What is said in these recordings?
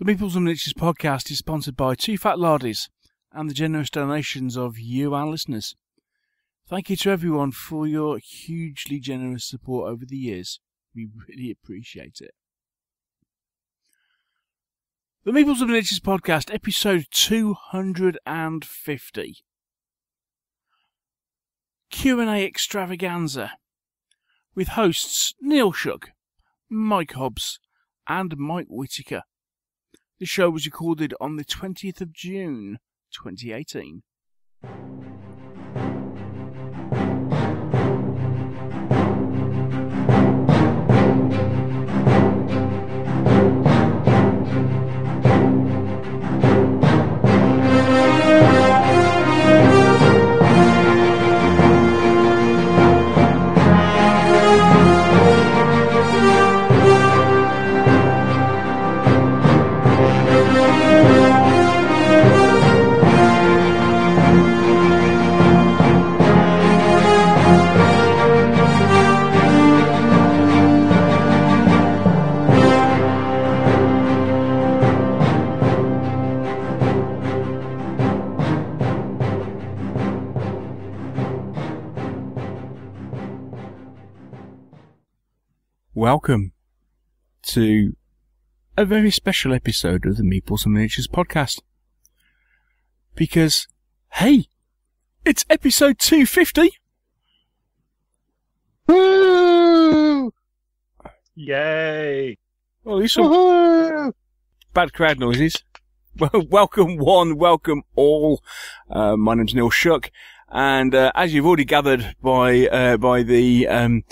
The Meeples and Miniatures podcast is sponsored by Two Fat Lardies and the generous donations of you, our listeners. Thank you to everyone for your hugely generous support over the years. We really appreciate it. The Meeples and Miniatures podcast, episode 250. Q&A Extravaganza. With hosts Neil Shook, Mike Hobbs, and Mike Whittaker. The show was recorded on the 20th of June, 2018. Welcome to a very special episode of the Meeples and Miniatures podcast. Because, hey, it's episode 250! Woo! Yay! Well, at least some bad crowd noises. Well, welcome one, welcome all. My name's Neil Shook. And as you've already gathered by the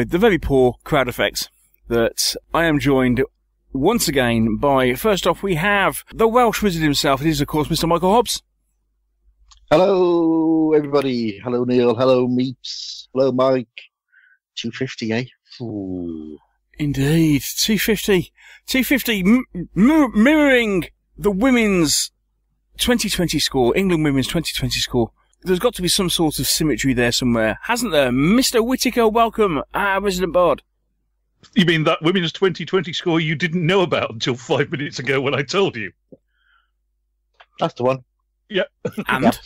very poor crowd effects, that I am joined once again by, first off, we have the Welsh wizard himself. It is, of course, Mr. Michael Hobbs. Hello, everybody. Hello, Neil. Hello, Meeps. Hello, Mike. 250, eh? Ooh. Indeed, 250. 250, mirroring the women's 2020 score, England women's 2020 score. There's got to be some sort of symmetry there somewhere, hasn't there? Mr. Whittaker, welcome, our resident bard. You mean that women's 2020 score you didn't know about until 5 minutes ago when I told you? That's the one. Yeah. And?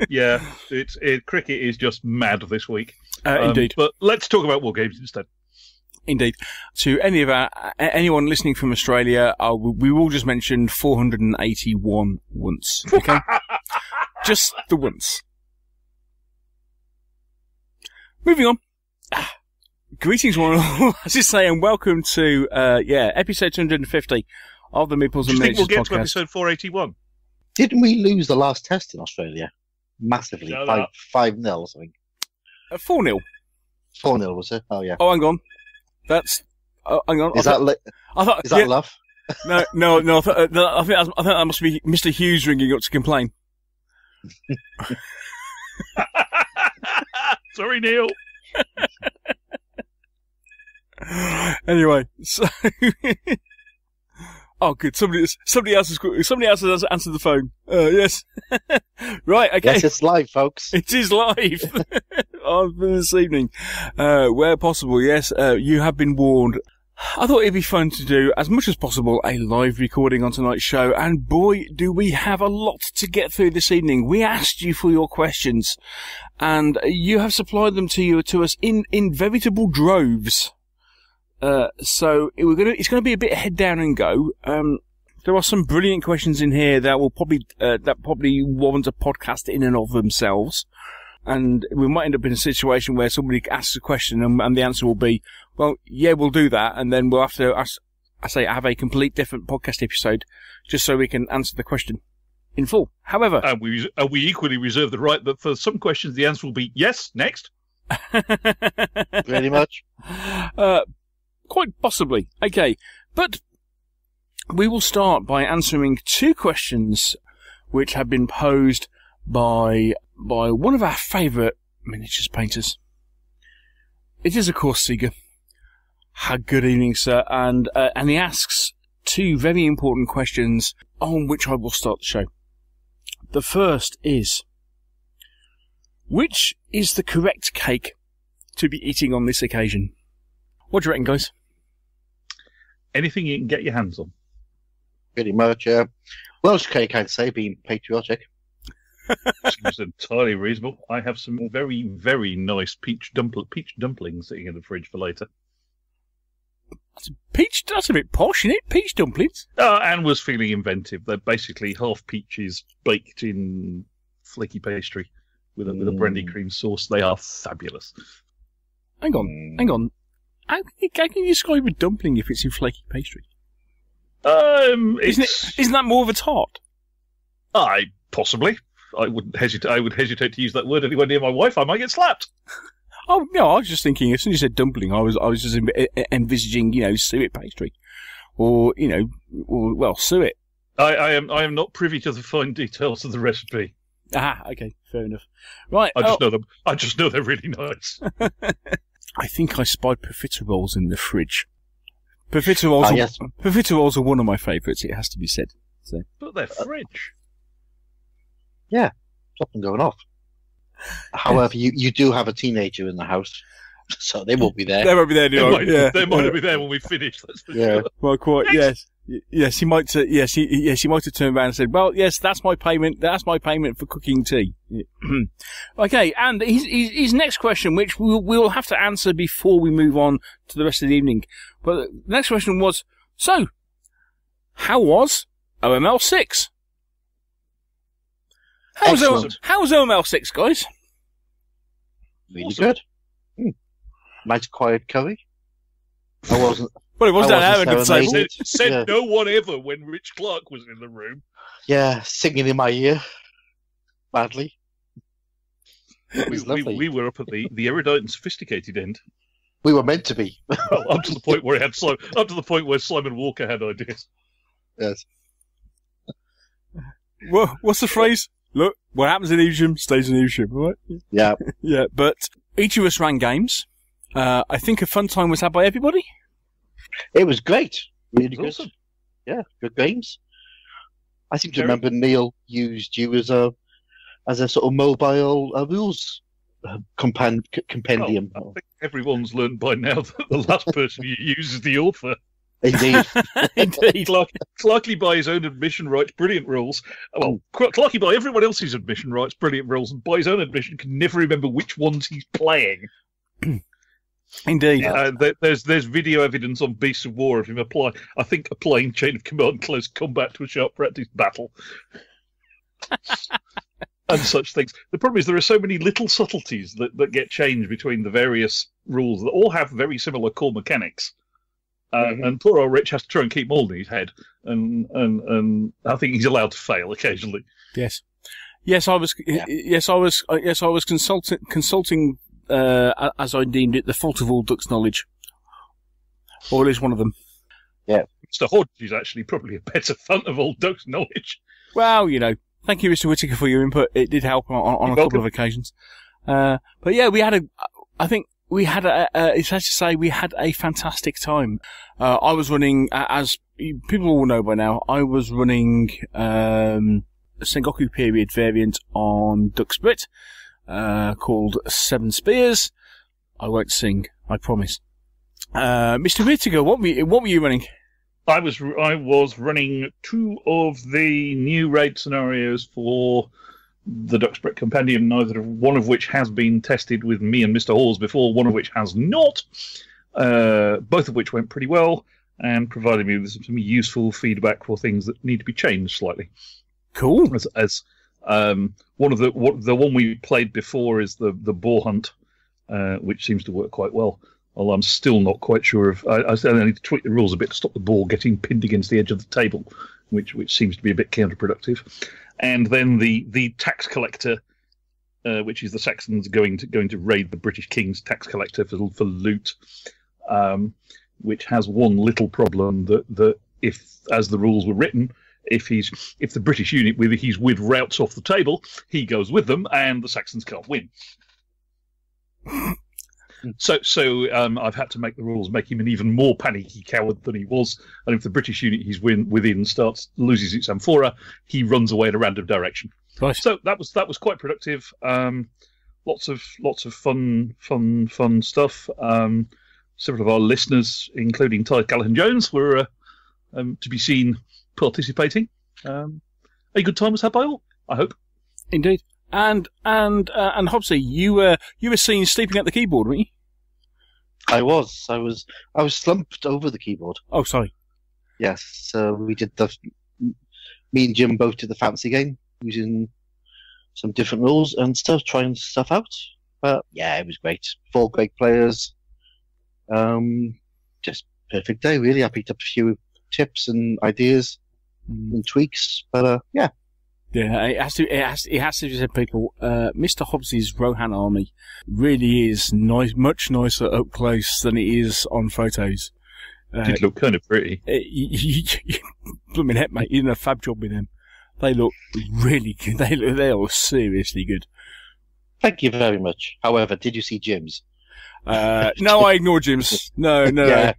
Yeah. Cricket is just mad this week. Indeed. But let's talk about war games instead. Indeed. To anyone listening from Australia, we will just mention 481 once. Okay? Just the once. Moving on. Greetings, one and all. As I say, and welcome to, episode 250 of the Meeples and Miniatures podcast. Do you think we'll get to episode 481? Didn't we lose the last test in Australia? Massively. 5-0 or something. 4-0. 4-0 was it? Oh, yeah. Oh, hang on. That's. Hang on. Is that love? No. I think that must be Mr. Hughes ringing up to complain. Sorry, Neil. Anyway, so. Oh, good. Somebody else has answered the phone. Yes. Right. Okay. Yes, it's live, folks. It is live on this evening, where possible. Yes, you have been warned. I thought it'd be fun to do, as much as possible, a live recording on tonight's show, and boy, do we have a lot to get through this evening. We asked you for your questions, and you have supplied them to us in veritable droves. So it's going to be a bit head down and go. There are some brilliant questions in here that will probably warrant a podcast in and of themselves. And we might end up in a situation where somebody asks a question and the answer will be, well, yeah, we'll do that. And then we'll have to, have a complete different podcast episode just so we can answer the question in full. However. And we equally reserve the right that for some questions the answer will be yes, next. Pretty much. Quite possibly. Okay. But we will start by answering two questions which have been posed by one of our favourite miniatures painters. It is, of course, Seeger. Good evening, sir. And he asks two very important questions on which I will start the show. The first is, which is the correct cake to be eating on this occasion? What do you reckon, guys? anything you can get your hands on. Pretty much, yeah. Welsh cake, I'd say, being patriotic. Seems entirely reasonable. I have some very, very nice peach dumplings sitting in the fridge for later. That's a bit posh, isn't it? Peach dumplings. Anne was feeling inventive. They're basically half peaches baked in flaky pastry with a brandy cream sauce. They are fabulous. Hang on. How can you describe a dumpling if it's in flaky pastry? Isn't that more of a tart? Possibly. I would hesitate to use that word anywhere near my wife. I might get slapped. Oh no, I was just thinking. As soon as you said dumpling, I was just envisaging, suet pastry, or suet. I am not privy to the fine details of the recipe. Okay, fair enough. Right, I just know they're really nice. I think I spied profiteroles in the fridge. Profiteroles are one of my favourites. It has to be said. So. But they're fridge. Yeah, something going off. However, you do have a teenager in the house, so they won't be there. They won't be there. They might be there when we finish. That's for sure. Well, quite. Yes. He might. He might have turned around and said, "Well, yes, that's my payment. That's my payment for cooking tea." Okay, and his next question, which we'll have to answer before we move on to the rest of the evening. But the next question was: so, how was OML 6? How's OML 6, guys? Really awesome. Good. Nice quiet curry. I wasn't. Well, it was down our end of the table. Said no one ever when Rich Clark was in the room. Yeah, singing in my ear. Badly. We were up at the erudite and sophisticated end. We were meant to be. Well, up to the point where Simon Walker had ideas. Yes. Well, what's the phrase? Look, what happens in Evesham stays in Evesham, right? Yeah. Yeah, but each of us ran games. I think a fun time was had by everybody. It was great. Really good. Awesome. Yeah, good games. I seem to remember Neil used you as a sort of mobile rules compendium. Well, I think everyone's learned by now that the last person you use is the author. Indeed. Indeed. Clarky by his own admission writes brilliant rules. Well, Clarky by everyone else's admission writes brilliant rules, and by his own admission can never remember which ones he's playing. Indeed. There's video evidence on Beasts of War of him applying Chain of Command close combat to a sharp practice battle. And such things. The problem is there are so many little subtleties that get changed between the various rules that all have very similar core mechanics. And poor old Rich has to try and keep them all in his head, and I think he's allowed to fail occasionally. Yes, I was consulting as I deemed it, the fault of all ducks' knowledge, or at least one of them. Yeah, Mr. Hodge is actually probably a better font of all ducks' knowledge. Well, thank you, Mr. Whittaker, for your input. It did help on a couple of occasions. But yeah, we had a fantastic time. I was running, as people all know by now, I was running a Sengoku period variant on Duck Split, called Seven Spears. I won't sing, I promise. Mr. Whittaker, what were you running? I was running 2 of the new raid scenarios for the Duck Split Compendium, one of which has been tested with me and Mr. Halls before, one of which has not, both of which went pretty well and provided me with some useful feedback for things that need to be changed slightly. Cool. As one of the one we played before is the boar hunt, which seems to work quite well. Although I'm still not quite sure of. I need to tweak the rules a bit to stop the boar getting pinned against the edge of the table, which seems to be a bit counterproductive. And then the tax collector, which is the Saxons going to raid the British King's tax collector for loot, which has one little problem that if, as the rules were written, if the British unit he's with routes off the table, he goes with them, and the Saxons can't win. So I've had to make the rules make him an even more panicky coward than he was. And if the British unit he's within loses its amphora, he runs away in a random direction. Nice. So that was quite productive. Lots of fun stuff. several of our listeners, including Ty Callahan-Jones, were to be seen participating. A good time was had by all, I hope. Indeed. And Hobbsy, you were seen sleeping at the keyboard, weren't you? I was slumped over the keyboard. Oh, sorry. Yes, so we did me and Jim both did the fancy game using some different rules and stuff, trying stuff out. But yeah, it was great. 4 great players. Just perfect day, really. I picked up a few tips and ideas and tweaks, but yeah. Yeah, it has to be said, people. Mr. Hobbs's Rohan army really is nice, much nicer up close than it is on photos. Did look kind of pretty. Blooming heck, mate! You did a fab job with them. They look really good. They are seriously good. Thank you very much. However, did you see Jim's? No, I ignored Jim's. No. I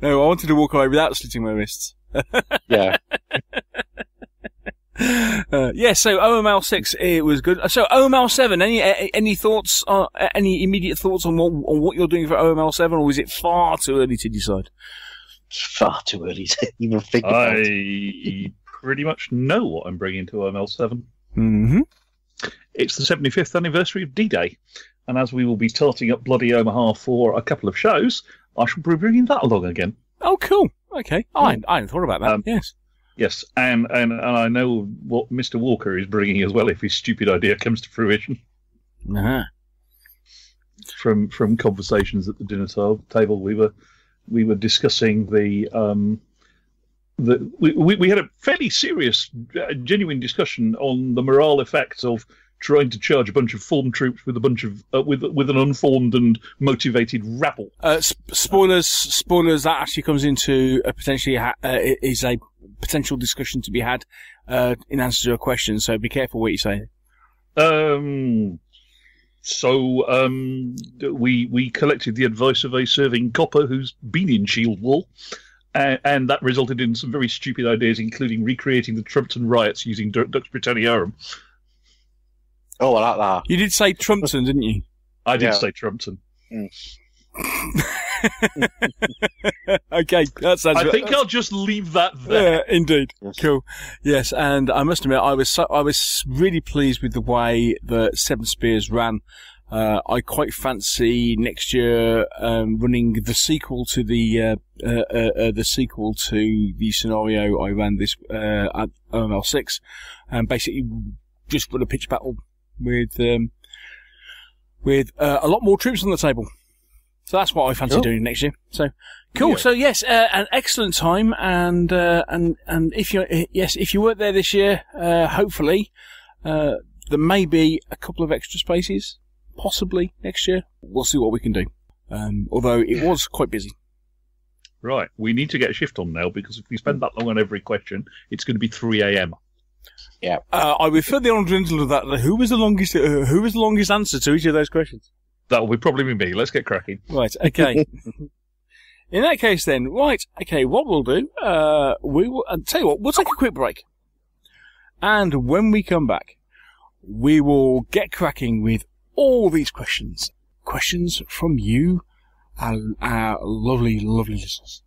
wanted to walk away without slitting my wrists. Yeah. So OML 6, it was good. So OML 7, any thoughts? Any immediate thoughts on what you're doing for OML 7, or is it far too early to decide? Far too early to even think about. I pretty much know what I'm bringing to OML 7. Mm-hmm. It's the 75th anniversary of D-Day, and as we will be tarting up Bloody Omaha for a couple of shows, I shall be bringing that along again. Oh, cool. Okay. I hadn't thought about that. Yes. Yes, and I know what Mr. Walker is bringing as well if his stupid idea comes to fruition. Uh-huh. From conversations at the dinner table, we were discussing we had a fairly serious, genuine discussion on the morale effects of trying to charge a bunch of formed troops with a bunch of with an unformed and motivated rabble. Spoilers. That actually comes into is a potential discussion to be had in answer to a question. So be careful what you say. We collected the advice of a serving copper who's been in Shield Wall. And that resulted in some very stupid ideas, including recreating the Trumpton riots using Dux Britanniarum. Oh, I like that. You did say Trumpton, didn't you? I did say Trumpton. Mm. Okay, that sounds. I think I'll just leave that there. Yeah, indeed. Yes. Cool. Yes, and I must admit, I was really pleased with the way that Seven Spears ran. I quite fancy next year running the sequel to the scenario I ran this at OML 6, and basically just run a pitch battle with a lot more troops on the table. So that's what I fancy doing next year. So cool. Yeah. So yes, an excellent time, and if you weren't there this year, hopefully there may be a couple of extra spaces. Possibly next year. We'll see what we can do. Although it was quite busy. Right. We need to get a shift on now, because if we spend that long on every question, it's going to be 3 a.m. Yeah. I refer the honourable gentleman to that. Who was the longest answer to each of those questions? That will probably be me. Let's get cracking. Right. Okay. In that case, then, right. Okay. What we'll do, we will. Tell you what. We'll take a quick break, and when we come back, we will get cracking with all these questions from you, our lovely, lovely listeners.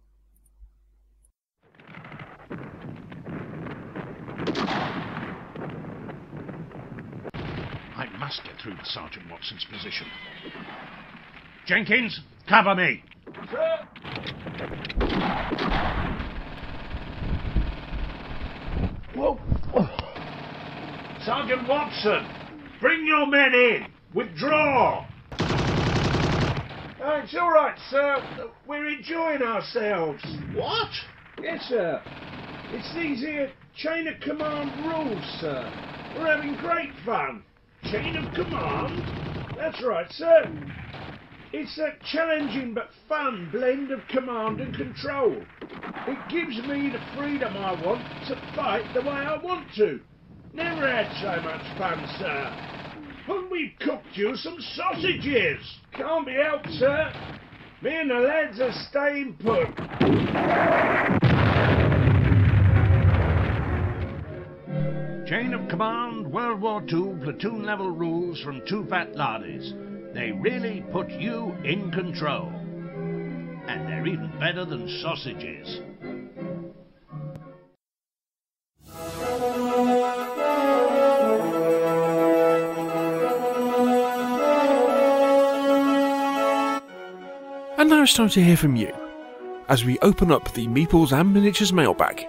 I must get through to Sergeant Watson's position. Jenkins, cover me. Sir. Whoa. Sergeant Watson, bring your men in. Withdraw! It's all right, sir. We're enjoying ourselves. What? Yes, sir. It's these here chain of command rules, sir. We're having great fun. Chain of command? That's right, sir. It's that challenging but fun blend of command and control. It gives me the freedom I want to fight the way I want to. Never had so much fun, sir. And we've cooked you some sausages. Can't be helped, sir. Me and the lads are staying put. Chain of Command, World War II, platoon level rules from two fat laddies. They really put you in control. And they're even better than sausages. And now it's time to hear from you, as we open up the Meeples and Miniatures mailbag.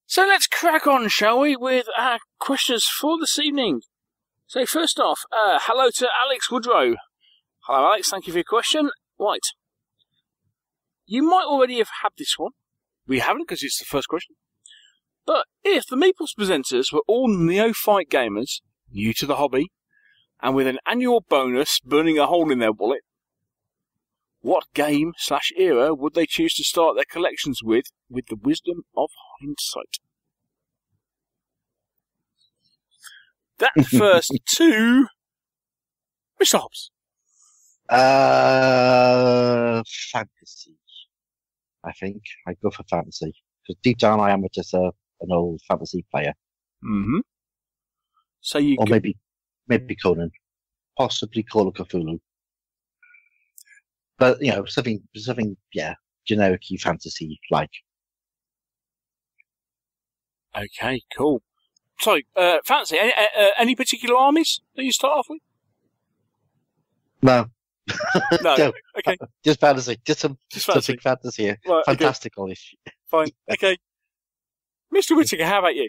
So let's crack on, shall we, with our questions for this evening. So first off, hello to Alex Woodrow. Hello Alex, thank you for your question. Right. You might already have had this one. We haven't, because it's the first question. But if the Meeples presenters were all neophyte gamers, new to the hobby, and with an annual bonus burning a hole in their wallet, what game/era would they choose to start their collections with the wisdom of hindsight? That first to Mr. Hobbs. Fantasy. I think I'd go for fantasy. Because deep down I am just an old fantasy player. Mm-hmm. So you or maybe Conan. Possibly Call of Cthulhu. But, something, generic-y fantasy-like. Okay, cool. So, fantasy, any particular armies that you start off with? No. No, okay. Just fantasy. Something fantasy here. Right, Fantastical-ish. Okay. Fine, okay. Mr. Whittaker, how about you?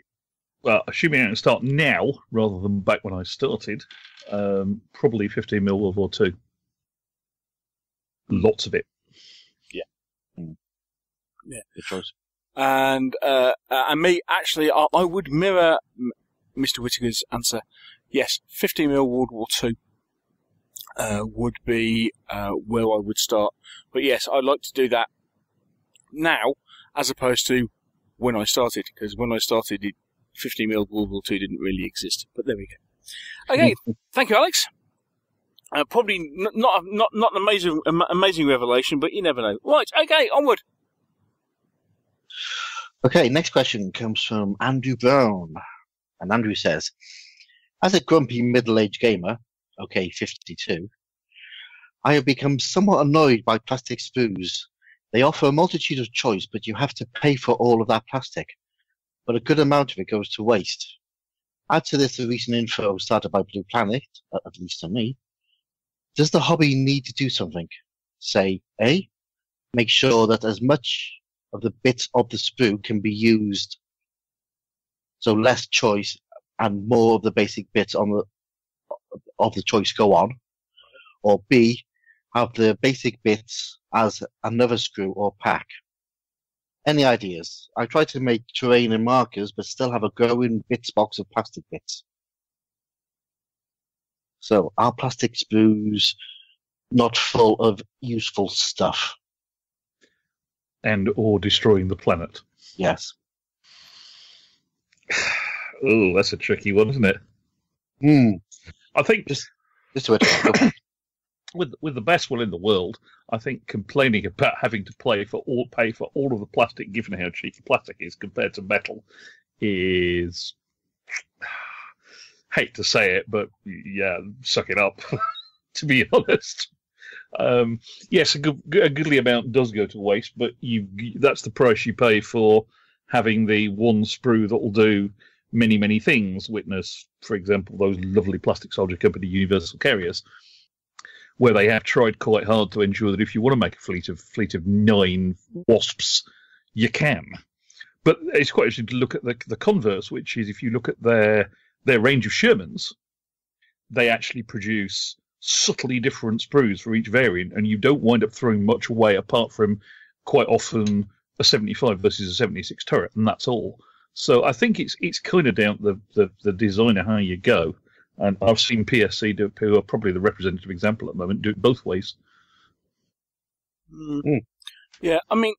Well, assuming I can start now, rather than back when I started, probably 15mm World War II. Lots of it. Yeah. Yeah. Good choice. And me, actually, I would mirror Mr. Whittaker's answer. Yes, 50mm World War II would be where I would start. But yes, I'd like to do that now, as opposed to when I started, because when I started, 50mm World War II didn't really exist. But there we go. Okay, thank you, Alex. Probably not an amazing revelation, but you never know. Right, okay, onward. Okay, next question comes from Andrew Brown. And Andrew says, as a grumpy middle-aged gamer, 52, I have become somewhat annoyed by plastic sprues. They offer a multitude of choice, but you have to pay for all of that plastic. But a good amount of it goes to waste. Add to this the recent info started by Blue Planet, at least to me. Does the hobby need to do something? Say, A, make sure that as much of the bits of the sprue can be used, so less choice and more of the basic bits of the choice go on, or B, have the basic bits as another screw or pack. Any ideas? I try to make terrain and markers, but still have a growing bits box of plastic bits. So, are plastic sprues not full of useful stuff? Or destroying the planet. Yes. Oh, that's a tricky one, isn't it? I think just do it. with the best will in the world, I think complaining about having to pay for all of the plastic, given how cheap the plastic is compared to metal, is, hate to say it, but yeah, suck it up. To be honest, yes, a goodly amount does go to waste, but that's the price you pay for having the one sprue that will do many, many things. Witness, for example, those lovely Plastic Soldier Company Universal Carriers, where they have tried quite hard to ensure that if you want to make a fleet of 9 wasps, you can. But it's quite interesting to look at the converse, which is if you look at their range of Shermans, they actually produce subtly different sprues for each variant, and you don't wind up throwing much away apart from quite often a 75 versus a 76 turret, and that's all. So I think it's kind of down to the designer how you go. And I've seen PSC who are probably the representative example at the moment, do it both ways. Yeah, I mean,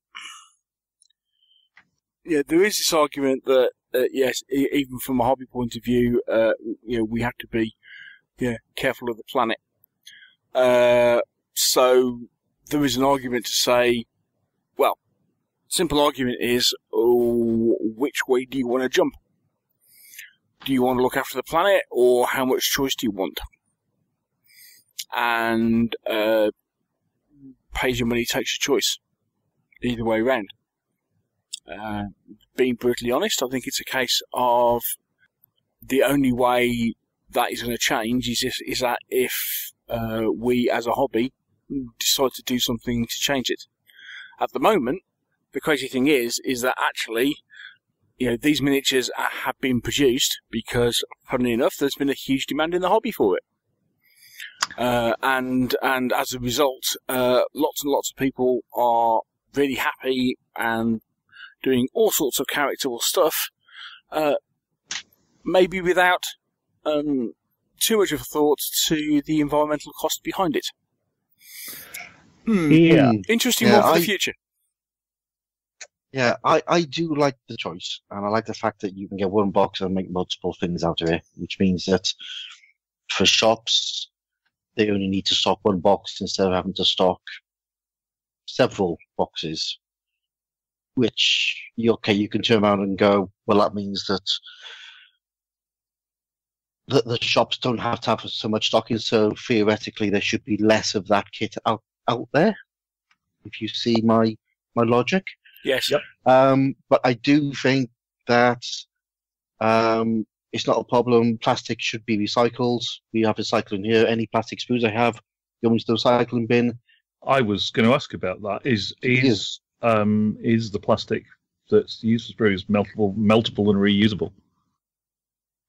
yeah, there is this argument that yes, even from a hobby point of view, we have to be careful of the planet. So there is an argument to say, well, simple argument is, which way do you want to jump? Do you want to look after the planet, or how much choice do you want? And pays your money, takes your choice. Either way round. Being brutally honest, I think it's a case of the only way that is going to change is that if we as a hobby decide to do something to change it. At the moment, the crazy thing is that actually, these miniatures have been produced because, funnily enough, there's been a huge demand in the hobby for it. And as a result, lots and lots of people are really happy and doing all sorts of characterful stuff, maybe without too much of a thought to the environmental cost behind it. Yeah. Interesting one for the future. Yeah, I do like the choice, and I like the fact that you can get one box and make multiple things out of it, which means that for shops, they only need to stock one box instead of having to stock several boxes, which, you can turn around and go, well, that means that the shops don't have to have so much stocking, so theoretically there should be less of that kit out there, if you see my logic. Yes. Yep. But I do think that it's not a problem. Plastic should be recycled. We have recycling here. Any plastic spoons I have go into the recycling bin. I was going to ask about that. Is the plastic that's used for sprues meltable and reusable?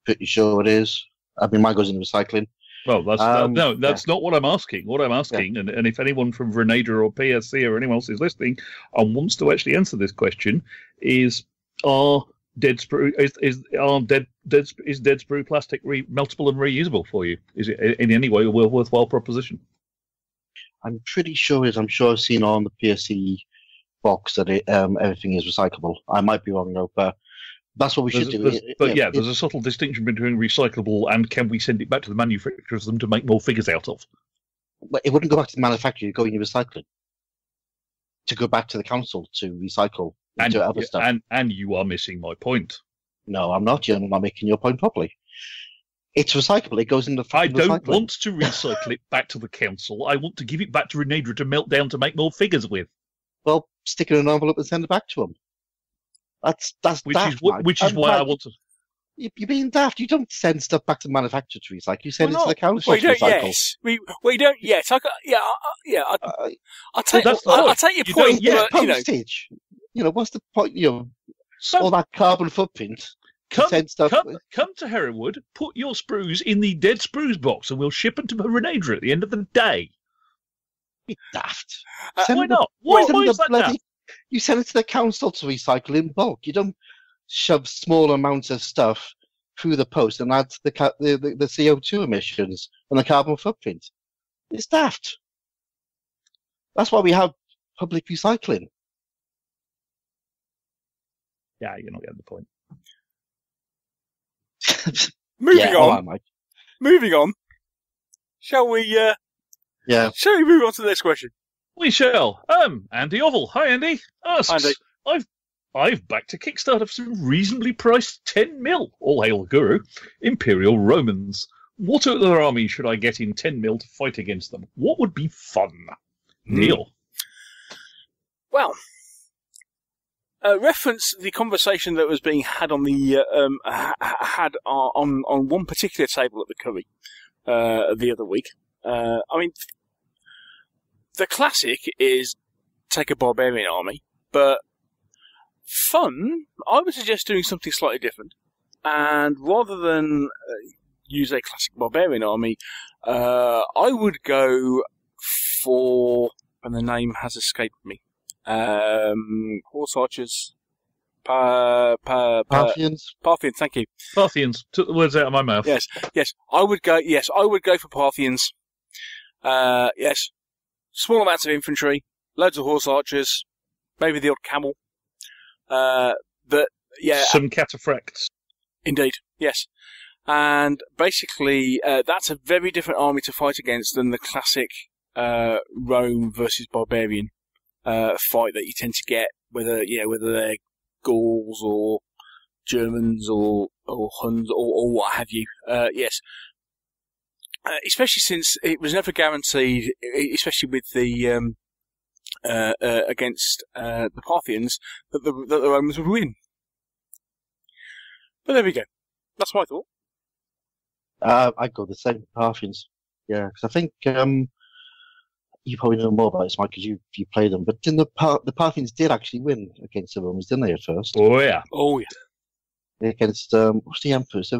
Pretty sure it is. I mean, mine goes into recycling. Well, that's not what I'm asking. What I'm asking, and if anyone from Grenada or PSC or anyone else is listening and wants to actually answer this question, is dead sprue plastic meltable and reusable for you? Is it in any way a worthwhile proposition? I'm pretty sure it is. I'm sure I've seen on the PSC box that everything is recyclable. I might be wrong though, but that's what we should do. There's a subtle distinction between recyclable and can we send it back to the manufacturers them to make more figures out of? But it wouldn't go back to the manufacturer. It'd go into recycling to go back to the council to recycle into other stuff. And you are missing my point. No, I'm not. You're not making your point properly. It's recyclable. It goes in the. I don't want to recycle it back to the council. I want to give it back to Renadra to melt down to make more figures with. Well, stick it in an envelope and send it back to them. That's which daft, is why I want to. You're being daft. You don't send stuff back to the manufacturer to recycle. You send it to the council to recycle. Yes. We don't yet. I'll take your point. Yeah, postage. What's the point? All that carbon footprint. Come to Hereward, put your sprues in the dead sprues box, and we'll ship them to Renadra at the end of the day. You're daft. Why not? Why is that daft? You send it to the council to recycle in bulk. You don't shove small amounts of stuff through the post and add the CO2 emissions and the carbon footprint. It's daft. That's why we have public recycling. Yeah, you're not getting the point. Moving on. Shall we? Shall we move on to the next question? We shall. Andy Oval. Hi, Andy. Asks, Andy. I've backed a Kickstarter for some reasonably priced 10 mil, all hail the guru, Imperial Romans. What other army should I get in 10 mil to fight against them? What would be fun? Neil. Well, reference the conversation that was being had on the on one particular table at the curry the other week. I mean, the classic is take a barbarian army, but fun, I would suggest doing something slightly different. And rather than use a classic barbarian army, I would go for, and the name has escaped me, horse archers. Parthians. Parthians, thank you. Parthians. Took the words out of my mouth. Yes. I would go for Parthians. Yes. Small amounts of infantry, loads of horse archers, maybe the odd camel. But yeah, some cataphracts. indeed, yes. And basically, that's a very different army to fight against than the classic Rome versus barbarian fight that you tend to get, whether they're Gauls or Germans or Huns or what have you. Yes. Especially since it was never guaranteed, especially with the against the Parthians, that the Romans would win. But there we go. That's my thought. I'd go the same, Parthians. Yeah, because I think you probably know more about this, Mike, because you played them. But didn't the Parthians did actually win against the Romans, didn't they, at first? Oh yeah. Oh yeah. Against what's the emperor? So,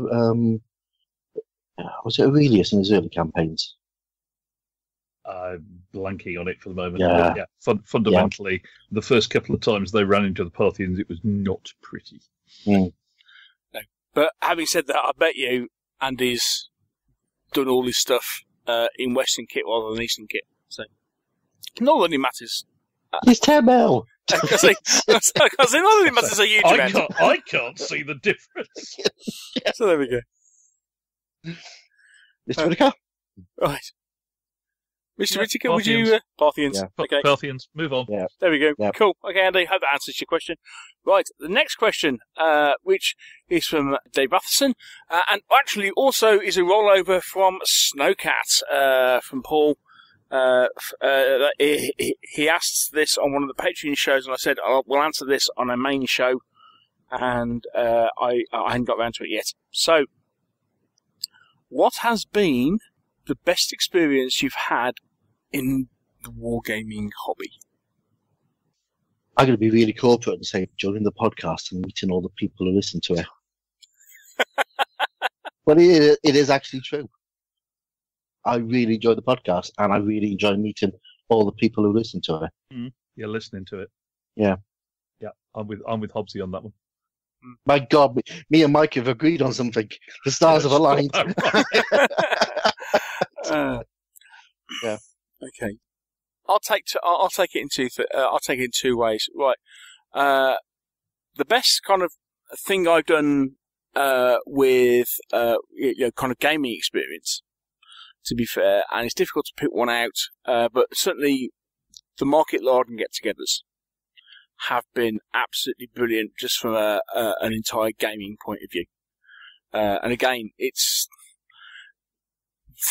was it Aurelius in his early campaigns? Blanking on it for the moment. Yeah. But yeah. Fundamentally, the first couple of times they ran into the Parthians, it was not pretty. Mm. No. But having said that, I bet you Andy's done all his stuff in Western kit rather than Eastern kit. So, not that it matters. He's 10 mil! Because it not that it matters a huge amount. I can't see the difference. So there we go. Mr. Whittaker? Right. Mr. Yeah, Whittaker, would Parthians. you... Parthians. Yeah. Okay. Parthians, move on. Yeah. There we go. Yeah. Cool. Okay, Andy, hope that answers your question. Right, the next question, which is from Dave Matheson, and actually also is a rollover from Snowcat, from Paul. He asked this on one of the Patreon shows, and I said, we'll answer this on a main show, and I hadn't got around to it yet. So, what has been the best experience you've had in the wargaming hobby? I'm going to be really corporate and say during the podcast and meeting all the people who listen to it. But it is actually true. I really enjoy the podcast, and I really enjoy meeting all the people who listen to it. You're listening to it. Yeah. Yeah, I'm with Hobbsy on that one. My God, me and Mike have agreed on something. The stars have aligned. Yeah. Okay. I'll take it in two ways. Right. The best kind of thing I've done with kind of gaming experience, to be fair, and it's difficult to pick one out, but certainly the Market Larden get-togethers have been absolutely brilliant, just from an entire gaming point of view. And again, it's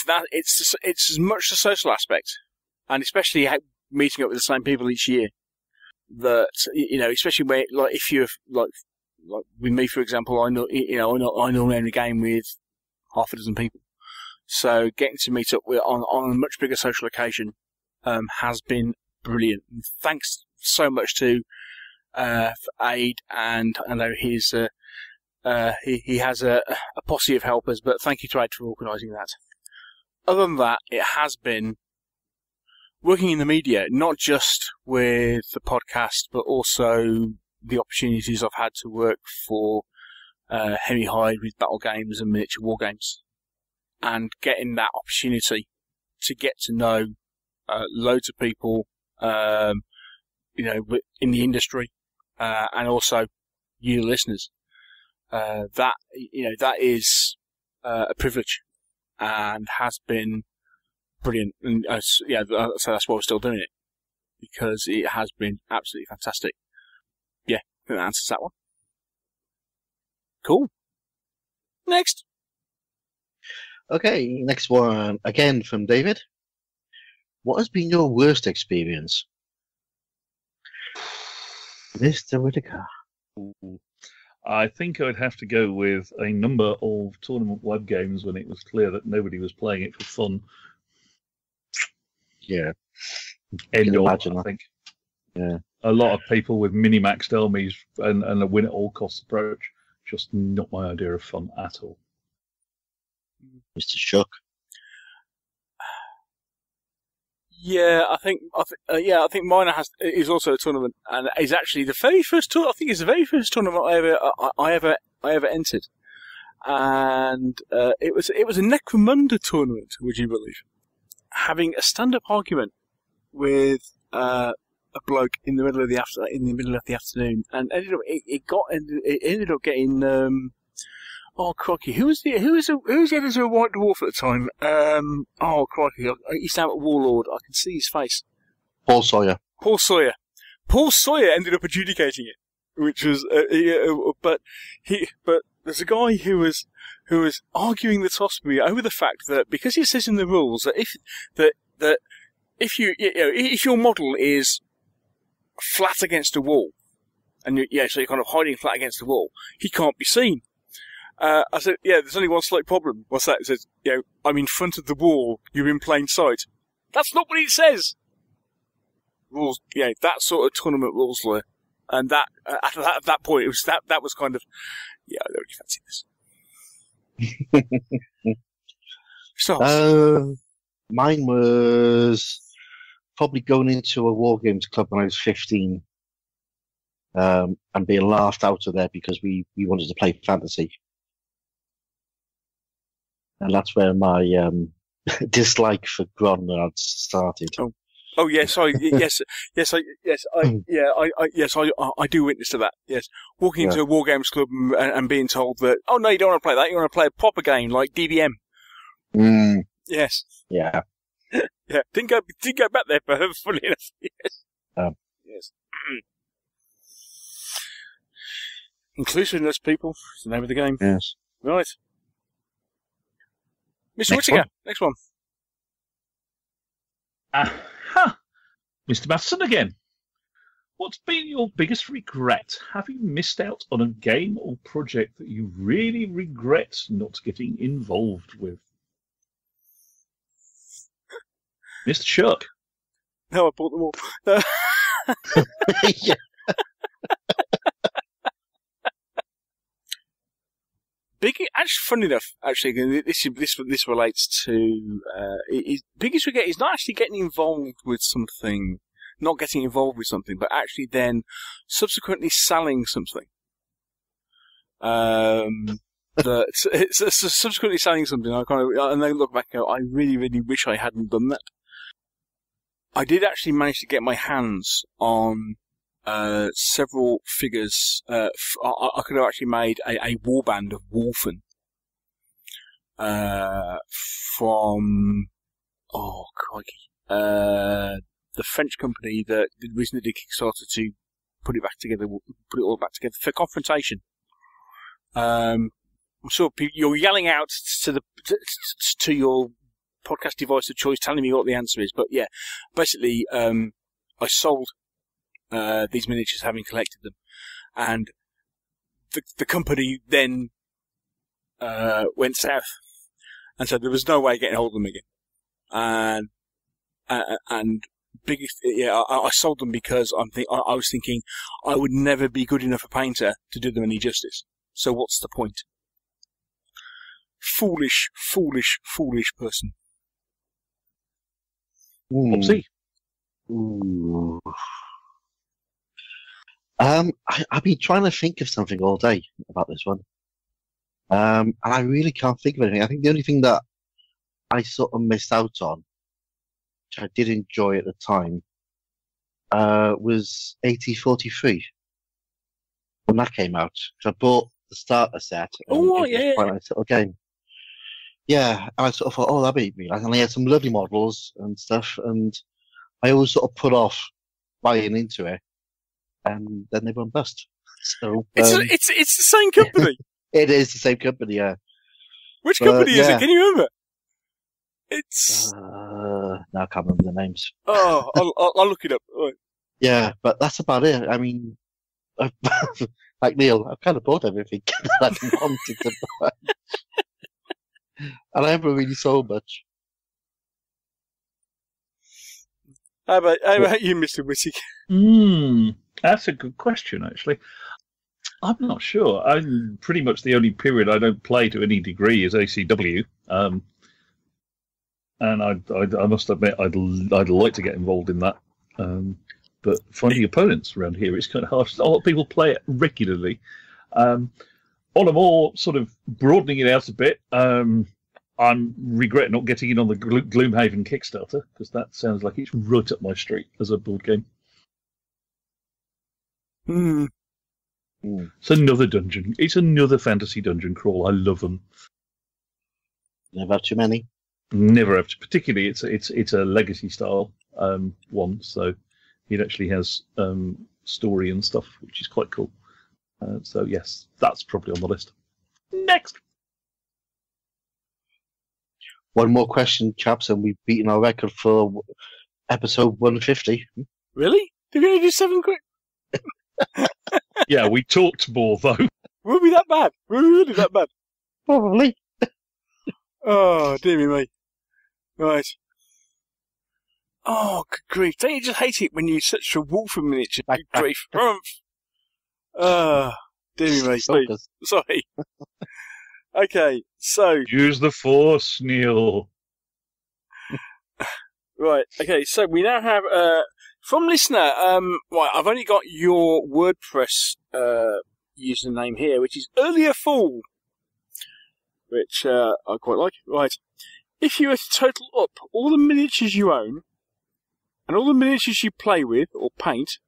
as much the social aspect, and especially meeting up with the same people each year. That especially where, like, if you're like with me, for example, I normally own a game with half a dozen people. So getting to meet up with on a much bigger social occasion has been brilliant. And thanks so much to Aid, and I know he has a posse of helpers, but thank you to Aid for organising that. Other than that, it has been working in the media, not just with the podcast, but also the opportunities I've had to work for Hemi Hyde with battle games and miniature war games, and getting that opportunity to get to know loads of people, in the industry, and also you listeners. That is a privilege, and has been brilliant. And so that's why we're still doing it, because it has been absolutely fantastic. Yeah, I think that answers that one. Cool. Next. Okay, next one again from David. What has been your worst experience, Mr. Whittaker? I think I'd have to go with a number of tournament web games when it was clear that nobody was playing it for fun. Yeah. End of, I imagine that. think. Yeah. A lot of people with mini-maxed armies and a win-at-all-costs approach. Just not my idea of fun at all. Mr. Shook. Yeah, I think mine is also a tournament, and is actually the very first tournament. I think it's the very first tournament I ever entered, and it was a Necromunda tournament. Would you believe? Having a stand-up argument with a a bloke in the middle of the afternoon, and it ended up getting oh crikey, who was the editor of White Dwarf at the time? Oh crikey, he's now at Warlord. I can see his face. Paul Sawyer. Paul Sawyer ended up adjudicating it, which was but there's a guy who was arguing the toss with me over the fact that because it says in the rules that if your model is flat against a wall, and so you're kind of hiding flat against the wall, he can't be seen. I said, yeah, there's only one slight problem. What's that? It says, I'm in front of the wall, you're in plain sight. That's not what it says. Rules, that sort of tournament rules there. And that, at that point, it was that was kind of, I don't really fancy this. So, mine was probably going into a war games club when I was 15, and being laughed out of there because we wanted to play fantasy. And that's where my dislike for Gron started. Oh yes, I do witness to that. Yes, walking into a war games club and being told that, oh no, you don't want to play that. You want to play a proper game like DBM. Yes. Yeah. Yeah. Didn't go back there for funny enough. Yes. Yes. Inclusiveness, people. It's the name of the game. Yes. Right. Mr. Whittaker, next one. Aha! Mr. Matheson again. What's been your biggest regret? Have you missed out on a game or project that you really regret not getting involved with? Mr. Shuck. No, I bought them all. No. Yeah. Funny enough, actually, this relates to biggest regret is not actually getting involved with something, not getting involved with something, but actually then subsequently selling something. Subsequently selling something. And then look back and go, I really, really wish I hadn't done that. I did actually manage to get my hands on several figures. I could have actually made a warband of Wolfen from the French company that recently did Kickstarter to put it all back together for Confrontation. I'm sure you're yelling out to your podcast device of choice, telling me what the answer is. But yeah, basically, I sold these miniatures, having collected them, and the company then went south, and so there was no way of getting hold of them again. And I sold them because I was thinking I would never be good enough a painter to do them any justice. So what's the point? Foolish person. Whoopsie. Ooh. I've been trying to think of something all day about this one. And I really can't think of anything. I think the only thing that I sort of missed out on, which I did enjoy at the time, was AT-43 when that came out. So I bought the starter set. Oh, yeah. It was quite a nice little game. Yeah, and I sort of thought, oh, that'd be really nice. And they had some lovely models and stuff, and I always sort of put off buying into it, and then they went bust. So it's the same company. It is the same company, yeah. Which company is it? Can you remember? It's no, I can't remember the names. Oh, I'll look it up. Right. Yeah, but that's about it. I mean, like Neil, I've kind of bought everything that I wanted to buy. And I haven't really sold much. How about you, Mr. Whittaker? That's a good question, actually. I'm not sure. I'm pretty much the only period I don't play to any degree is ACW. And I must admit, I'd like to get involved in that. But finding opponents around here, it's kind of hard. A lot of people play it regularly. On a more sort of broadening it out a bit, I'm regret not getting in on the Gloomhaven Kickstarter, because that sounds like it's right up my street as a board game. Hmm. It's another dungeon. It's another fantasy dungeon crawl. I love them. Never have too many. Never have to. Particularly, it's a legacy style one, so it actually has story and stuff, which is quite cool. So yes, that's probably on the list. Next. One more question, chaps, and we've beaten our record for episode 150. Really? Did we only do 7 quick? Yeah, we talked more though. Were we that bad? Were we really that bad? Probably. Oh, dear me. Right. Oh, good grief. Don't you just hate it when you such a wolf in miniature? Good grief. Dear me. Sorry. Okay, so... Use the Force, Neil. Right, okay, so we now have... from listener, right, I've only got your WordPress username here, which is Earlier Fool, which I quite like. Right, if you were to total up all the miniatures you own and all the miniatures you play with or paint,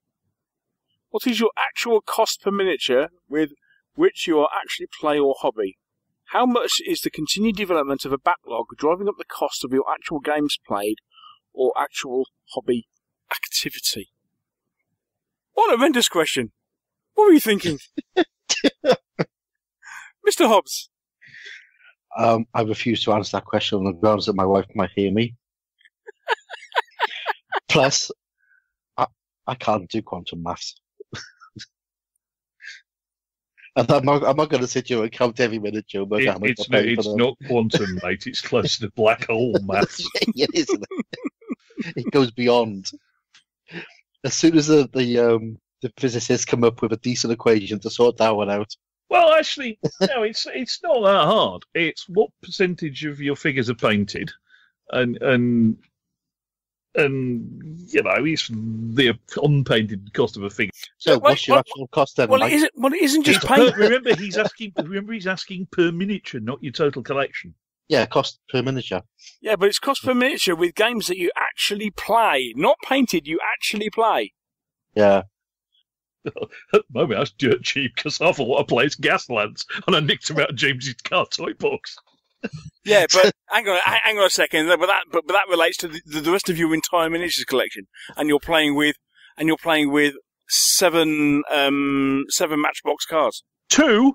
what is your actual cost per miniature with which you are actually play or hobby? How much is the continued development of a backlog driving up the cost of your actual games played or actual hobby activity? What a horrendous question. What were you thinking? Mr. Hobbs. I refuse to answer that question on the grounds that my wife might hear me. Plus, I can't do quantum maths. And I'm not going to sit here and count every miniature. It's not quantum, mate. It's close to black hole maths. It is, isn't it? It goes beyond. As soon as the physicists come up with a decent equation to sort that one out. Well, actually, no, it's not that hard. It's what percentage of your figures are painted, and you know, it's the unpainted cost of a figure. So, what's your actual cost then? Well, it isn't just paint. Remember, he's asking per miniature, not your total collection. Yeah, cost per miniature. Yeah, but it's cost per miniature with games that you actually play, not painted. You actually play. Yeah. At the moment, that's dirt cheap because half of what I play is Gaslands, and I nicked them out of James's car toy box. Yeah, but hang on a second. But that relates to the rest of your entire miniatures collection, and you're playing with 7 Matchbox cars. 2,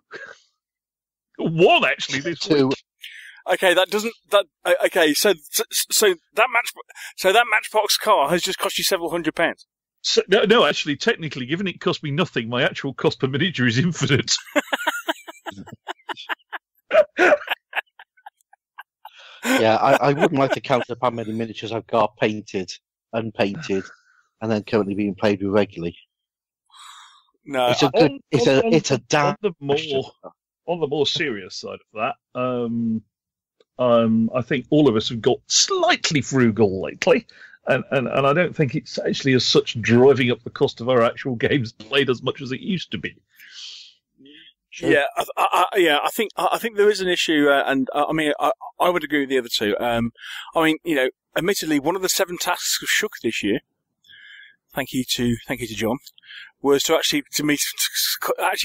1 actually this 2. week. Okay, okay. So that Matchbox car has just cost you several £100. So, no, actually, technically, given it cost me nothing, my actual cost per miniature is infinite. Yeah, I wouldn't like to count up how many miniatures I've got painted, unpainted, and then currently being played with regularly. No, it's a good. It's a damn. On the more serious side of that, I think all of us have got slightly frugal lately. And I don't think it's actually as such driving up the cost of our actual games played as much as it used to be. Sure. Yeah, I think there is an issue, and I mean, I would agree with the other two. I mean, you know, admittedly, one of the 7 tasks of Shook this year, thank you to John, was to actually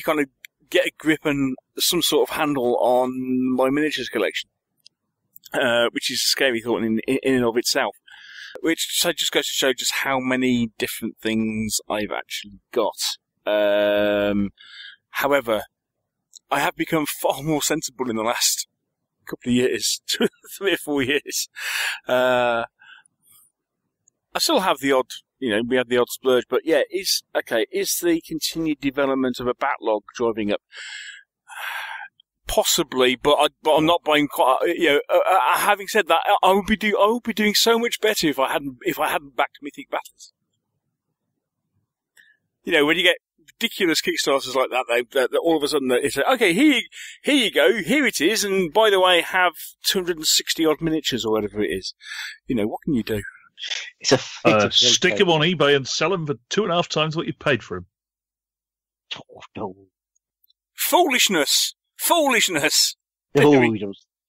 kind of get a grip and some sort of handle on my miniatures collection, which is a scary thought in and of itself. Which so just goes to show just how many different things I've actually got. However, I have become far more sensible in the last couple of years, 3 or 4 years. I still have the odd, you know, we have the odd splurge, but yeah, is the continued development of a backlog driving up? Possibly, but I'm not buying quite. You know, having said that, I would be doing so much better if I hadn't backed Mythic Battles. You know, when you get ridiculous Kickstarters like that, all of a sudden it's like, okay, here you go, here it is, and by the way, have 260 odd miniatures or whatever it is. You know, what can you do? Stick them on eBay and sell them for 2.5 times what you paid for them. Oh, no. Foolishness.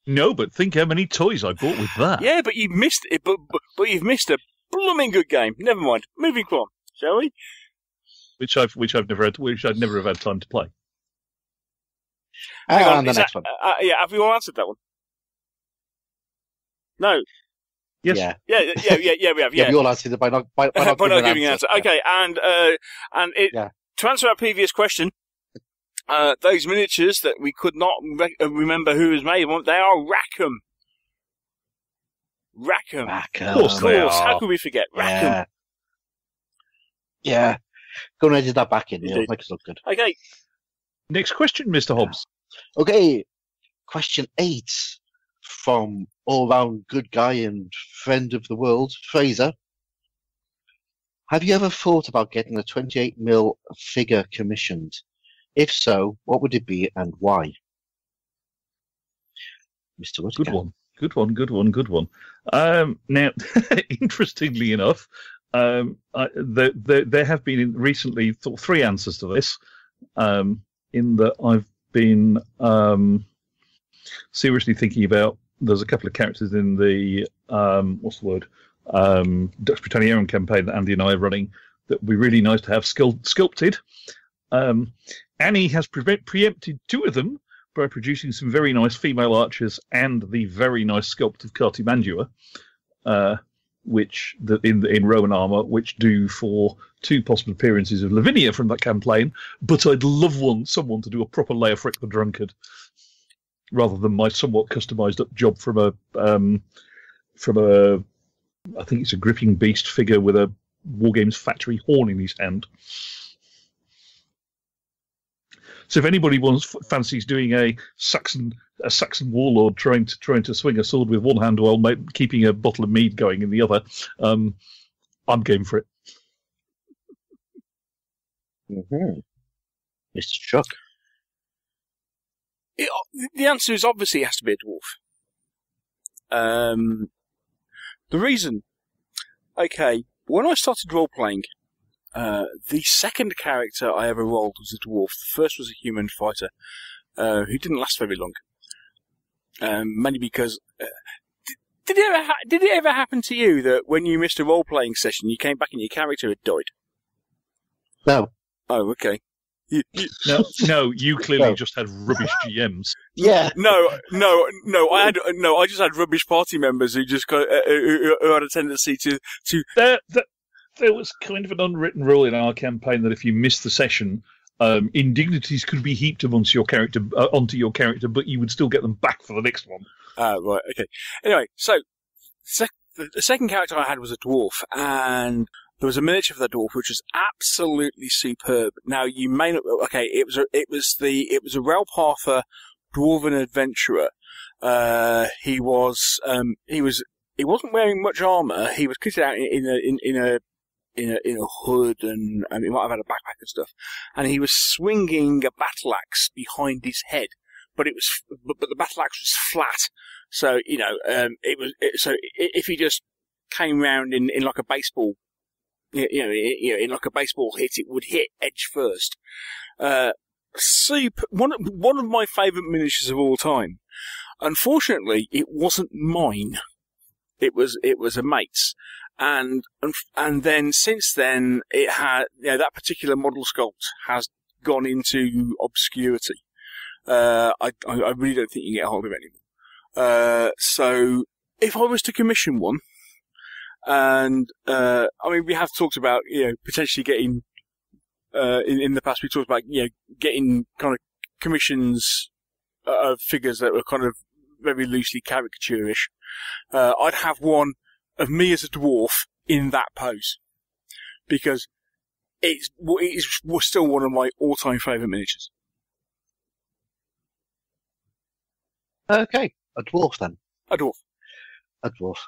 No, but think how many toys I bought with that. Yeah, but you've missed it. But you've missed a blooming good game. Never mind. Moving on, shall we? which I'd never have had time to play. Hang on, And the next one. Yeah, have we all answered that one? No. Yes. Yeah. Yeah, we have. Yeah, we all answered it by not giving an answer. Yeah. Okay, and to answer our previous question, those miniatures that we could not remember who was made, they are Rackham. Rackham. Rackham. Of course they are. How could we forget Rackham? Yeah. Go and edit that back in. It'll Indeed. make us look good. Okay. Next question, Mr. Hobbs. Okay. Question 8 from all-round good guy and friend of the world, Fraser. Have you ever thought about getting a 28mm figure commissioned? If so, what would it be and why? Mr. Whittaker. Good one. Now, interestingly enough, there have been recently three answers to this. In that I've been seriously thinking about. There's a couple of characters in the Dux Britanniarum campaign that Andy and I are running that would be really nice to have sculpted. Annie has preempted two of them by producing some very nice female archers and the very nice sculpt of Cartimandua, which in Roman armour, which do for two possible appearances of Lavinia from that campaign. But I'd love someone to do a proper Leofric the Drunkard, rather than my somewhat customised up job from a I think it's a gripping beast figure with a Wargames Factory horn in his hand. So if anybody fancies doing a Saxon warlord trying to swing a sword with one hand while keeping a bottle of mead going in the other, I'm game for it. Mm-hmm. Mr. Chuck. The answer is obviously it has to be a dwarf. The reason, okay, when I started role-playing, the second character I ever rolled was a dwarf. The first was a human fighter, who didn't last very long. Mainly because, did it ever happen to you that when you missed a role-playing session, you came back and your character had died? No. Oh, okay. No, you clearly just had rubbish GMs. Yeah. No. I just had rubbish party members who just who had a tendency to. There was kind of an unwritten rule in our campaign that if you missed the session, indignities could be heaped onto your character, but you would still get them back for the next one. Right. Okay. Anyway, so the second character I had was a dwarf, and there was a miniature of the dwarf which was absolutely superb. Now you may not. Okay, it was a Relparther dwarven adventurer. He wasn't wearing much armor. He was kitted out in a hood, and he might have had a backpack and stuff. And he was swinging a battle axe behind his head, but the battle axe was flat. So so if he just came round in like a baseball. In like a baseball hit, it would hit edge first. One of my favourite miniatures of all time. Unfortunately, it wasn't mine. It was a mate's, and then since then it had that particular model sculpt has gone into obscurity. I really don't think you can get hold of it anymore. So if I was to commission one. And, we have talked about, potentially getting, in the past we talked about, getting kind of commissions of figures that were kind of very loosely caricaturish. I'd have one of me as a dwarf in that pose. Because it was still one of my all-time favourite miniatures. Okay. A dwarf then. A dwarf. A dwarf.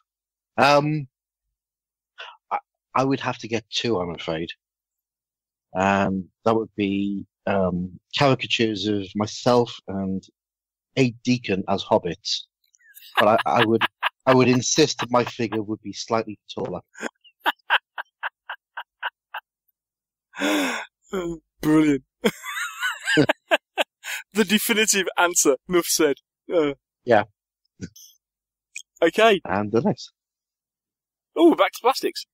I would have to get two, I'm afraid. That would be caricatures of myself and a deacon as hobbits. But I would insist that my figure would be slightly taller. Brilliant. The definitive answer, enough said. Yeah. Okay. And the next. Oh, we're back to plastics.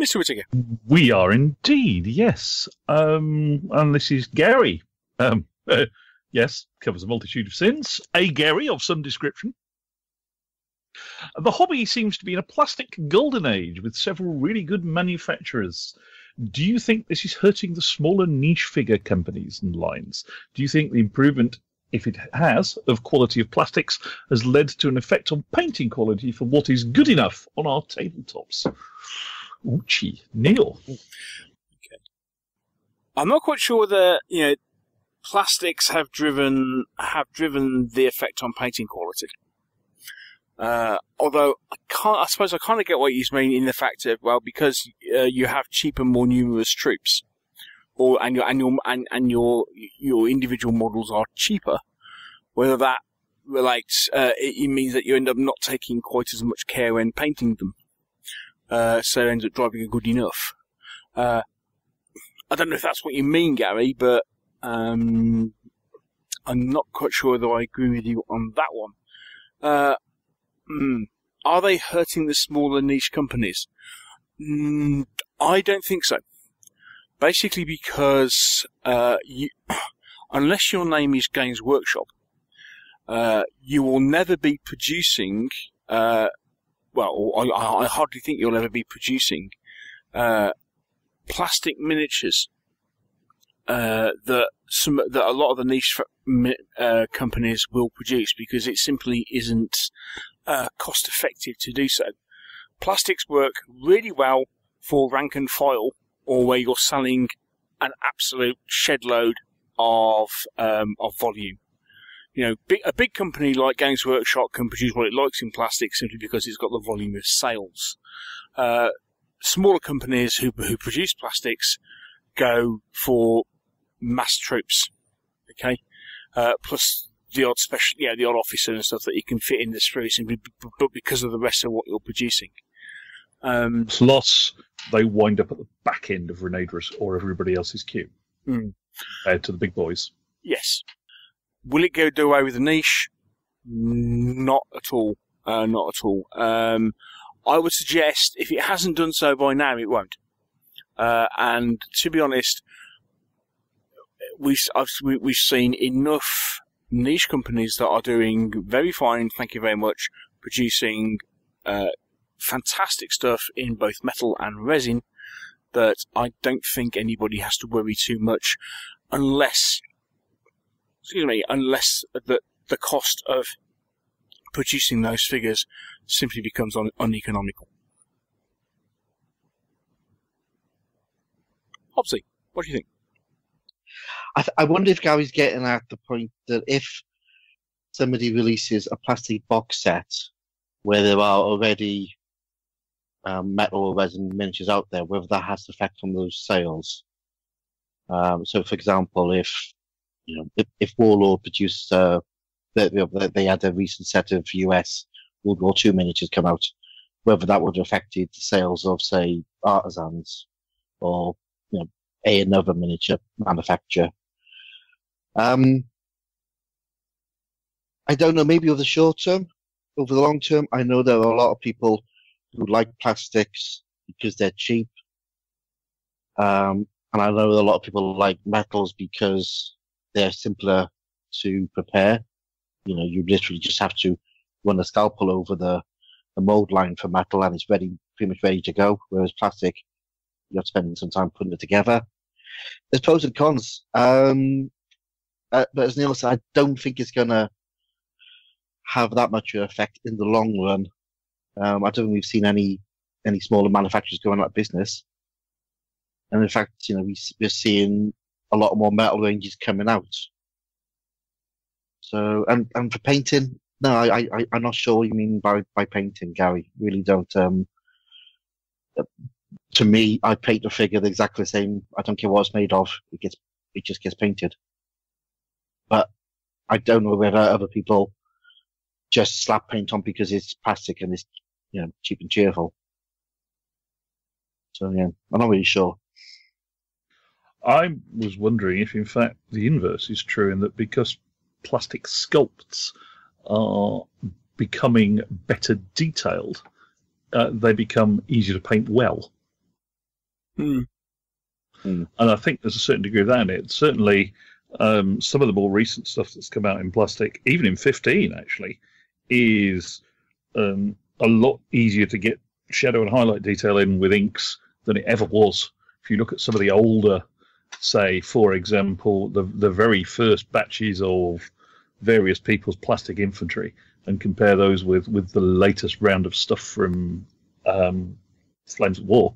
Mr. Whittaker. We are indeed, yes. And this is Gary. Yes, covers a multitude of sins. A Gary of some description. The hobby seems to be in a plastic golden age with several really good manufacturers. Do you think this is hurting the smaller niche figure companies and lines? Do you think the improvement, if it has, of quality of plastics has led to an effect on painting quality for what is good enough on our tabletops? Ouchie. Neil. Okay. I'm not quite sure that, plastics have driven the effect on painting quality. Although I suppose I kind of get what you mean in the fact of, well, because you have cheaper, more numerous troops, and your individual models are cheaper. Whether that relates, it means that you end up not taking quite as much care when painting them, so it ends up driving a good enough. I don't know if that's what you mean, Gary, but I'm not quite sure whether I agree with you on that one. Are they hurting the smaller niche companies? I don't think so. Basically because unless your name is Games Workshop, you will never be producing, I hardly think you'll ever be producing plastic miniatures that a lot of the niche companies will produce, because it simply isn't cost effective to do so. Plastics work really well for rank and file, or where you're selling an absolute shed load of volume. A big company like Games Workshop can produce what it likes in plastic simply because it's got the volume of sales. Smaller companies who produce plastics go for mass troops, okay, plus the odd the odd officer and stuff that you can fit in the sprue simply, but because of the rest of what you're producing. Plus, they wind up at the back end of Renadra's or everybody else's queue compared to the big boys. Yes. Will it do away with the niche? Not at all. Not at all. I would suggest if it hasn't done so by now, it won't. And to be honest, we've seen enough niche companies that are doing very fine, thank you very much, producing fantastic stuff in both metal and resin, that I don't think anybody has to worry too much, unless the cost of producing those figures simply becomes uneconomical. Hobbsy, what do you think? I wonder if Gary's getting at the point that if somebody releases a plastic box set where there are already metal or resin miniatures out there, whether that has an effect on those sales. So, for example, if Warlord produced, they had a recent set of US World War II miniatures come out, whether that would have affected the sales of, say, Artisans or another miniature manufacturer. I don't know, maybe over the short term. Over the long term, I know there are a lot of people who like plastics because they're cheap. And I know a lot of people like metals because they're simpler to prepare. You literally just have to run a scalpel over the mold line for metal and it's pretty much ready to go. Whereas plastic, you have to spend some time putting it together. There's pros and cons. But as Neil said, I don't think it's going to have that much of an effect in the long run. I don't think we've seen any smaller manufacturers going out of business. And in fact, we're seeing a lot more metal ranges coming out. So, and for painting, no, I'm not sure what you mean by painting, Gary. Really don't. To me, I paint a figure exactly the same. I don't care what it's made of. It just gets painted. But I don't know whether other people just slap paint on because it's plastic and it's cheap and cheerful. So yeah, I'm not really sure. I was wondering if, in fact, the inverse is true, in that because plastic sculpts are becoming better detailed, they become easier to paint well. Hmm. And I think there's a certain degree of that in it. Certainly, some of the more recent stuff that's come out in plastic, even in 15 actually, is a lot easier to get shadow and highlight detail in with inks than it ever was. If you look at some of the older, say, for example, the very first batches of various people's plastic infantry, and compare those with the latest round of stuff from Flames of War,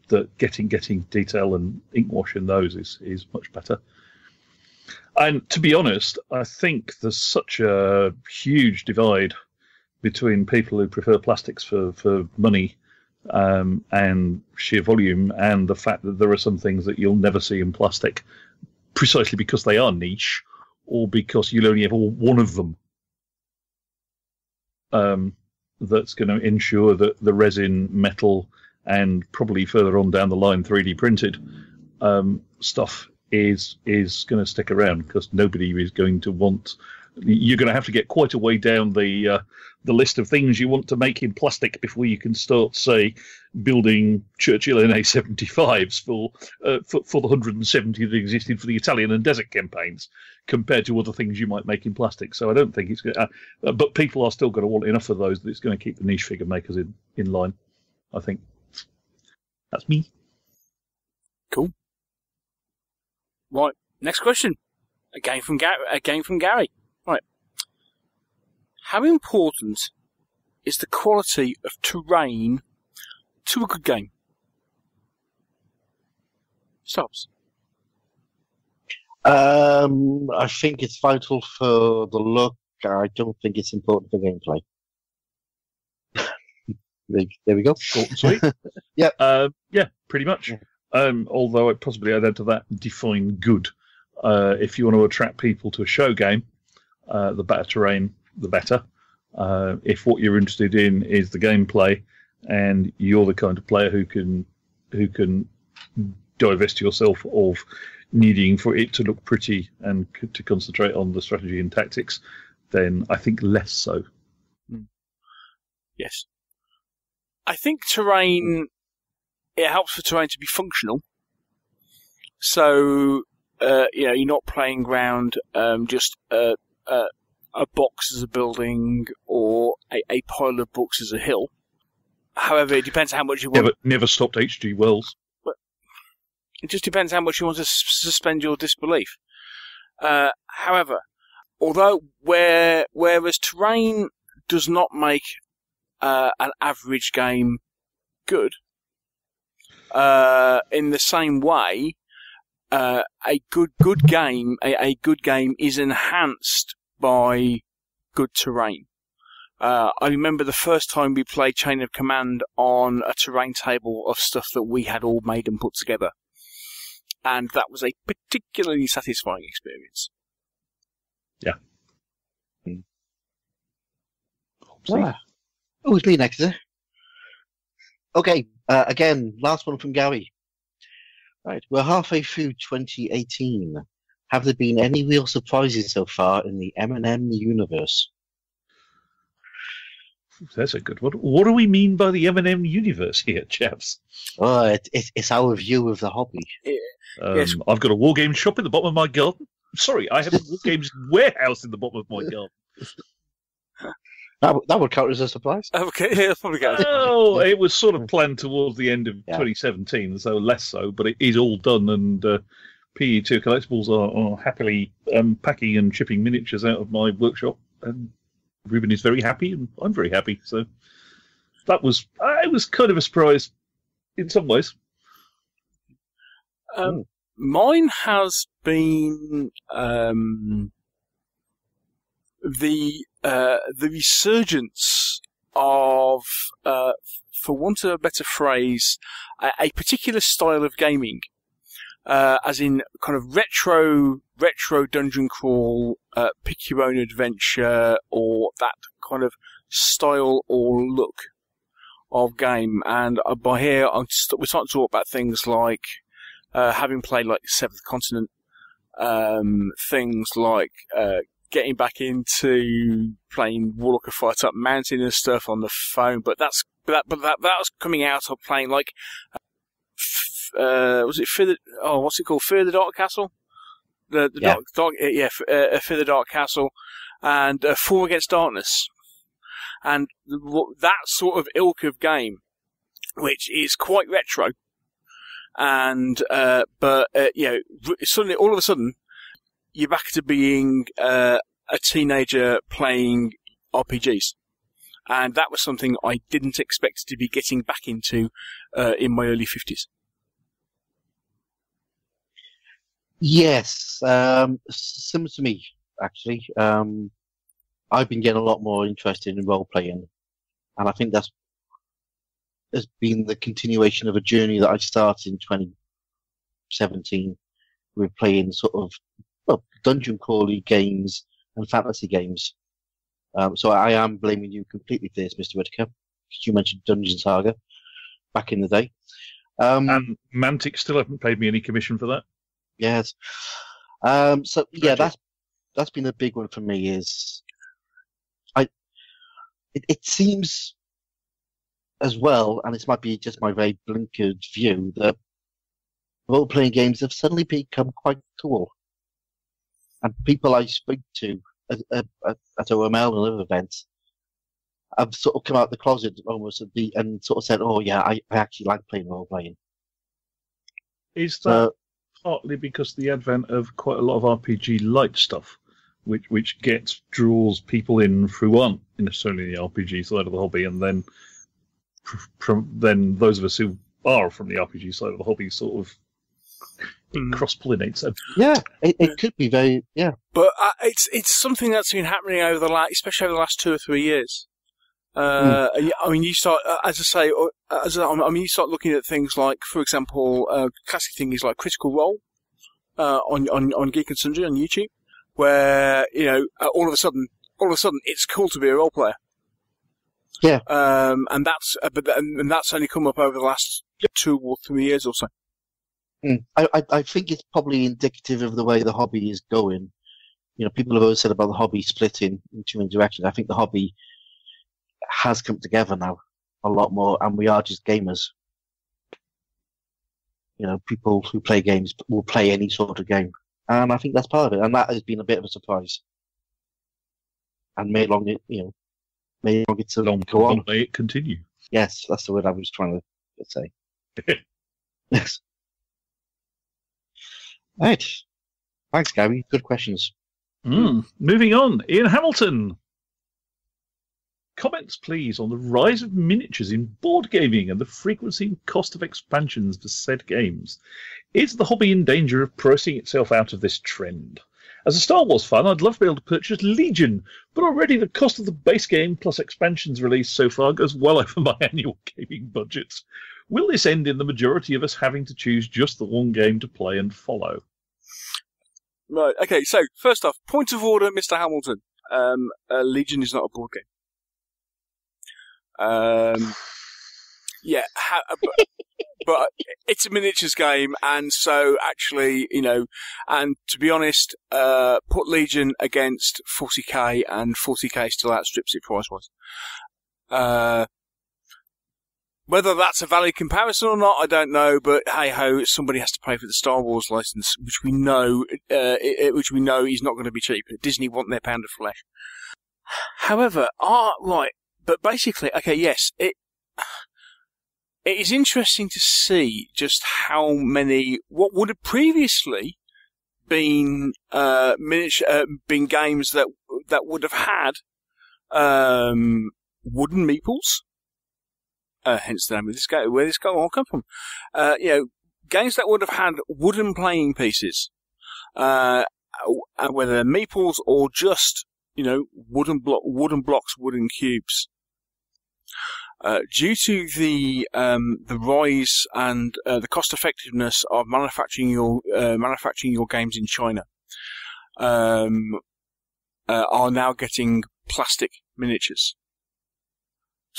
that getting detail and ink wash in those is much better. And to be honest, I think there's such a huge divide between people who prefer plastics for money and sheer volume, and the fact that there are some things that you'll never see in plastic, precisely because they are niche, or because you'll only ever want one of them. That's going to ensure that the resin, metal, and probably further on down the line 3D printed stuff is going to stick around, because nobody is going to want. You're going to have to get quite a way down the list of things you want to make in plastic before you can start, say, building Churchill NA-75s for the 170 that existed for the Italian and desert campaigns, compared to other things you might make in plastic. So I don't think it's going to. But people are still going to want enough of those that it's going to keep the niche figure makers in line, I think. That's me. Cool. Right, next question. Again from Gary. Right. How important is the quality of terrain to a good game? Stops. I think it's vital for the look. I don't think it's important for gameplay. There we go. Short and sweet. Yeah. Yeah, pretty much. Although I'd possibly add to that, define good. If you want to attract people to a show game, the better terrain, the better. If what you're interested in is the gameplay, and you're the kind of player who can divest yourself of needing for it to look pretty and to concentrate on the strategy and tactics, then I think less so. Yes. I think terrain, it helps for terrain to be functional. So, you're not playing around just a box as a building or a pile of books as a hill. However, it depends how much you want. Never stopped H.G. Wells. But it just depends how much you want to suspend your disbelief. However, although whereas terrain does not make an average game good, in the same way, a good game is enhanced by good terrain. I remember the first time we played Chain of Command on a terrain table of stuff that we had all made and put together, and that was a particularly satisfying experience. Yeah. Oh, it's me next, is it? Okay, again, last one from Gary. Right, we're halfway through 2018. Have there been any real surprises so far in the M&M universe? That's a good one. What do we mean by the M&M universe here, chaps? Oh, it's our view of the hobby. Yes. I've got a war game shop in the bottom of my garden. Sorry, I have a war games warehouse in the bottom of my garden. That would count as a surprise. Okay, yeah, that's probably good. Oh, it was sort of planned towards the end of 2017, so less so, but it is all done, and PE2 Collectibles are happily packing and shipping miniatures out of my workshop, and Ruben is very happy, and I'm very happy. So it was kind of a surprise in some ways. Mine has been the resurgence of, for want of a better phrase, a particular style of gaming, as in kind of retro dungeon crawl, pick your own adventure, or that kind of style or look of game. And by here, we're starting to talk about things like having played like Seventh Continent, things like getting back into playing Warlock of Fight Up Mountain and stuff on the phone, but that was coming out of playing like was it what's it called? Fear the Dark Castle? Fear the Dark Castle, and Four Against Darkness. And that sort of ilk of game, which is quite retro, and suddenly, all of a sudden, you're back to being a teenager playing RPGs, and that was something I didn't expect to be getting back into in my early 50s. Yes, similar to me, actually. I've been getting a lot more interested in role-playing, and I think that's has been the continuation of a journey that I started in 2017 with playing sort of dungeon crawly games and fantasy games. So I am blaming you completely for this, Mr. Whitaker, because you mentioned Dungeon Saga back in the day. And Mantic still haven't paid me any commission for that. Yes. That's been a big one for me. It seems as well, and this might be just my very blinkered view, that role-playing games have suddenly become quite cool. And people I speak to at OML and other events have sort of come out the closet almost and sort of said, "Oh yeah, I actually like playing role-playing." Is that partly because the advent of quite a lot of RPG light stuff, which draws people in who aren't necessarily the RPG side of the hobby, and then then those of us who are from the RPG side of the hobby sort of cross-pollinates them. Yeah, it could be very, yeah. But it's something that's been happening especially over the last 2 or 3 years. I mean, you start, you start looking at things like, for example, classic things like Critical Role on Geek and Sundry on YouTube, where all of a sudden it's cool to be a role player. Yeah. And that's only come up over the last 2 or 3 years or so. I think it's probably indicative of the way the hobby is going. People have always said about the hobby splitting in too many directions. I think the hobby has come together now a lot more, and we are just gamers. People who play games will play any sort of game, and I think that's part of it, and that has been a bit of a surprise. And may it go on. May it continue. Yes, that's the word I was trying to say. Yes. Right. Thanks, Gary. Good questions. Moving on. Ian Hamilton. Comments, please, on the rise of miniatures in board gaming and the frequency and cost of expansions for said games. Is the hobby in danger of pricing itself out of this trend? As a Star Wars fan, I'd love to be able to purchase Legion, but already the cost of the base game plus expansions released so far goes well over my annual gaming budget. Will this end in the majority of us having to choose just the one game to play and follow? Right, okay, so, first off, point of order, Mr. Hamilton. Legion is not a board game. But it's a miniatures game, and so actually, and to be honest, put Legion against 40k, and 40k still outstrips it price-wise. Whether that's a valid comparison or not, I don't know, but hey-ho, somebody has to pay for the Star Wars license, which we know is not going to be cheap. Disney want their pound of flesh. However, right, but basically, okay, yes, it is interesting to see just how many, what would have previously been been games that would have had wooden meeples. Hence the name of this game, where this game all come from. Games that would have had wooden playing pieces, whether they're meeples or just, wooden blocks, wooden cubes. Due to the rise and the cost effectiveness of manufacturing your games in China, are now getting plastic miniatures.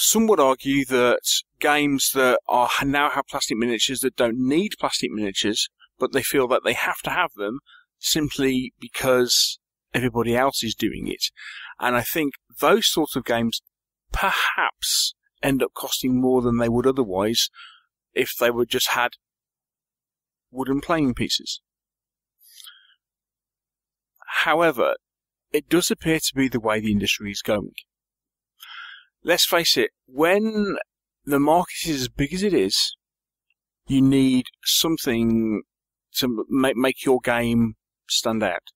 Some would argue that games that now have plastic miniatures that don't need plastic miniatures, but they feel that they have to have them simply because everybody else is doing it. And I think those sorts of games perhaps end up costing more than they would otherwise if they were just had wooden playing pieces. However, it does appear to be the way the industry is going. Let's face it, when the market is as big as it is, you need something to make your game stand out.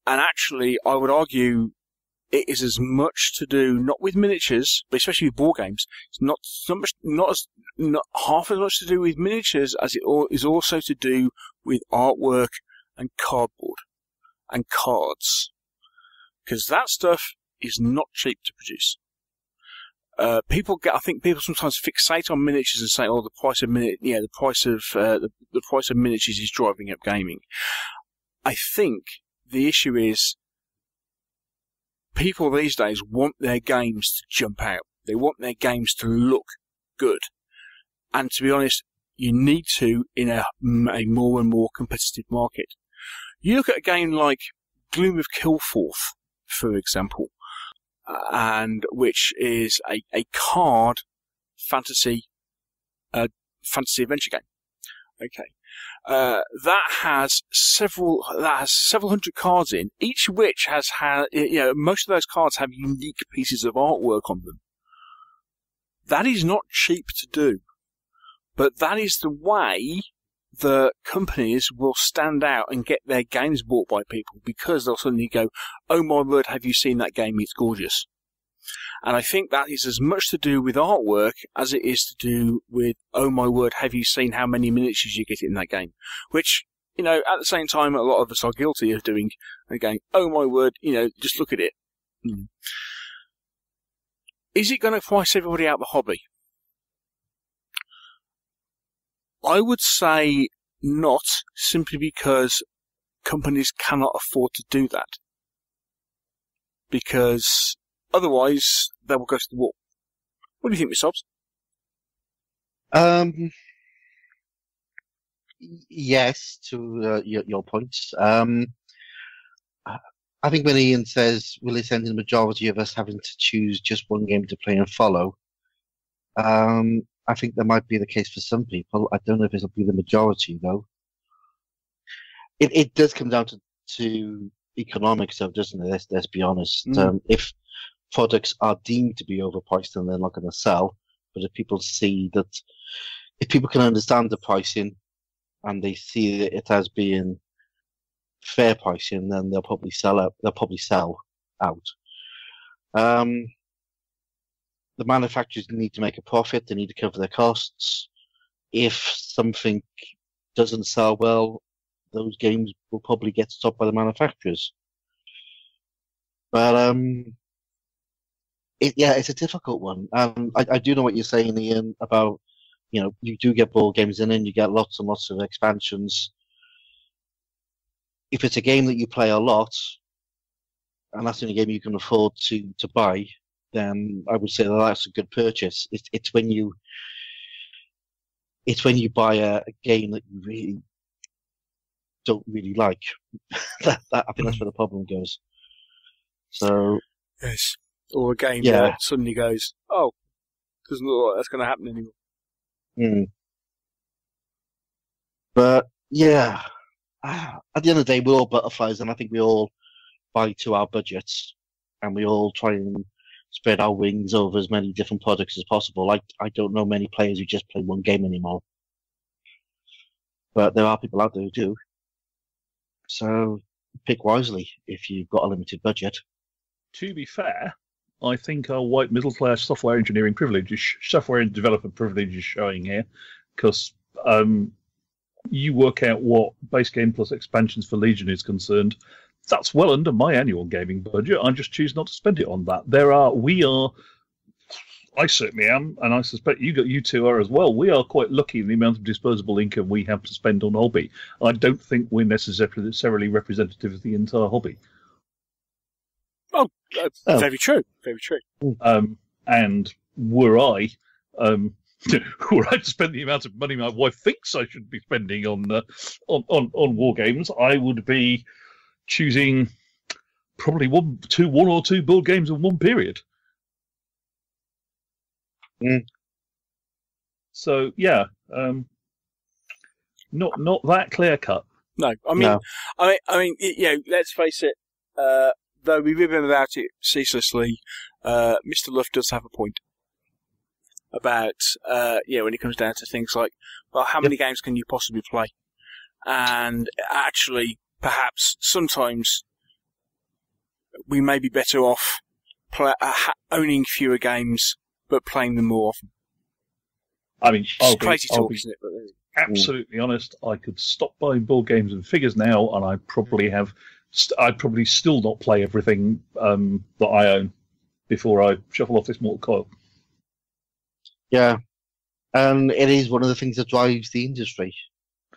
And actually, I would argue it is as much to do, not with miniatures, but especially with board games. It's not half as much to do with miniatures as it is also to do with artwork and cardboard and cards. Because that stuff is not cheap to produce. I think people sometimes fixate on miniatures and say, "Oh, the price of the price of miniatures is driving up gaming." I think the issue is people these days want their games to jump out. They want their games to look good, and to be honest, you need to in a more and more competitive market. You look at a game like Gloom of Kilforth, for example. And which is a card fantasy adventure game. Okay, that has several hundred cards in, each of which has most of those cards have unique pieces of artwork on them. That is not cheap to do, but that is the way the companies will stand out and get their games bought by people, because they'll suddenly go, "Oh my word, have you seen that game? It's gorgeous." And I think that is as much to do with artwork as it is to do with, "Oh my word, have you seen how many miniatures you get in that game?" Which, at the same time, a lot of us are guilty of doing, and going, "Oh my word, just look at it." Is it going to price everybody out of the hobby? I would say not, simply because companies cannot afford to do that. Because otherwise, they will go to the wall. What do you think, Miss Hobbs? Yes, to your point. I think when Ian says, will it end in the majority of us having to choose just one game to play and follow? I think that might be the case for some people. I don't know if it'll be the majority, though. It does come down to economics, though, doesn't it? Let's be honest. If products are deemed to be overpriced, then they're not going to sell. But if people can understand the pricing and they see it as being fair pricing, then they'll probably sell out. The manufacturers need to make a profit. They need to cover their costs. If something doesn't sell well, those games will probably get stopped by the manufacturers. But it's a difficult one. I do know what you're saying, Ian, about you do get board games in and you get lots and lots of expansions. If it's a game that you play a lot, and that's the only game you can afford to buy, then I would say that's a good purchase. It's when you buy a game that you really don't really like. I think that's where the problem goes. So yes, or a game that suddenly goes, "Oh, doesn't look like that's going to happen anymore." But yeah, at the end of the day, we're all butterflies, and I think we all buy to our budgets, and we all try and spread our wings over as many different products as possible. I don't know many players who just play one game anymore, but there are people out there who do. So pick wisely if you've got a limited budget. To be fair, I think our white middle class software engineering privilege, software and developer privilege is showing here, because you work out what base game plus expansions for Legion is concerned. That's well under my annual gaming budget. I just choose not to spend it on that. I certainly am, and I suspect you two are as well. We are quite lucky in the amount of disposable income we have to spend on hobby. I don't think we're necessarily representative of the entire hobby. Oh, very true. Very true. And were I to spend the amount of money my wife thinks I should be spending on war games, I would be choosing probably one or two board games in one period. Mm. So yeah, Not that clear cut. No, I mean, let's face it. Though we rib him about it ceaselessly, Mr. Luff does have a point about when it comes down to things like, well, how many games can you possibly play? And actually, perhaps sometimes we may be better off owning fewer games but playing them more often. I mean, it's crazy talk, isn't it? But, absolutely honest. I could stop buying board games and figures now, and I'd probably still not play everything that I own before I shuffle off this mortal coil. Yeah, and it is one of the things that drives the industry.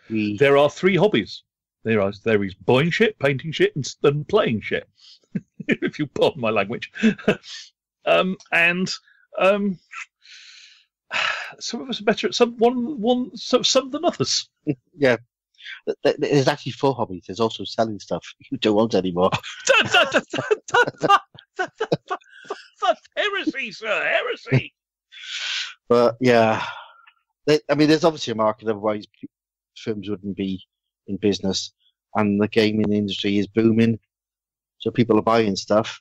There are three hobbies. There is buying shit, painting shit, and playing shit. If you pardon my language. Some of us are better at some than others. Yeah. There's actually 4 hobbies. There's also selling stuff you don't want anymore. That's heresy, sir. Heresy. But yeah, there's obviously a market. Otherwise, firms wouldn't be in business, and the gaming industry is booming. So people are buying stuff.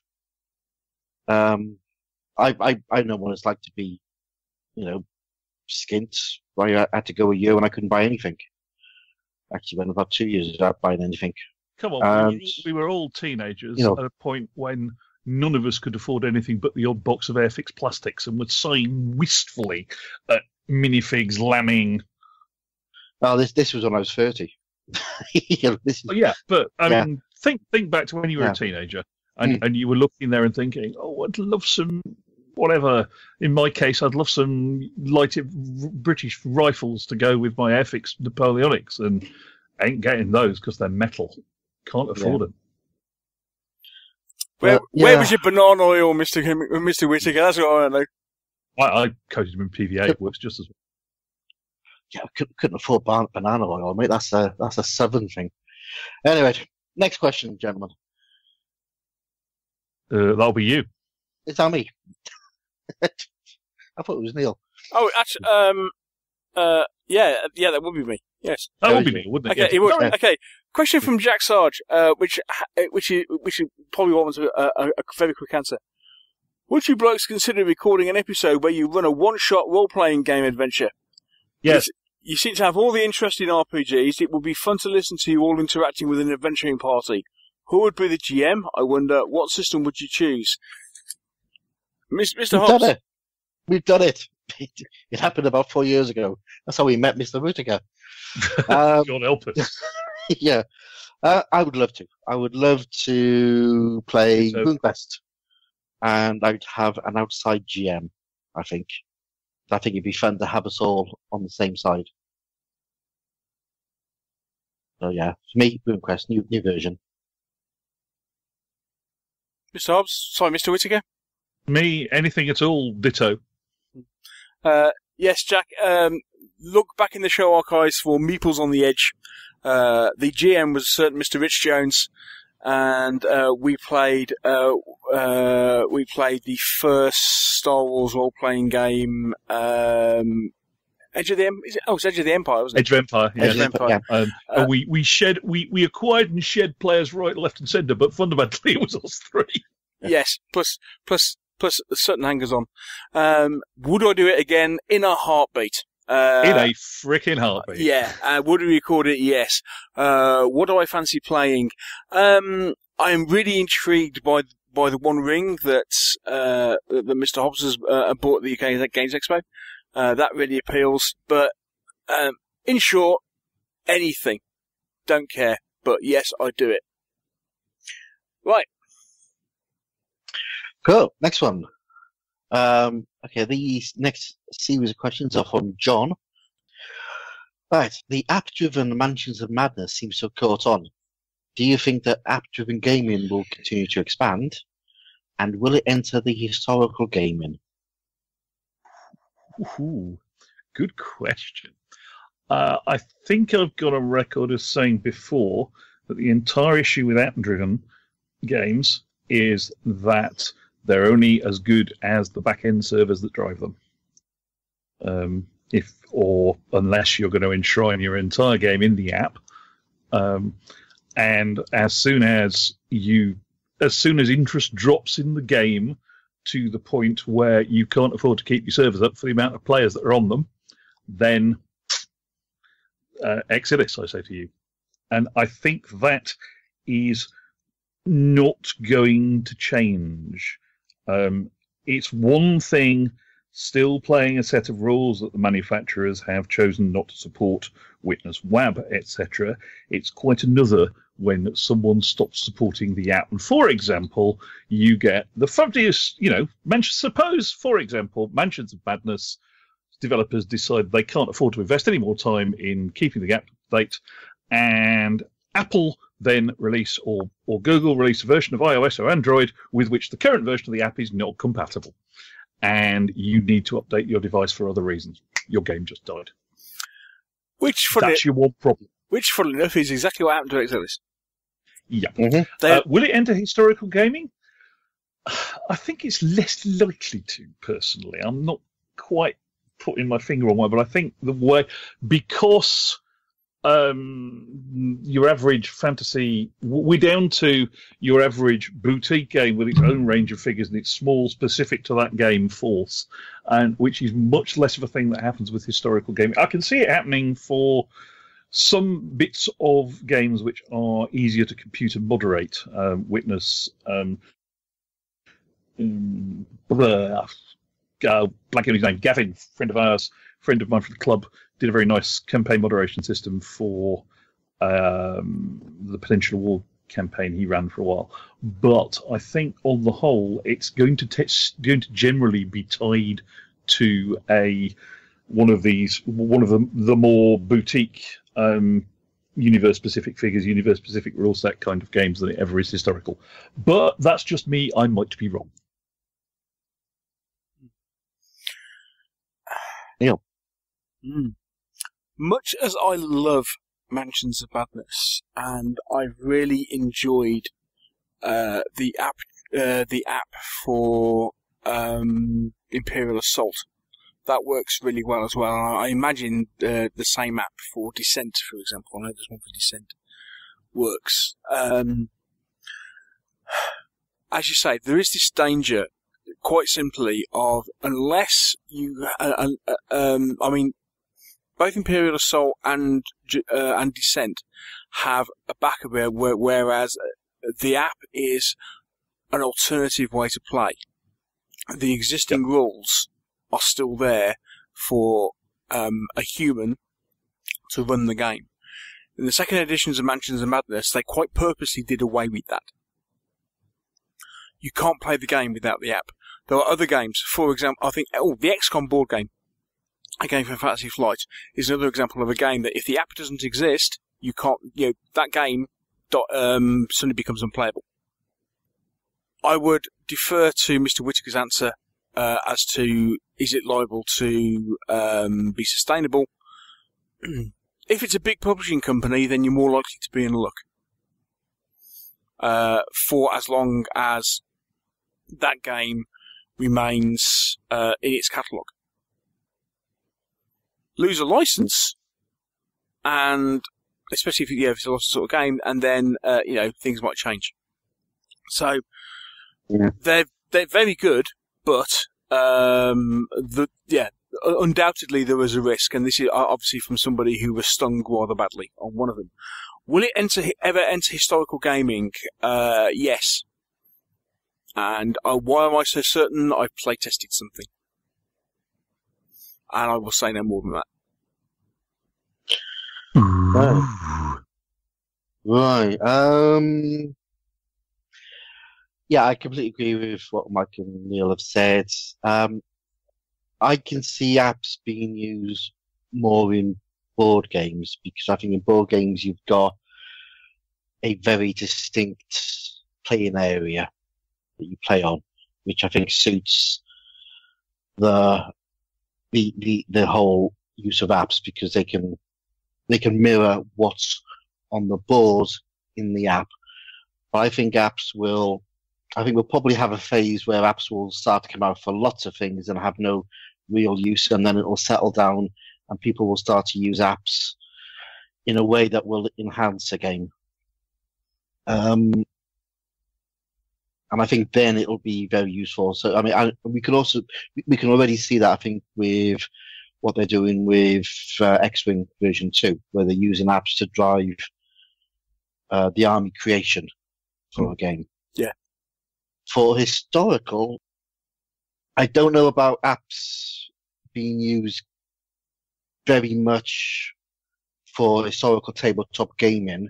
I know what it's like to be, skint. I had to go a year when I couldn't buy anything. Actually, went about 2 years without buying anything. Come on, we were all teenagers at a point when none of us could afford anything but the odd box of Airfix plastics and would sign wistfully at minifigs lambing. Oh, this was when I was 30. But I mean, think back to when you were a teenager and you were looking there and thinking, oh, I'd love some whatever. In my case, I'd love some lighted British rifles to go with my Airfix Napoleonics, and I ain't getting those because they're metal. Can't afford them. Where was your banana oil, Mr. Whittaker? That's what I want to know. I coated them in PVA. It works just as well. Yeah, I couldn't afford banana oil, mate. That's a southern thing. Anyway, next question, gentlemen. That'll be you. It's on me. I thought it was Neil. Oh, actually, that would be me. Yes, that would be me, wouldn't it? Okay, it would. Okay. Question from Jack Sarge, which is probably wants a very quick answer. Would you blokes consider recording an episode where you run a one-shot role-playing game adventure? Yes. You seem to have all the interest in RPGs. It would be fun to listen to you all interacting with an adventuring party. Who would be the GM? I wonder, what system would you choose? Mr. Hobbs. We've done it. It happened about 4 years ago. That's how we met Mr. Whittaker. God help us. Yeah. I would love to. I would love to play RuneQuest. And I'd have an outside GM, I think. I think it'd be fun to have us all on the same side. So yeah, for me, RuneQuest, new version. Mr. Hobbs? Sorry, Mr. Whittaker? Me, anything at all, ditto. Yes, Jack. Look back in the show archives for Meeples on the Edge. The GM was a certain Mr. Rich Jones, and we played the first Star Wars role-playing game, Edge of the it's Edge of the Empire, wasn't it? Edge of Empire, yeah. Edge of Empire. Yeah. We acquired and shed players right, left, and centre, but fundamentally it was us three. Yes, plus certain hangers-on. Would I do it again? In a heartbeat. In a freaking heartbeat. Yeah. Would we record it? Yes. What do I fancy playing? I am really intrigued by the One Ring that Mr. Hobbs has bought at the UK Games Expo. That really appeals. But in short, anything. Don't care. But yes, I'd do it. Right. Cool. Next one. Okay, these next series of questions are from John. Right. The app-driven Mansions of Madness seems to have caught on. Do you think that app-driven gaming will continue to expand? And will it enter the historical gaming? Ooh, good question. I think I've got a record of saying before that the entire issue with app-driven games is that they're only as good as the back-end servers that drive them. unless you're going to enshrine your entire game in the app. And as soon as interest drops in the game to the point where you can't afford to keep your servers up for the amount of players that are on them, then Exodus, I say to you. And I think that is not going to change. It's one thing still playing a set of rules that the manufacturers have chosen not to support, Witness, WAB, etc. It's quite another when someone stops supporting the app. And for example, you get the fabulous, suppose, for example, Mansions of Madness developers decide they can't afford to invest any more time in keeping the app up to date, and Apple then release or Google release a version of iOS or Android with which the current version of the app is not compatible. And you need to update your device for other reasons. Your game just died. That's your one problem. Which, funnily enough, is exactly what happened to Exodus. Yeah. Mm-hmm. Will it enter historical gaming? I think it's less likely to, personally. I'm not quite putting my finger on why, but I think the way, because your average fantasy, we're down to your average boutique game with its own range of figures and it's small, specific to that game force, and which is much less of a thing that happens with historical gaming. I can see it happening for some bits of games which are easier to compute and moderate. Witness, blanking on his name, Gavin, friend of mine from the club, did a very nice campaign moderation system for the Peninsula War campaign he ran for a while. But I think on the whole, it's going to generally be tied to one of the more boutique universe-specific figures, universe-specific rule set kind of games than it ever is historical. But that's just me. I might be wrong. Yeah. Much as I love Mansions of Madness, and I've really enjoyed the app for Imperial Assault. That works really well as well. I imagine the same app for Descent, for example. I know there's one for Descent. Works. As you say, there is this danger, quite simply, of unless you, both Imperial Assault and Descent have a backup, whereas the app is an alternative way to play. The existing rules are still there for a human to run the game. In the second editions of Mansions of Madness, they quite purposely did away with that. You can't play the game without the app. There are other games, for example, I think, the XCOM board game, a game from Fantasy Flight, is another example of a game that if the app doesn't exist, you can't, that game suddenly becomes unplayable. I would defer to Mr. Whittaker's answer as to, is it liable to be sustainable? If it's a big publishing company, then you're more likely to be in luck. For as long as that game remains in its catalogue. Lose a license, and especially if it's a licensed sort of game, and then things might change. So they're very good, but undoubtedly there was a risk, and this is obviously from somebody who was stung rather badly on one of them. Will it ever enter historical gaming? Yes. And why am I so certain? I've play tested something. And I will say no more than that. Right. Yeah, I completely agree with what Mike and Neil have said. I can see apps being used more in board games, because I think in board games you've got a very distinct playing area that you play on, which I think suits the whole use of apps, because they can mirror what's on the board in the app. But I think we'll probably have a phase where apps will start to come out for lots of things and have no real use, and then it will settle down, and people will start to use apps in a way that will enhance a game. And I think then it'll be very useful. So, I mean, we can already see that, I think, with what they're doing with X-Wing version 2, where they're using apps to drive the army creation for a game. Yeah. For historical, I don't know about apps being used very much for historical tabletop gaming,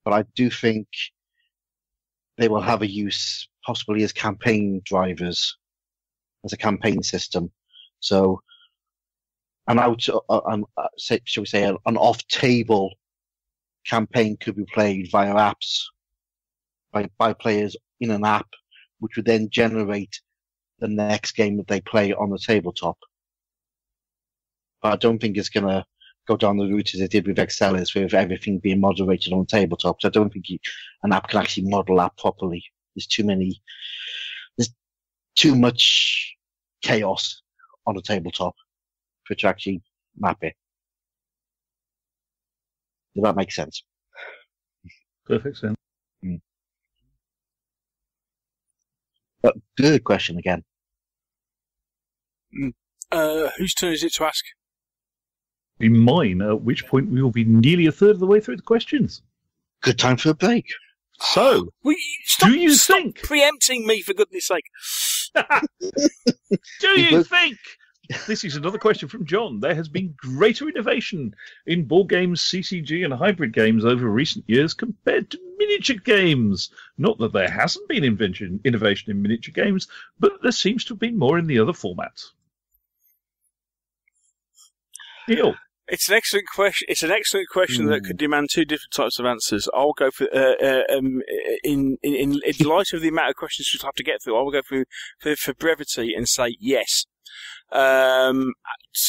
but I do think they will have a use possibly as campaign drivers, as a campaign system. So, shall we say, an off-table campaign could be played via apps by players in an app, which would then generate the next game that they play on the tabletop. But I don't think it's going to go down the route as it did with Excelis, with everything being moderated on the tabletop. So I don't think an app can actually model that properly. There's too much chaos on the tabletop for it to actually map it. Does that make sense? Perfect sense. But good question again. Whose turn is it to ask? In mine, at which point we will be nearly a third of the way through the questions. Good time for a break. So, Stop think? preempting me, for goodness sake? Do you think? This is another question from John. There has been greater innovation in board games, CCG, and hybrid games over recent years compared to miniature games. Not that there hasn't been innovation in miniature games, but there seems to have been more in the other formats. Neil. It's an excellent question. It's an excellent question that could demand two different types of answers. I'll go for in light of the amount of questions we'll have to get through. I will go for brevity and say yes. To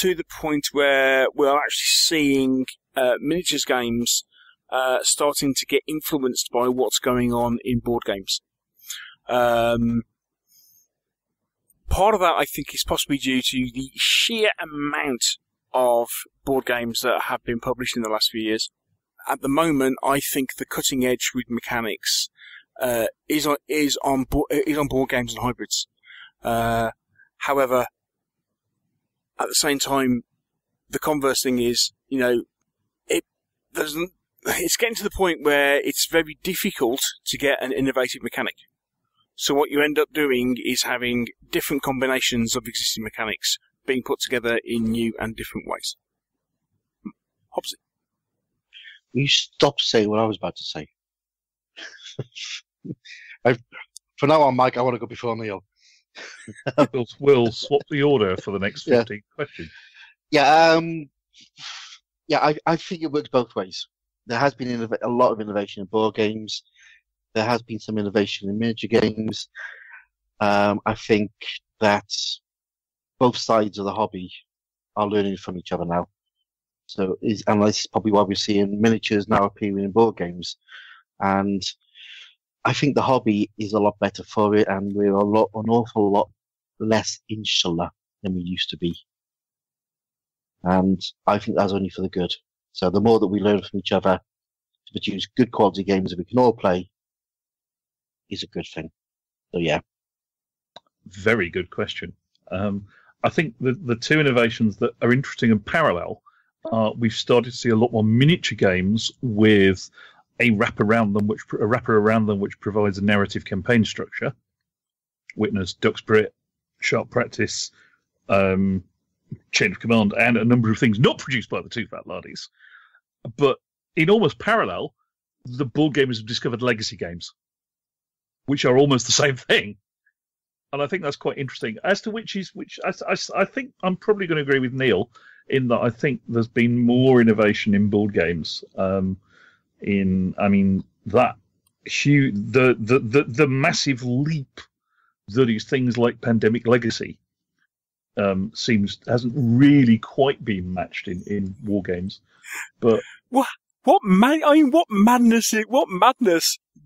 the point where we're actually seeing miniatures games starting to get influenced by what's going on in board games. Part of that, I think, is possibly due to the sheer amount of board games that have been published in the last few years. At the moment, I think the cutting edge with mechanics is on board games and hybrids. However, at the same time, the converse thing is, it's getting to the point where it's very difficult to get an innovative mechanic. So what you end up doing is having different combinations of existing mechanics being put together in new and different ways. Hobbsy. You stop saying what I was about to say. For now on, Mike, I want to go before Neil. We'll swap the order for the next 15 questions. Yeah, I think it works both ways. There has been a lot of innovation in board games. There has been some innovation in miniature games. I think that both sides of the hobby are learning from each other now. And this is probably why we're seeing miniatures now appearing in board games. And I think the hobby is a lot better for it, and we're an awful lot less insular than we used to be. And I think that's only for the good. So the more that we learn from each other to produce good quality games that we can all play is a good thing. So yeah. Very good question. I think the two innovations that are interesting and parallel are we've started to see a lot more miniature games with a wrapper around them which provides a narrative campaign structure. Witness, Duxbury, Sharp Practice, Chain of Command, and a number of things not produced by the Two Fat Lardies. But in almost parallel, the board gamers have discovered legacy games, which are almost the same thing. And I think that's quite interesting. As to which, I think I'm probably going to agree with Neil in that I think there's been more innovation in board games. The massive leap that is things like Pandemic Legacy hasn't really quite been matched in war games. But what madness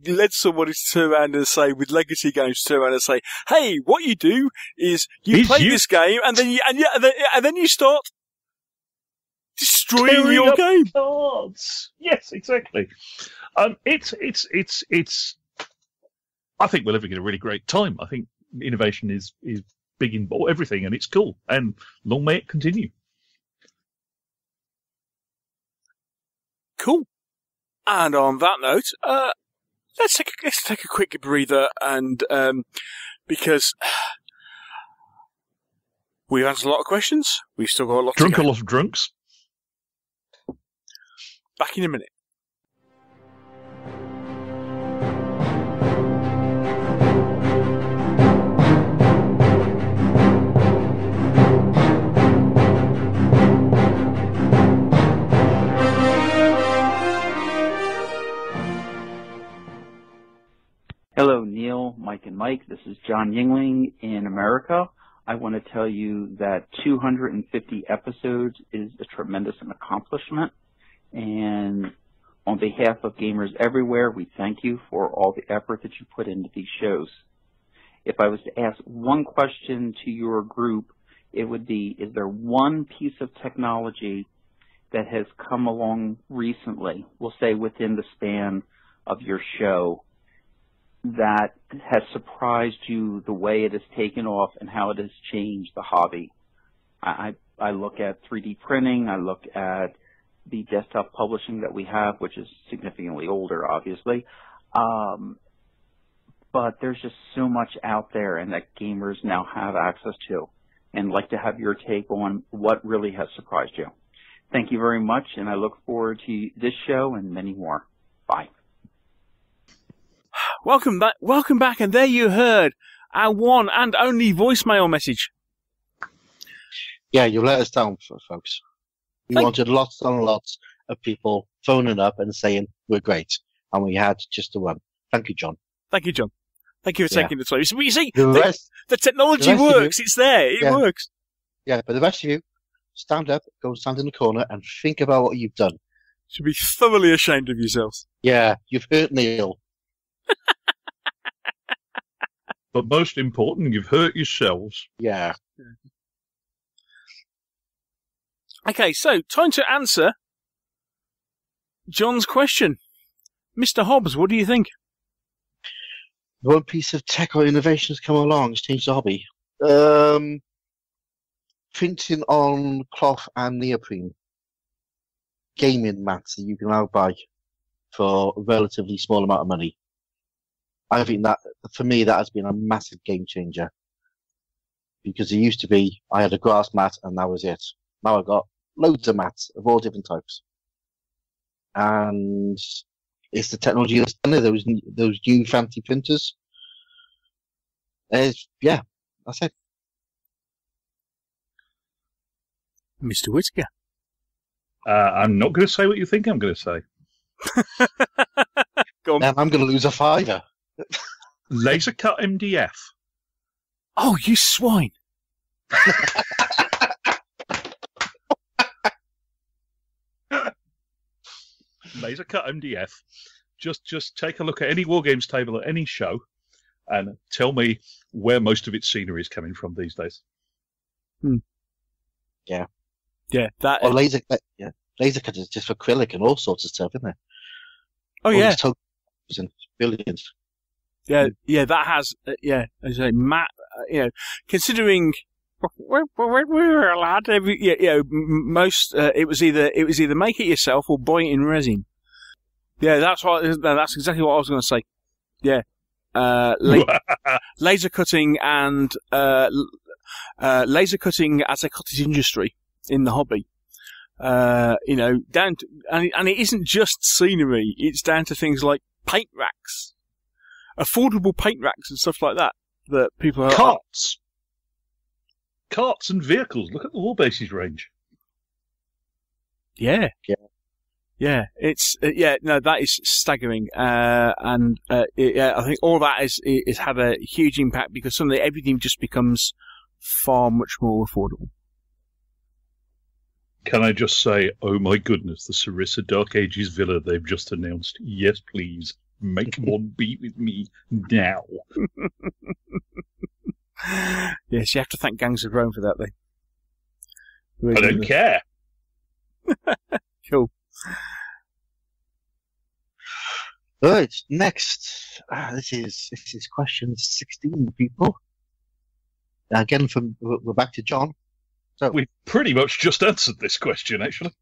led somebody to turn around and say, with legacy games, to turn around and say, "Hey, what you do is you play this game, and then you start destroying your game." Cards. Yes, exactly. It's. I think we're living in a really great time. I think innovation is big in everything, and it's cool. And long may it continue. Cool. And on that note, let's take a quick breather, and because we've answered a lot of questions, we've still got a lot. Drunk a lot of drunks. Back in a minute. Hello, Neil, Mike, and Mike. This is John Yingling in America. I want to tell you that 250 episodes is a tremendous accomplishment. And on behalf of gamers everywhere, we thank you for all the effort that you put into these shows. If I was to ask one question to your group, it would be, is there one piece of technology that has come along recently, we'll say within the span of your show, that has surprised you the way it has taken off and how it has changed the hobby? I look at 3D printing, I look at the desktop publishing that we have, which is significantly older, obviously. But there's just so much out there and that gamers now have access to. And I'd like to have your take on what really has surprised you. Thank you very much, and I look forward to this show and many more. Bye. Welcome back, and there you heard our one and only voicemail message. Yeah, you let us down, folks. We wanted lots and lots of people phoning up and saying we're great, and we had just the one. Thank you, John. Thank you, John. Thank you for taking the time. You see, the technology works. It's there. It works. Yeah, but the rest of you, stand up, go and stand in the corner, and think about what you've done. You should be thoroughly ashamed of yourselves. Yeah, you've hurt Neil. But most important, you've hurt yourselves. Yeah. Okay, so time to answer John's question. Mr. Hobbs, what do you think? One piece of tech or innovation has come along, it's changed the hobby. Printing on cloth and neoprene. Gaming mats that you can now buy for a relatively small amount of money. I think that, for me, that has been a massive game changer. Because it used to be, I had a grass mat and that was it. Now I've got loads of mats of all different types. And it's the technology that's done it, those new fancy printers. Yeah, that's it. Mr. Whittaker. I'm not going to say what you think I'm going to say. Go on. I'm going to lose a fiver. Laser cut MDF. Oh, you swine. Laser cut MDF. Just take a look at any Wargames table at any show and tell me where most of its scenery is coming from these days. Yeah. Yeah, that. Or laser cut is just acrylic and all sorts of stuff, isn't it? Oh, yeah. Billions. Yeah, that has, as I say, Matt, considering we were allowed most, it was either make it yourself or buy it in resin. Yeah, that's exactly what I was going to say. Yeah. Laser cutting and, laser cutting as a cottage industry in the hobby. Down to, and it isn't just scenery, it's down to things like paint racks. Affordable paint racks and stuff like that people are... Carts and vehicles. Look at the Warbases range. Yeah. It's that is staggering. I think all that is had a huge impact because suddenly everything just becomes far much more affordable. Can I just say, oh my goodness, the Sarissa Dark Ages villa they've just announced. Yes, please. Make one be with me now. Yes, you have to thank Gangs of Rome for that, though. I don't care. Cool. Right, next. This is question 16, people. Again, we're back to John. So We've pretty much just answered this question, actually.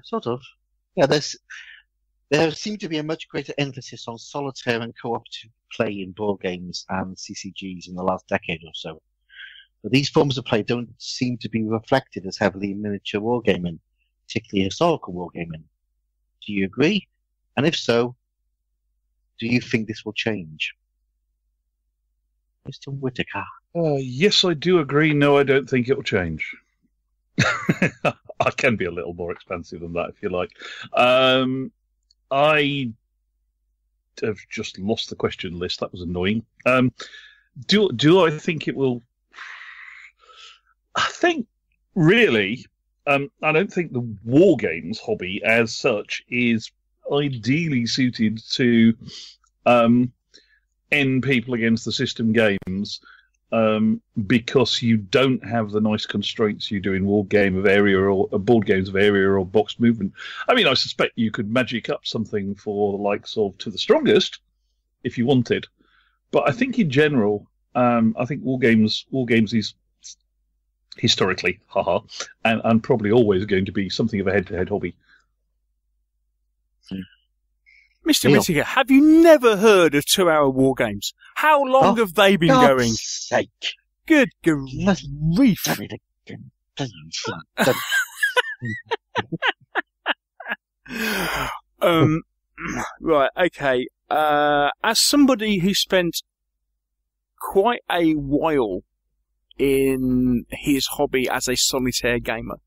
sort of. Yeah, there seemed to be a much greater emphasis on solitaire and cooperative play in board games and CCGs in the last decade or so. But these forms of play don't seem to be reflected as heavily in miniature wargaming, particularly historical wargaming. Do you agree? And if so, do you think this will change? Mr. Whitaker. Yes, I do agree. No, I don't think it'll change. I can be a little more expansive than that, if you like. I have just lost the question list. That was annoying. Do I think it will? I think, really, I don't think the war games hobby as such is ideally suited to end people against the system games, because you don't have the nice constraints you do in board games of area or box movement. I mean, I suspect you could magic up something for the likes of To the Strongest if you wanted, but I think in general, I think war games is historically, and probably always going to be something of a head-to-head hobby. Mr. Whittaker, have you never heard of 2-hour war games? How long have they been going? Sake. Good grief. Right, okay. As somebody who spent quite a while in his hobby as a solitaire gamer,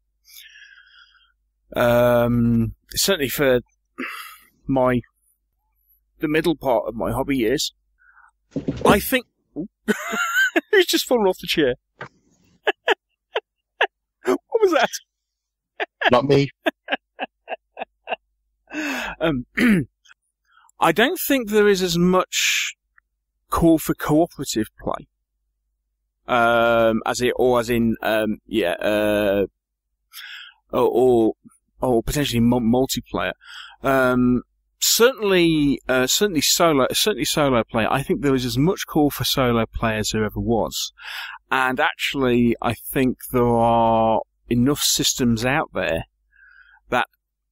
certainly for the middle part of my hobby years, I think... Who's just fallen off the chair? What was that? Not me. I don't think there is as much call for cooperative play, or potentially multiplayer. Certainly solo play. I think there is as much call for solo play as there ever was, and actually, I think there are enough systems out there that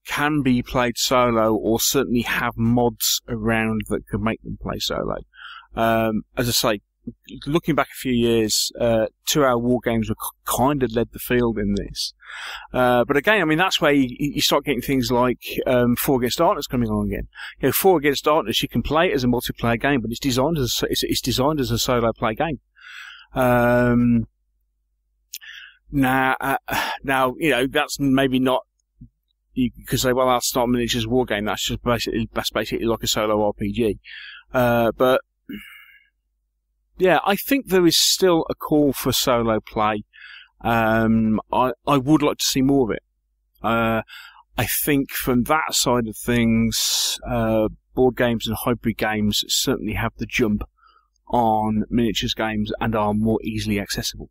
can be played solo, or certainly have mods around that could make them play solo. As I say, looking back a few years, 2-hour war games were kind of led the field in this. But again, I mean, that's where you start getting things like 4 Against Darkness coming on again. 4 Against Darkness, you can play it as a multiplayer game, but it's designed as a solo play game. Now, that's maybe not. You could say, well, that's not a miniatures war game. That's basically like a solo RPG. But yeah, I think there is still a call for solo play. I would like to see more of it. I think from that side of things, board games and hybrid games certainly have the jump on miniatures games and are more easily accessible.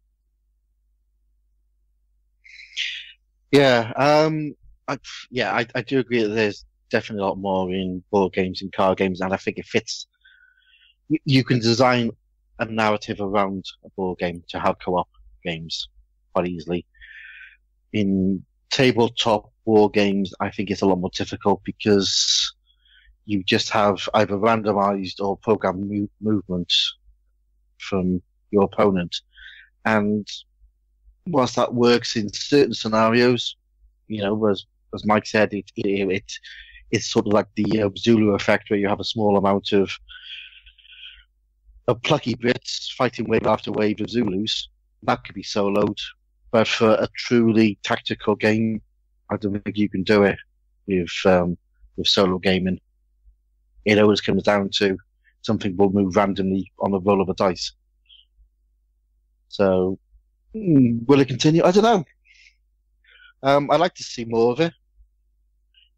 Yeah, I do agree that there's definitely a lot more in board games and card games, and I think it fits. You can design a narrative around a board game to have co-op games quite easily. In tabletop war games, I think it's a lot more difficult because you just have either randomized or programmed movement from your opponent. And whilst that works in certain scenarios, as Mike said, it's sort of like the Zulu effect, where you have a small amount of plucky Brits fighting wave after wave of Zulus. That could be soloed, but for a truly tactical game, I don't think you can do it with solo gaming. It always comes down to something will move randomly on a roll of a dice. So, will it continue? I don't know. I'd like to see more of it.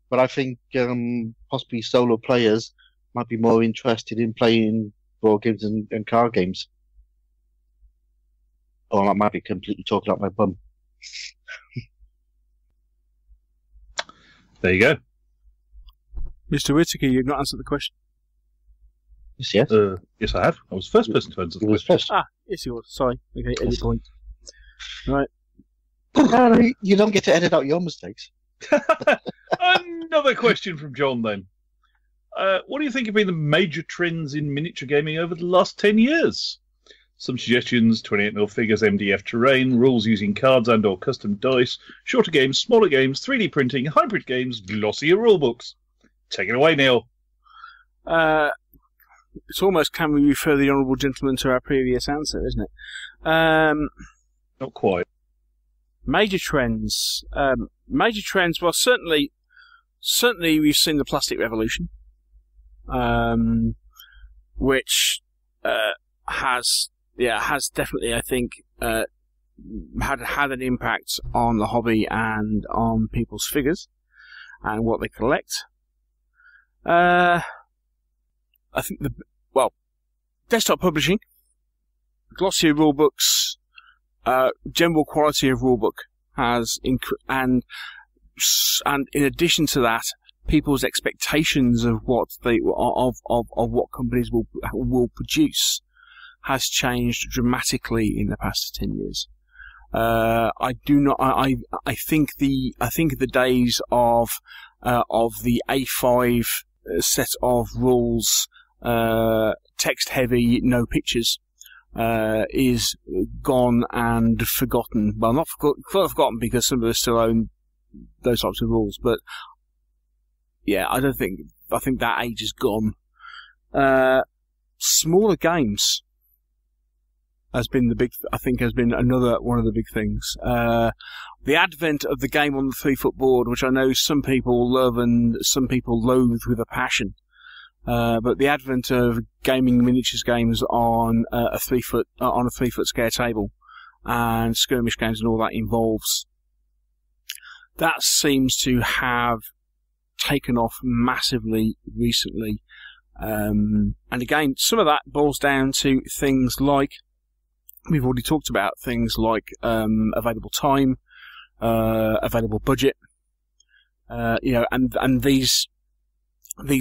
but I think possibly solo players might be more interested in playing board games and card games. Or I might be completely talking out my bum. There you go. Mr. Whittaker, you've not answered the question. Yes. Yes, I have. I was the first person to answer the You was question. first. Yes, you was. Sorry. Okay, edit point. Right. You don't get to edit out your mistakes. Another question from John, then. What do you think have been the major trends in miniature gaming over the last 10 years? Some suggestions: 28mm figures, MDF terrain, rules using cards and or custom dice, shorter games, smaller games, 3D printing, hybrid games, glossier rulebooks. Take it away, Neil. It's almost, can we refer the Honourable Gentleman to our previous answer, isn't it? Not quite. Major trends. Well, certainly we've seen the plastic revolution, which has definitely, I think, had an impact on the hobby and on people's figures and what they collect. I think desktop publishing, glossier rulebooks, general quality of rulebook has and in addition to that, people's expectations of what what companies will produce has changed dramatically in the past 10 years. I think the days of the A5 set of rules, text heavy, no pictures, is gone and forgotten. Well, not forgotten because some of us still own those types of rules, but yeah, I think that age is gone. Smaller games has been another one of the big things. The advent of the game on the 3-foot board, which I know some people love and some people loathe with a passion. But the advent of gaming miniatures games on a 3-foot square table and skirmish games and all that involves, that seems to have taken off massively recently. And again, some of that boils down to things like, we've already talked about, things like available time, available budget, and these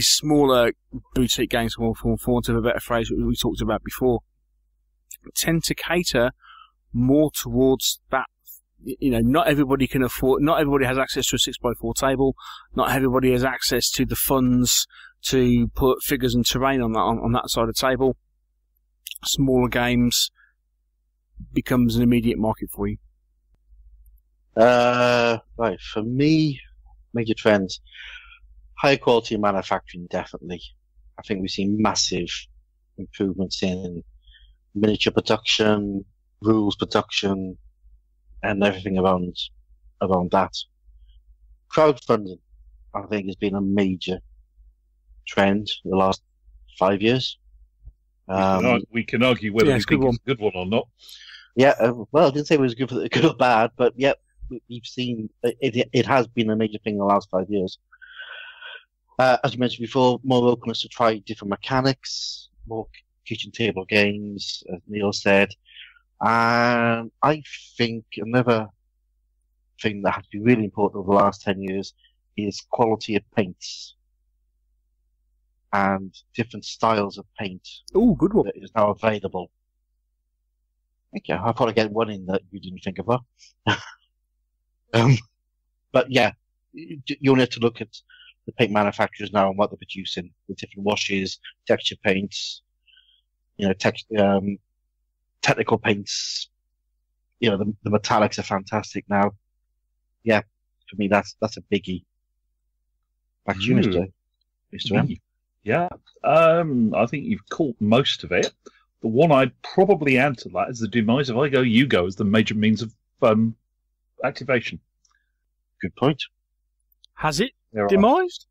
smaller boutique games, for want of a better phrase, that we talked about before, tend to cater more towards that. Not everybody can afford, not everybody has access to a 6x4 table, not everybody has access to the funds to put figures and terrain on that side of the table. Smaller games becomes an immediate market for you. Right, for me, major trends. Higher quality manufacturing, definitely. I think we've seen massive improvements in miniature production, rules production, and everything around that. Crowdfunding, I think, has been a major trend in the last 5 years. We can argue whether we think it's a good one or not. Yeah, well, I didn't say it was good or bad, but yeah, we've seen it has been a major thing in the last 5 years. As you mentioned before, more openness to try different mechanics, more kitchen table games, as Neil said. And I think another thing that has been really important over the last 10 years is quality of paints and different styles of paint. Oh, good one. That is now available. Thank you. I thought I'd get one in that you didn't think of that. But yeah, you only have to look at the paint manufacturers now and what they're producing with different washes, texture paints, technical paints. The metallics are fantastic now. Yeah, for me that's a biggie. Back to you, Mr. M. Yeah, I think you've caught most of it. The one I'd probably add to that is the demise of I Go, You Go as the major means of activation. Good point. Has it demised?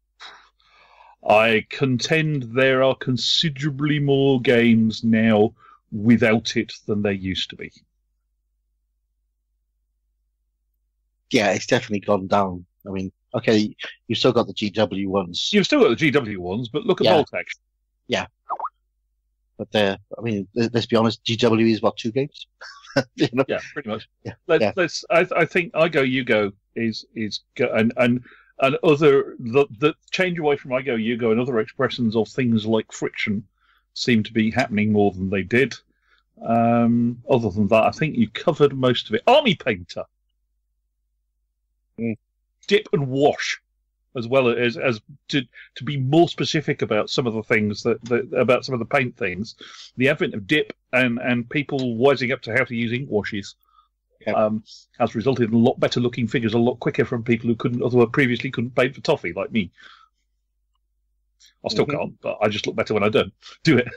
I contend there are considerably more games now without it than there used to be. Yeah, it's definitely gone down I mean, okay, you've still got the GW ones. You've still got the GW ones, but look at Voltex. Yeah. But let's be honest, GW is what, 2 games? You know? Yeah, pretty much. Yeah. I think I Go You Go is and other the change away from I Go You Go and other expressions of things like friction seem to be happening more than they did. Other than that, I think you covered most of it. Army Painter, dip and wash, as well as to be more specific about some of the things about some of the paint things. The advent of dip and people wising up to how to use ink washes has resulted in a lot better looking figures a lot quicker from people who previously couldn't paint for toffee, like me. I still can't, but I just look better when I don't do it.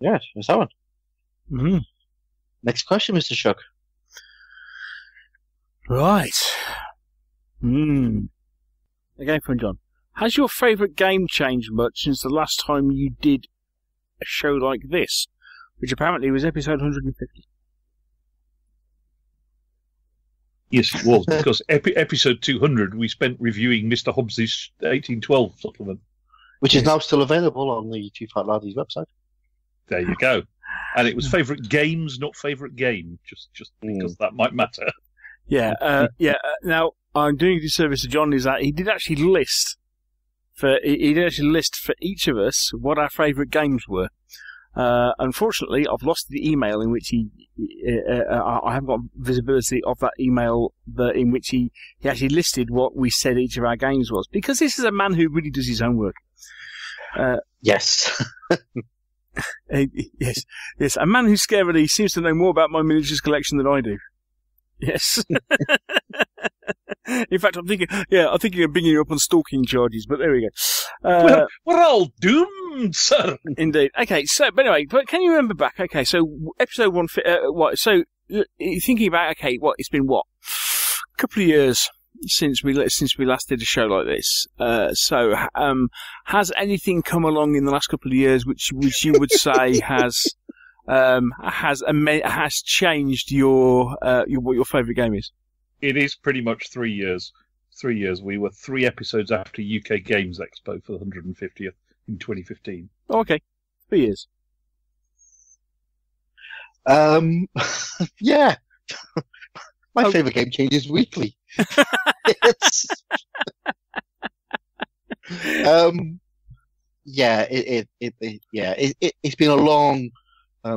Yeah, that's that one. Mm-hmm. Next question, Mr. Shuck. Right. Again from John. Has your favourite game changed much since the last time you did a show like this? Which apparently was episode 150. Yes, it was, because episode 200 we spent reviewing Mr. Hobbs's 1812 supplement. Which is now still available on the Two Fat Laddies website. There you go. And it was favourite games, not favourite game, just because that might matter. Yeah, now, I'm doing a disservice to John is that he did actually list for each of us what our favourite games were. Unfortunately, I've lost the email in which I haven't got visibility of that email in which he actually listed what we said each of our games was, because this is a man who really does his homework. Yes. Yes, a man who scarily seems to know more about my miniatures collection than I do. Yes. In fact, I'm thinking of bringing you up on stalking charges, but there we go. We're all doomed, sir. Indeed. Okay, but anyway, can you remember back? Okay, so episode 1, so thinking about, it's been a couple of years since we last did a show like this. So has anything come along in the last couple of years which you would say has changed what your favourite game is? It is pretty much 3 years. 3 years. We were 3 episodes after UK Games Expo for the 150th in 2015. Oh, okay. 3 years. Yeah. My favourite game changes weekly. It's been a long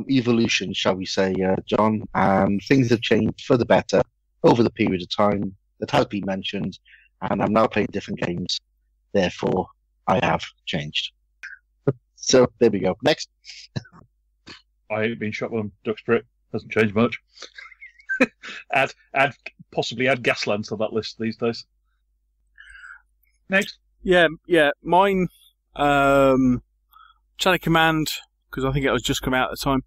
evolution, shall we say, John, and things have changed for the better over the period of time that has been mentioned, and I'm now playing different games. Therefore, I have changed. So there we go. Next. I ain't been shot with Duck Spirit. Hasn't changed much. Possibly add Gasland to that list these days. Next. Yeah. Mine, Channel Command, because I think it was just come out at the time.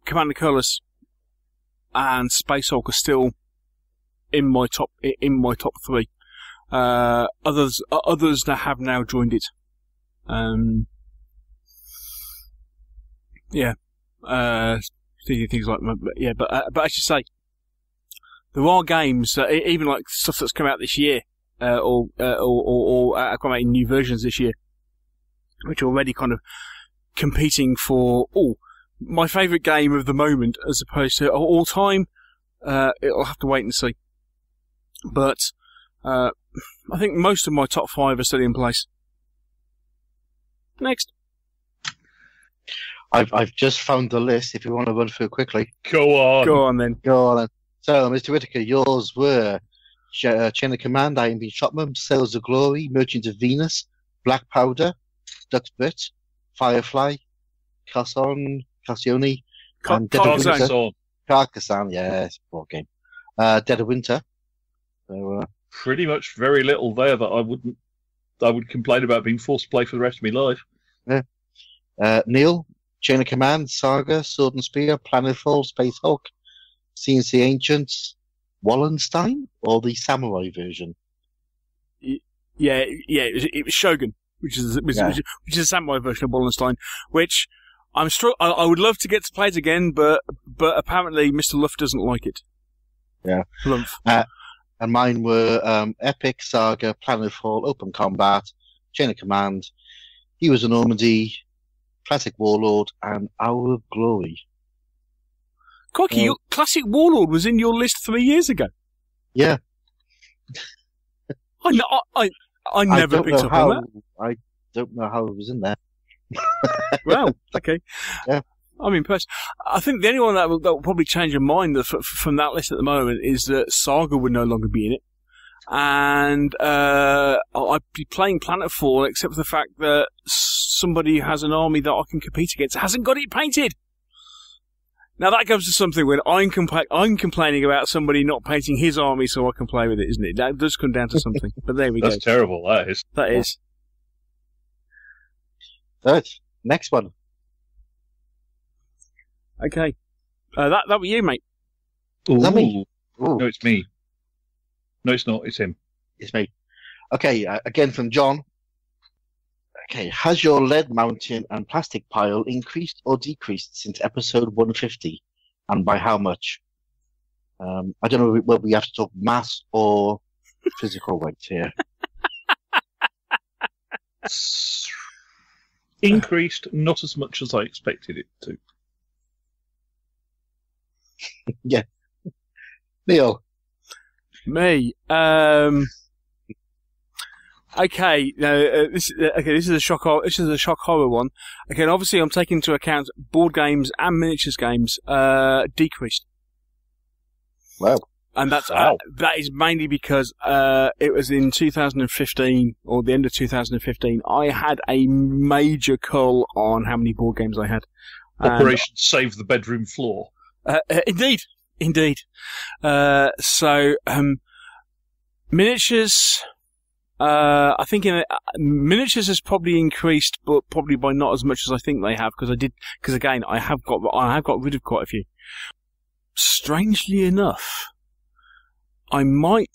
Commander Colours and Space Hulk are still in my top 3. Others that have now joined it. Things like, but I should say, there are games, even like stuff that's come out this year, or come out in new versions this year, which are already kind of competing for my favourite game of the moment as opposed to all time. It'll have to wait and see. But I think most of my top 5 are still in place. Next. I've just found the list, if you want to run through quickly. Go on then. So, Mr. Whittaker, yours were Chain of Command, Iron Beam Shotman, Sails of Glory, Merchant of Venus, Black Powder, Duck's Bit, Firefly, Carcassonne, and Dead of Winter. Carcassonne, yes, board game. Dead of Winter. So, pretty much very little there that I would complain about being forced to play for the rest of my life. Yeah. Neil, Chain of Command, Saga, Sword and Spear, Planetfall, Space Hulk, CNC Ancients, Wallenstein, or the Samurai version? It was Shogun, which is a Samurai version of Wallenstein, which I would love to get to play it again, but apparently Mr. Luff doesn't like it. Yeah. Plumph. And mine were Epic, Saga, Planetfall, Open Combat, Chain of Command, Heroes of Normandy, Classic Warlord, and Hour of Glory. Crikey, your Classic Warlord was in your list 3 years ago. Yeah. I never picked up on that. I don't know how it was in there. Well, okay. Yeah. I'm impressed. I think the only one that will probably change your mind from that list at the moment is that Saga would no longer be in it. And I'd be playing Planetfall, except for the fact that somebody who has an army that I can compete against hasn't got it painted. Now that goes to something when I'm complaining about somebody not painting his army so I can play with it, isn't it? That does come down to something. But there we go. That's terrible, that is. That is. Right. Next one. Okay. That was you, mate. Is that me? Ooh. No, it's me. No, it's not. It's him. It's me. Okay, again from John. Okay, has your lead mountain and plastic pile increased or decreased since episode 150? And by how much? I don't know whether we have to talk mass or physical weight here. Increased, not as much as I expected it to. Yeah. Neil. Me. Okay. This is a shock. This is a shock horror one. Again, obviously, I'm taking into account board games and miniatures games decreased. Wow. And that is mainly because it was in 2015 or the end of 2015. I had a major cull on how many board games I had. Operation Save the Bedroom Floor. Indeed. So miniatures. I think miniatures has probably increased, but probably by not as much as I think they have, because again, I have got rid of quite a few. Strangely enough, I might,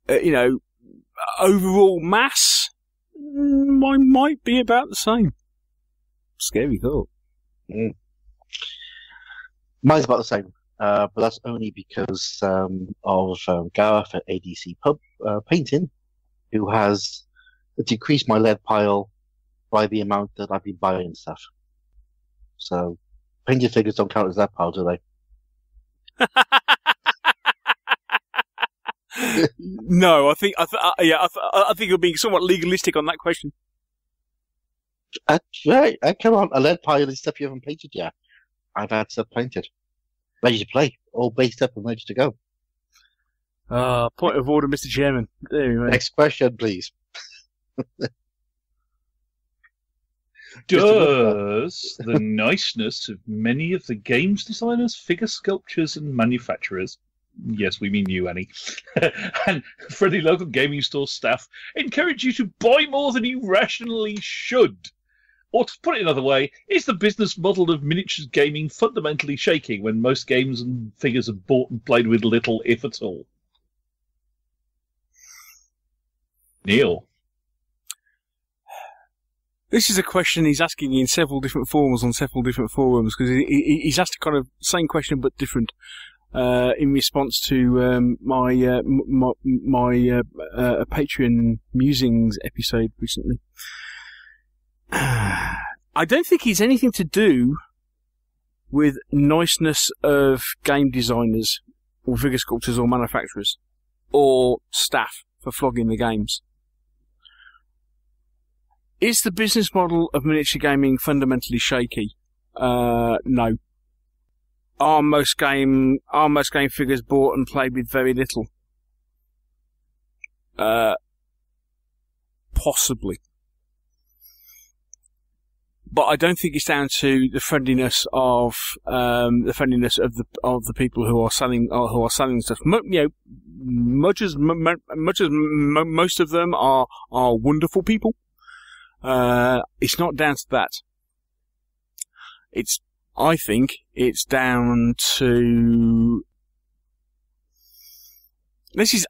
overall mass, I might be about the same. Scary thought. Mm. Mine's about the same, but that's only because of Gareth at ADC Pub Painting, who has decreased my lead pile by the amount that I've been buying stuff. So, painted figures don't count as that pile, do they? No, I think you're being somewhat legalistic on that question. Right, come on, a lead pile is stuff you haven't painted yet. I've had stuff painted, ready to play, all based up and ready to go. Point of order, Mr. Chairman. Anyway. Next question, please. Does the niceness of many of the games designers, figure sculptures, and manufacturers, yes, we mean you, Annie, and friendly local gaming store staff encourage you to buy more than you rationally should? Or to put it another way, is the business model of miniatures gaming fundamentally shaky when most games and figures are bought and played with little, if at all? Neil. This is a question he's asking in several different forms on several different forums, because he's asked kind of same question but different in response to my Patreon musings episode recently. I don't think it's anything to do with niceness of game designers or figure sculptors or manufacturers or staff for flogging the games. Is the business model of miniature gaming fundamentally shaky? No. Are most game figures bought and played with very little? Possibly. But I don't think it's down to the friendliness of the people who are selling stuff. Much as most of them are wonderful people. It's not down to that. I think it's down to. This is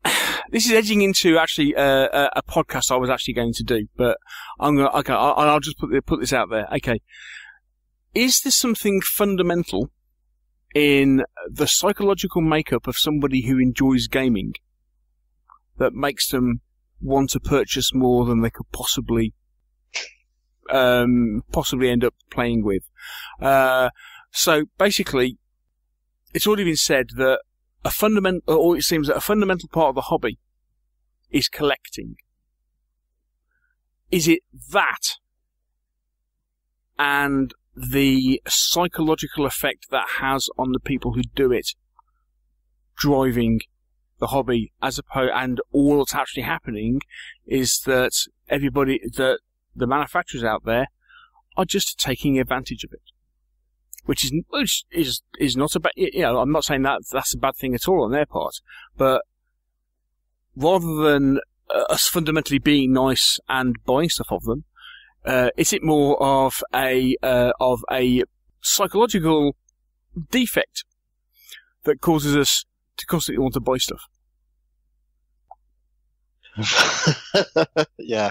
edging into actually a podcast I was actually going to do, but I'll just put this out there. Okay, is there something fundamental in the psychological makeup of somebody who enjoys gaming that makes them want to purchase more than they could possibly end up playing with. So basically, it's already been said that it seems that a fundamental part of the hobby is collecting. Is it that and the psychological effect that has on the people who do it driving the hobby, and all that's actually happening is that the manufacturers out there are just taking advantage of it, which is not a bad. I'm not saying that's a bad thing at all on their part, but rather than us fundamentally being nice and buying stuff of them, is it more of a psychological defect that causes us to constantly want to buy stuff? Yeah.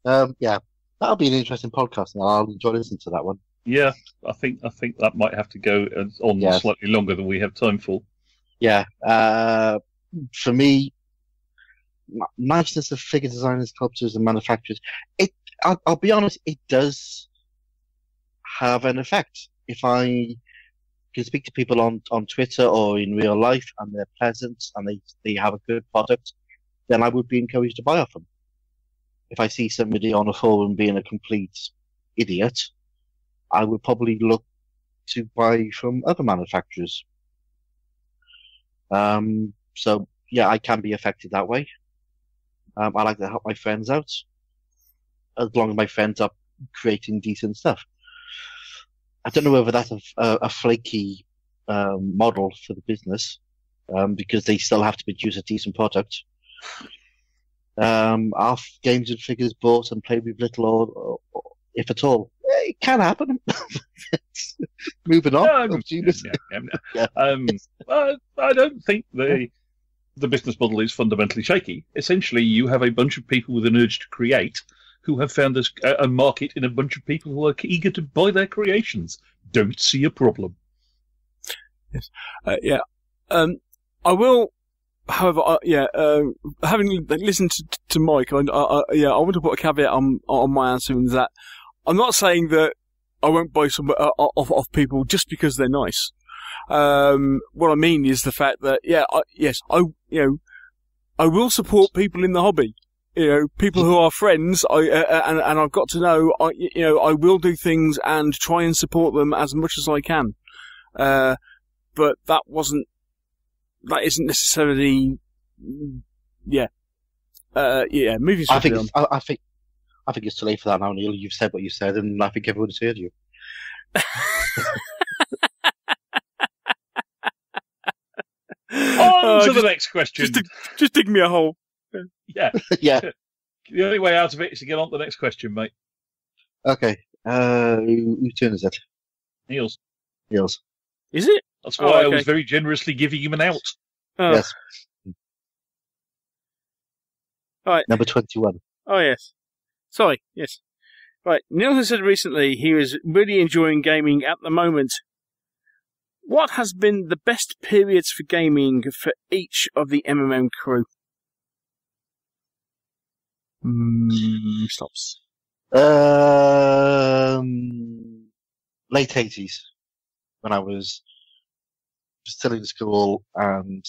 That'll be an interesting podcast, and I'll enjoy listening to that one. Yeah, I think that might have to go on slightly longer than we have time for. Yeah. For me, niceness of figure designers, sculptors, and manufacturers. I'll be honest, it does have an effect. If I can speak to people on Twitter or in real life, and they're pleasant and they have a good product, then I would be encouraged to buy off them. If I see somebody on a forum being a complete idiot, I would probably look to buy from other manufacturers. So yeah, I can be affected that way. I like to help my friends out, as long as my friends are creating decent stuff. I don't know whether that's a flaky model for the business, because they still have to produce a decent product. Are games and figures bought and played with little or if at all? It can happen. Moving on. I don't think the business model is fundamentally shaky. Essentially, you have a bunch of people with an urge to create who have found a market in a bunch of people who are eager to buy their creations. Don't see a problem. Yes. I will. However, having listened to Mike, I want to put a caveat on my answer, in that I'm not saying that I won't buy some off people just because they're nice. What I mean is the fact that I will support people in the hobby. People who are friends, and I've got to know, I will do things and try and support them as much as I can. But that isn't necessarily, moving swiftly on. I think it's too late for that now, Neil. You've said what you said, and I think everyone's heard you. On to the next question. Just dig me a hole. Yeah. Yeah. The only way out of it is to get on to the next question, mate. Okay. Whose turn is it? Neil's. Is it? That's why I was very generously giving him an out. Oh. Yes. All right. Number 21. Oh, yes. Sorry, yes. Right, Neil has said recently he is really enjoying gaming at the moment. What has been the best periods for gaming for each of the MMM crew? Stops. Late 80s, when I was still in school, and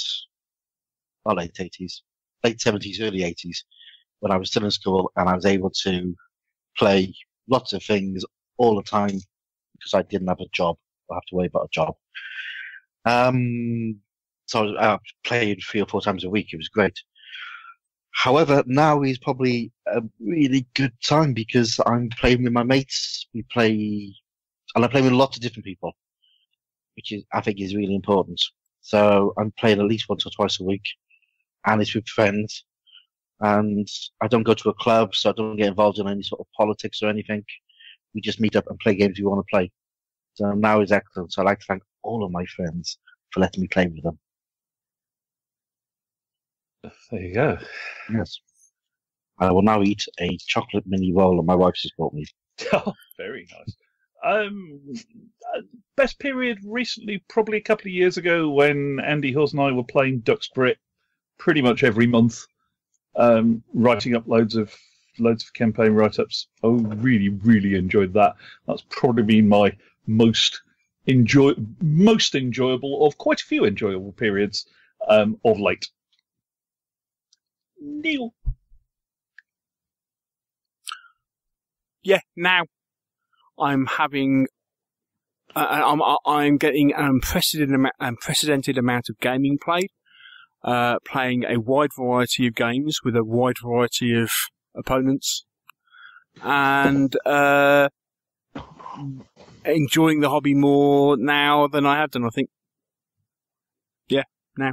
late 80s, late 70s, early 80s, when I was still in school, and I was able to play lots of things all the time because I didn't have a job. I have to worry about a job. So I played 3 or 4 times a week. It was great. However, now is probably a really good time because I'm playing with my mates. I'm playing with lots of different people, which I think is really important. So I'm playing at least once or twice a week, and it's with friends. And I don't go to a club, so I don't get involved in any sort of politics or anything. We just meet up and play games we want to play. So now is excellent. So I'd like to thank all of my friends for letting me play with them. There you go. Yes. I will now eat a chocolate mini roll that my wife has bought me. Oh, very nice. Best period recently, probably a couple of years ago, when Andy Hawes and I were playing Duxbury pretty much every month, writing up loads of campaign write-ups. I really, really enjoyed that. That's probably been my most enjoyable of quite a few enjoyable periods of late. Neil. Yeah, now I'm having, I'm getting an unprecedented amount of gaming played, playing a wide variety of games with a wide variety of opponents, and enjoying the hobby more now than I have done, I think. Yeah, now.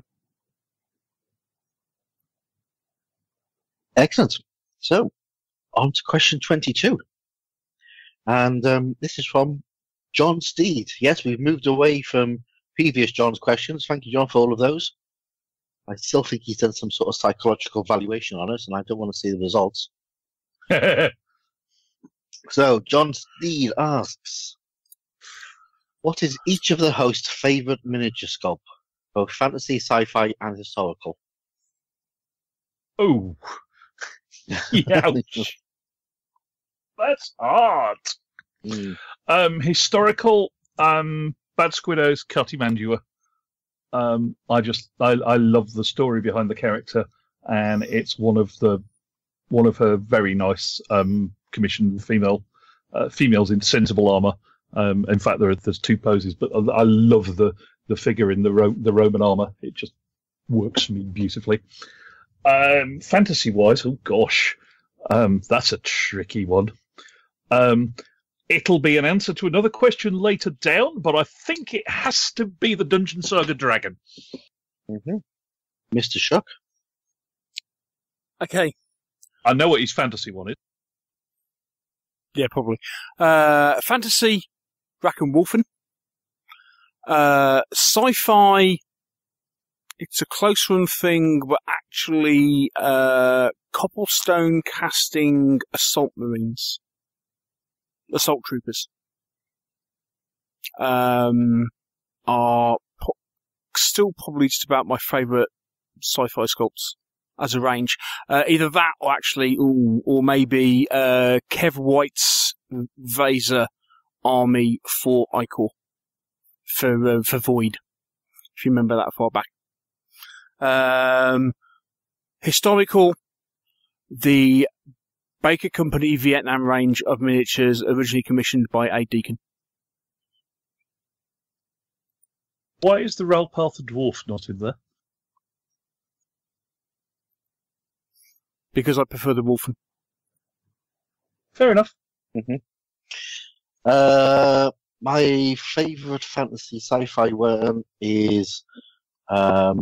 Excellent. So, on to question 22. And this is from John Steed. Yes, we've moved away from previous John's questions. Thank you, John, for all of those. I still think he's done some sort of psychological valuation on us, and I don't want to see the results. So, John Steed asks, what is each of the hosts' favourite miniature sculpt, both fantasy, sci-fi, and historical? Oh. Ouch. That's hard. Historical, Bad Squiddo's Cutty Mandua. I love the story behind the character, and it's one of her very nice commissioned females in sensible armor. In fact, there's two poses, but I love the figure in the Roman armor. It just works for me beautifully. Fantasy wise, oh gosh, that's a tricky one. It'll be an answer to another question later down, but I think it has to be the Dungeon Saga Dragon. Mm-hmm. Mr. Shuck? Okay. I know what his fantasy one is. Yeah, probably. Fantasy, Draken Wolfen. Sci-fi, it's a close run thing, but actually, cobblestone casting assault troopers, are still probably just about my favourite sci-fi sculpts as a range. Either that or actually, or maybe, Kev White's Vaser army for Icor. For Void. If you remember that far back. Historical, the Baker Company Vietnam range of miniatures originally commissioned by A. Deacon. Why is the Ralpath the Dwarf not in there? Because I prefer the Wolfen. Fair enough. Mm-hmm. My favourite fantasy sci-fi worm is a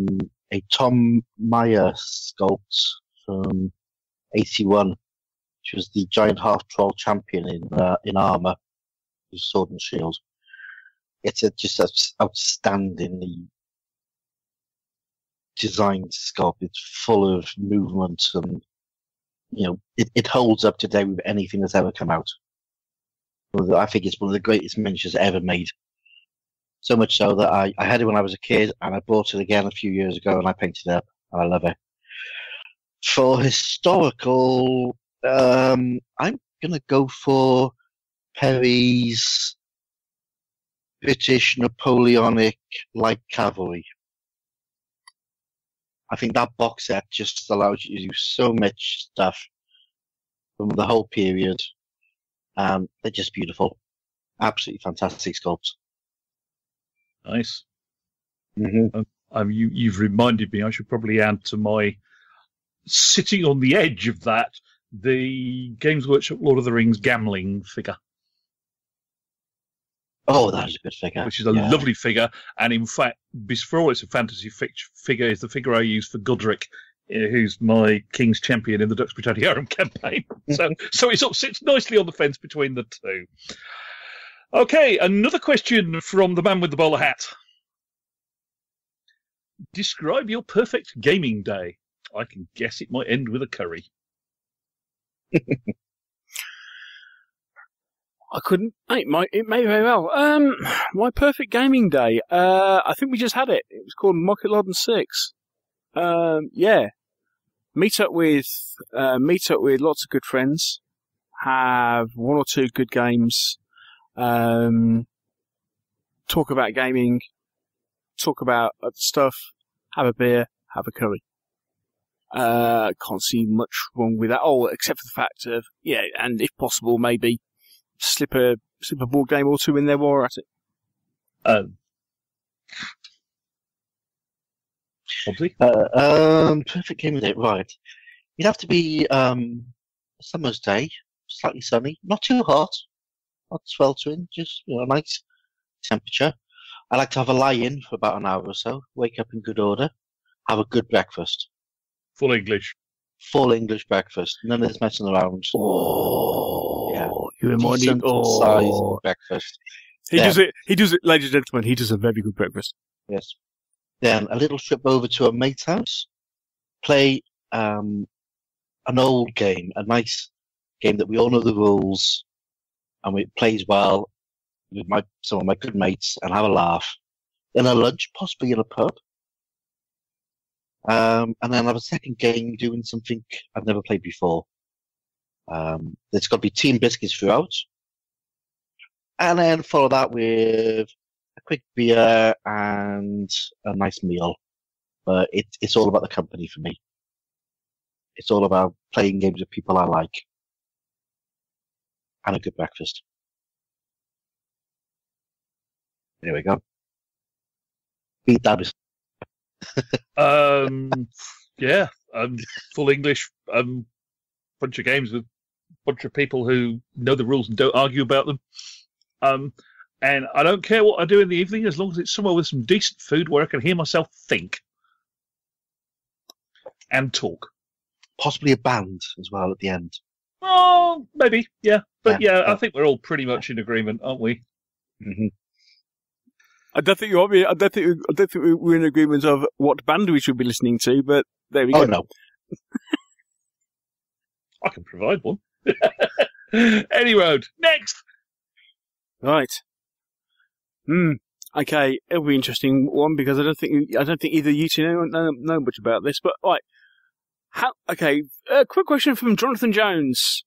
Tom Meyer sculpt from 81, which was the giant half-troll champion in armour, with sword and shield. It's just outstandingly designed sculpt. It's full of movement, and it holds up today with anything that's ever come out. I think it's one of the greatest miniatures ever made. So much so that I had it when I was a kid, and I bought it again a few years ago, and I painted it up, and I love it. For historical, I'm going to go for Perry's British Napoleonic Light Cavalry. I think that box set just allows you to do so much stuff from the whole period. They're just beautiful. Absolutely fantastic sculpts. Nice. Mm-hmm. You've reminded me, I should probably add to my sitting on the edge of that, the Games Workshop Lord of the Rings Gamling figure. Oh, that is a good figure. Which is a lovely figure, and in fact, for all it's a fantasy figure, is the figure I use for Godric, who's my King's Champion in the Dux Britanniarum campaign. So it sort of sits nicely on the fence between the two. Okay, another question from the man with the bowler hat. Describe your perfect gaming day. I can guess it might end with a curry. I couldn't. It may very well. My perfect gaming day. I think we just had it. It was called Market Lodden 6. Yeah. Meet up with lots of good friends. Have one or two good games. Talk about gaming. Talk about other stuff. Have a beer. Have a curry. Can't see much wrong with that. Oh, except for the fact of, yeah, and if possible, maybe slip a board game or two in there while we're at it. Obviously. Perfect game day, right. It'd have to be a summer's day, slightly sunny, not too hot, not sweltering, just a nice temperature. I like to have a lie-in for about an hour or so, wake up in good order, have a good breakfast. Full English. Full English breakfast, none of this messing around. Oh, yeah. You remind me. Size breakfast. He does it, ladies and gentlemen, he does a very good breakfast. Yes. Then a little trip over to a mate's house, play an old game, a nice game that we all know the rules, and it plays well with some of my good mates, and have a laugh. Then a lunch, possibly in a pub. And then have a second game doing something I've never played before. There's got to be team biscuits throughout. And then follow that with a quick beer and a nice meal. But it's all about the company for me. It's all about playing games with people I like. And a good breakfast. There we go. Beat that. Yeah. Full English. Bunch of games with a bunch of people who know the rules and don't argue about them. And I don't care what I do in the evening as long as it's somewhere with some decent food where I can hear myself think and talk. Possibly a band as well at the end. Oh, maybe, yeah. But yeah, I think we're all pretty much in agreement, aren't we? Mm-hmm. I don't think we're in agreement of what band we should be listening to, but there we go. Oh, no. I can provide one. Any road. Next! Right. Okay, it'll be an interesting one because I don't think either you two know much about this, but right. Quick question from Jonathan Jones.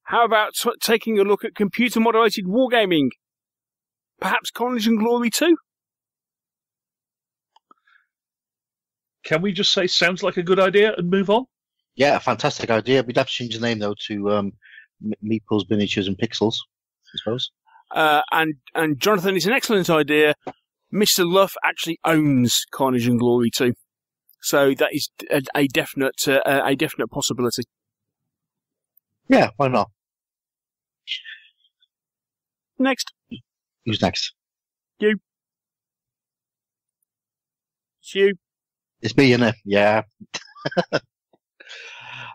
How about taking a look at computer-moderated wargaming? Perhaps Carnage and Glory 2? Can we just say sounds like a good idea and move on? Yeah, fantastic idea. We'd have to change the name, though, to Meeples, Miniatures and Pixels, I suppose. And Jonathan, it's an excellent idea. Mr. Luff actually owns Carnage and Glory 2. So that is a definite possibility. Yeah, why not? Next. Who's next? You. It's you. It's me, innit? Yeah.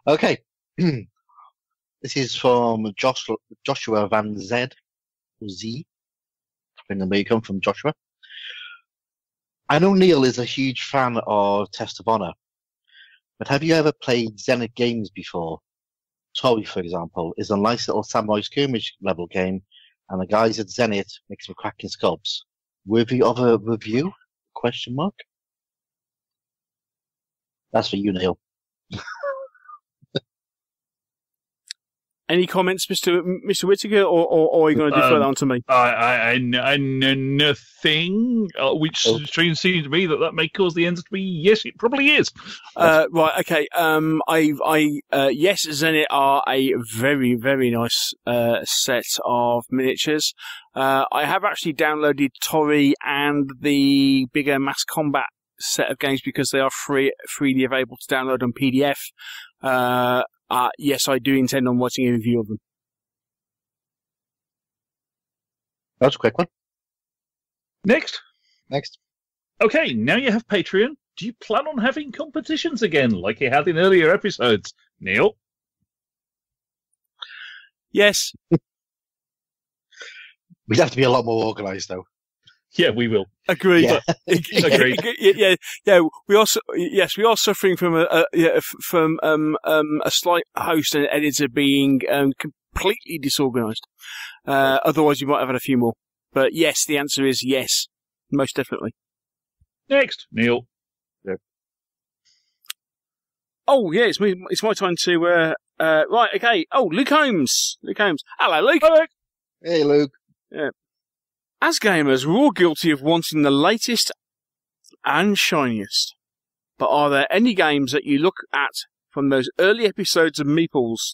Okay. This is from Joshua Van Zed, or Z, depending on where you come from, Joshua. I know Neil is a huge fan of Test of Honor, but have you ever played Zenith games before? Tori, for example, is a nice little samurai skirmish level game, and the guys at Zenith make some cracking sculpts. Worthy of a review? Question mark. That's for you, Neil. Any comments, Mr. Whittaker, or are you going to defer that on to me? I know nothing, which seems to me that may cause the answer to be yes, it probably is. Right, okay. Yes, Zenith are a very, very nice set of miniatures. I have actually downloaded Tori and the bigger Mass Combat set of games because they are freely available to download on PDF. Yes, I do intend on watching a review of them. That's a quick one. Next. Okay, now you have Patreon. Do you plan on having competitions again, like you had in earlier episodes, Neil? Yes. We'd have to be a lot more organised, though. Yeah, we will. Agreed. Yeah. Agreed. Yeah. We are suffering from a slight host and editor being completely disorganised. Otherwise, you might have had a few more. But yes, the answer is yes, most definitely. Next, Neil. Oh yeah, it's my time to right. Okay. Oh, Luke Holmes. Hello, Luke. Hello. Hey, Luke. Yeah. As gamers, we're all guilty of wanting the latest and shiniest. But are there any games that you look at from those early episodes of Meeples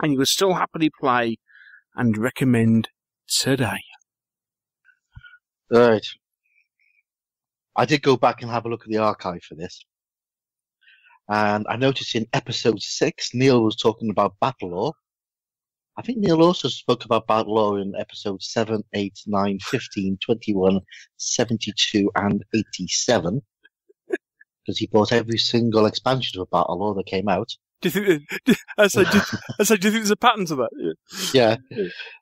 and you would still happily play and recommend today? Right. I did go back and have a look at the archive for this. And I noticed in episode 6, Neil was talking about Battle Lore. I think Neil also spoke about Battle Lore in episodes 7, 8, 9, 15, 21, 72, and 87. Because he bought every single expansion of Battle Lore that came out. Do you think? Do you think there's a pattern to that? Yeah.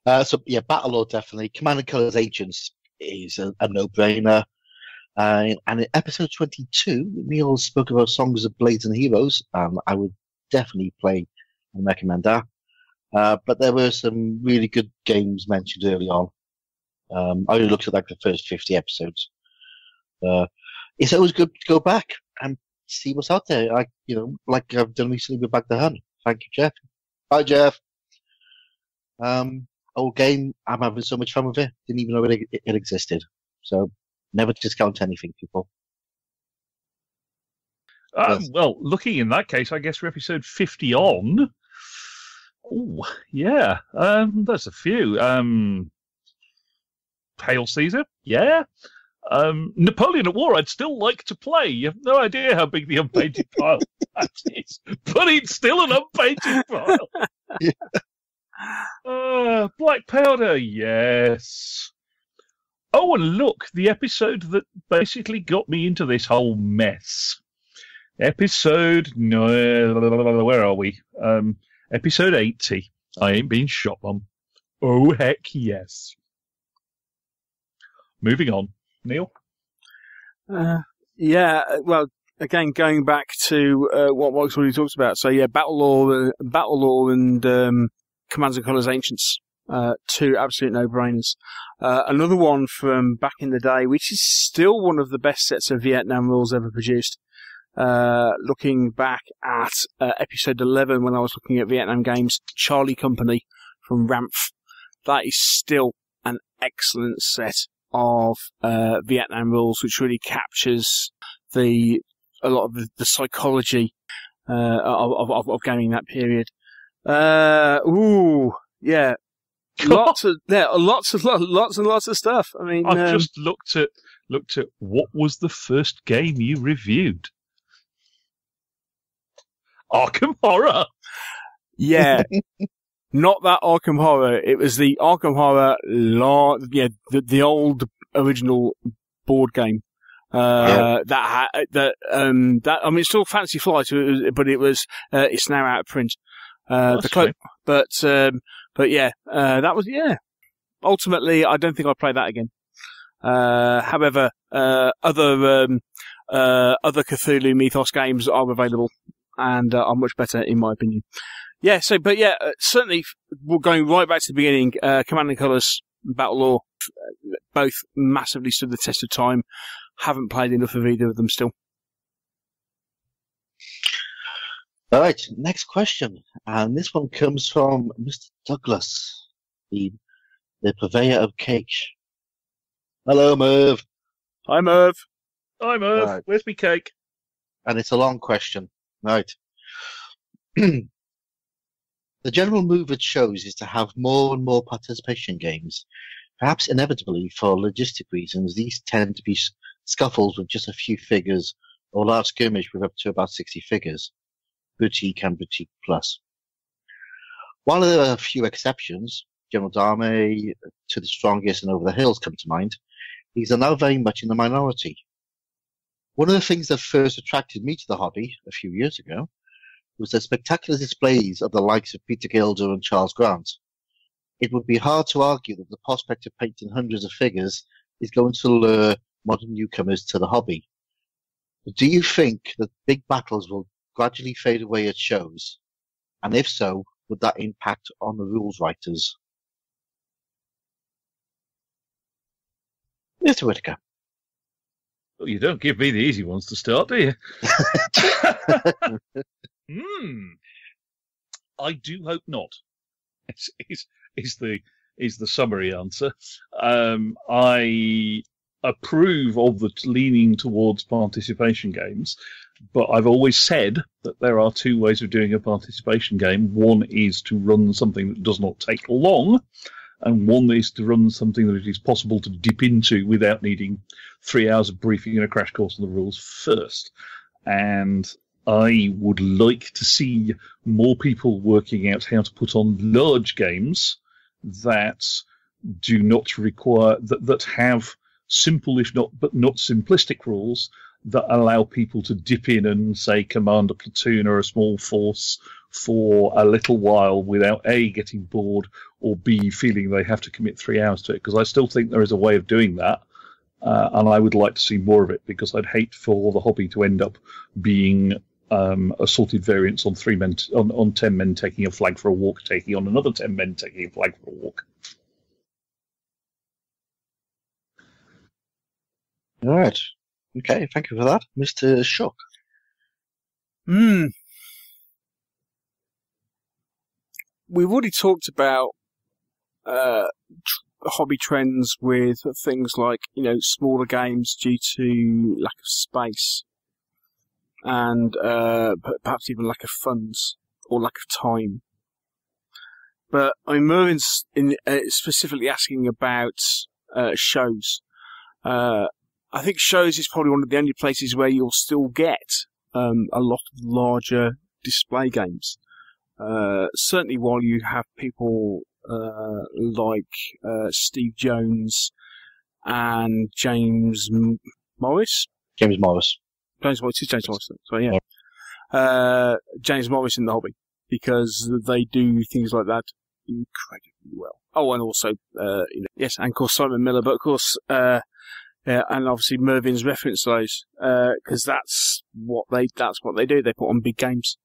Battle Lore definitely. Command & Colors Agents is a no-brainer. And in episode 22, Neil spoke about Songs of Blades and Heroes. I would definitely play and recommend that. But there were some really good games mentioned early on. I only looked at like the first 50 episodes. It's always good to go back and see what's out there. Like I've done recently with Back the Hunt. Thank you, Jeff. Bye, Jeff. Old game. I'm having so much fun with it. Didn't even know it existed. So never discount anything, people. Yes. Well, looking in that case, I guess we're episode 50 on. Oh, yeah. There's a few. Hail Caesar, yeah. Napoleon at War, I'd still like to play. You have no idea how big the unpainted pile that is. But it's still an unpainted pile. Black Powder, yes. Oh, and look, the episode that basically got me into this whole mess. Where are we? Episode 80. I ain't been shot, Mum. Oh, heck yes. Moving on. Neil? Well, again, going back to what Mike's already talked about. So, yeah, Battle Lore and Commands & Colors Ancients. Two absolute no-brainers. Another one from back in the day, which is still one of the best sets of Vietnam rules ever produced. Looking back at episode 11 when I was looking at Vietnam games, Charlie Company from Ramph. That is still an excellent set of Vietnam rules, which really captures a lot of the psychology of gaming that period. Yeah. Lots and lots of stuff. I mean, I've just looked at what was the first game you reviewed? Arkham Horror. Yeah. Not that Arkham Horror. It was the Arkham Horror, the old original board game. It's still Fantasy Flight, but it's now out of print. That was, ultimately, I don't think I'd play that again. However, other Cthulhu Mythos games are available and are much better, in my opinion. Yeah, certainly, we're going right back to the beginning. Command & Colors, Battle Lore, both massively stood the test of time. Haven't played enough of either of them still. All right, next question. And this one comes from Mr. Douglas, the purveyor of cake. Hello, Merv. Hi, Merv. Hi, Merv. Right. Where's me cake? And it's a long question. Right. The general move it shows is to have more and more participation games. Perhaps inevitably, for logistic reasons, these tend to be scuffles with just a few figures or large skirmish with up to about 60 figures. Boutique and Boutique Plus. While there are a few exceptions, General Dame, To the Strongest, and Over the Hills come to mind, these are now very much in the minority. One of the things that first attracted me to the hobby a few years ago was the spectacular displays of the likes of Peter Gilder and Charles Grant. It would be hard to argue that the prospect of painting hundreds of figures is going to lure modern newcomers to the hobby. Do you think that big battles will gradually fade away at shows? And if so, would that impact on the rules writers? Mr. Whitaker. Well, you don't give me the easy ones to start, do you? I do hope not. Is the summary answer. I approve of the leaning towards participation games, but I've always said that there are two ways of doing a participation game. One is to run something that does not take long, and one is to run something that it is possible to dip into without needing 3 hours of briefing and a crash course on the rules first. And I would like to see more people working out how to put on large games that do not require, that have simple, if not simplistic rules that allow people to dip in and, say, command a platoon or a small force for a little while without A, getting bored, or B, feeling they have to commit 3 hours to it. Because I still think there is a way of doing that, and I would like to see more of it, because I'd hate for the hobby to end up being assorted variants on 10 men taking a flag for a walk, taking on another 10 men taking a flag for a walk. All right. Okay, thank you for that. Mr. Shock. We've already talked about hobby trends with things like, smaller games due to lack of space and perhaps even lack of funds or lack of time. But Mervin's specifically asking about shows. I think shows is probably one of the only places where you'll still get a lot of larger display games. Certainly while you have people like Steve Jones and James Morris. James Morris. James Morris. So yeah. James Morris in the hobby, because they do things like that incredibly well. Oh, and also, yes, and of course Simon Miller, but of course, and obviously Mervin's referenced those, because that's what they do. They put on big games.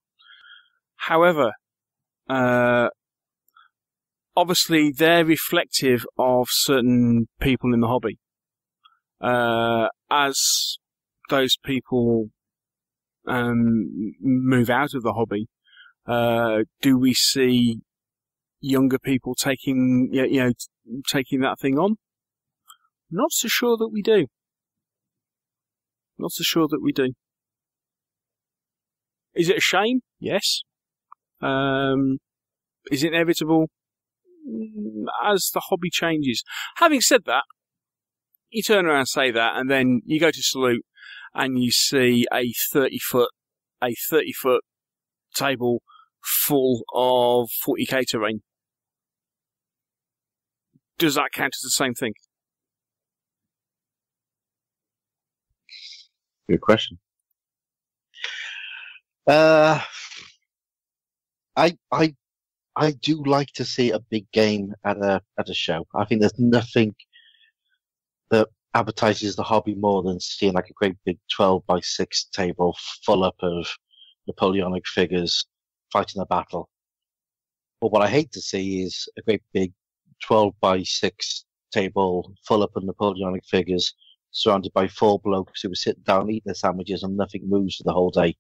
However, obviously they're reflective of certain people in the hobby. As those people move out of the hobby, do we see younger people taking that thing on? Not so sure that we do. Not so sure that we do. Is it a shame? Yes. Is it inevitable? As the hobby changes. Having said that, you turn around and say that, and then you go to Salute and you see a 30-foot table full of 40k terrain. Does that count as the same thing? Good question. I do like to see a big game at a show. I think there's nothing that advertises the hobby more than seeing like a great big 12x6 table full up of Napoleonic figures fighting a battle. But what I hate to see is a great big 12x6 table full up of Napoleonic figures surrounded by 4 blokes who were sitting down eating their sandwiches and nothing moves for the whole day.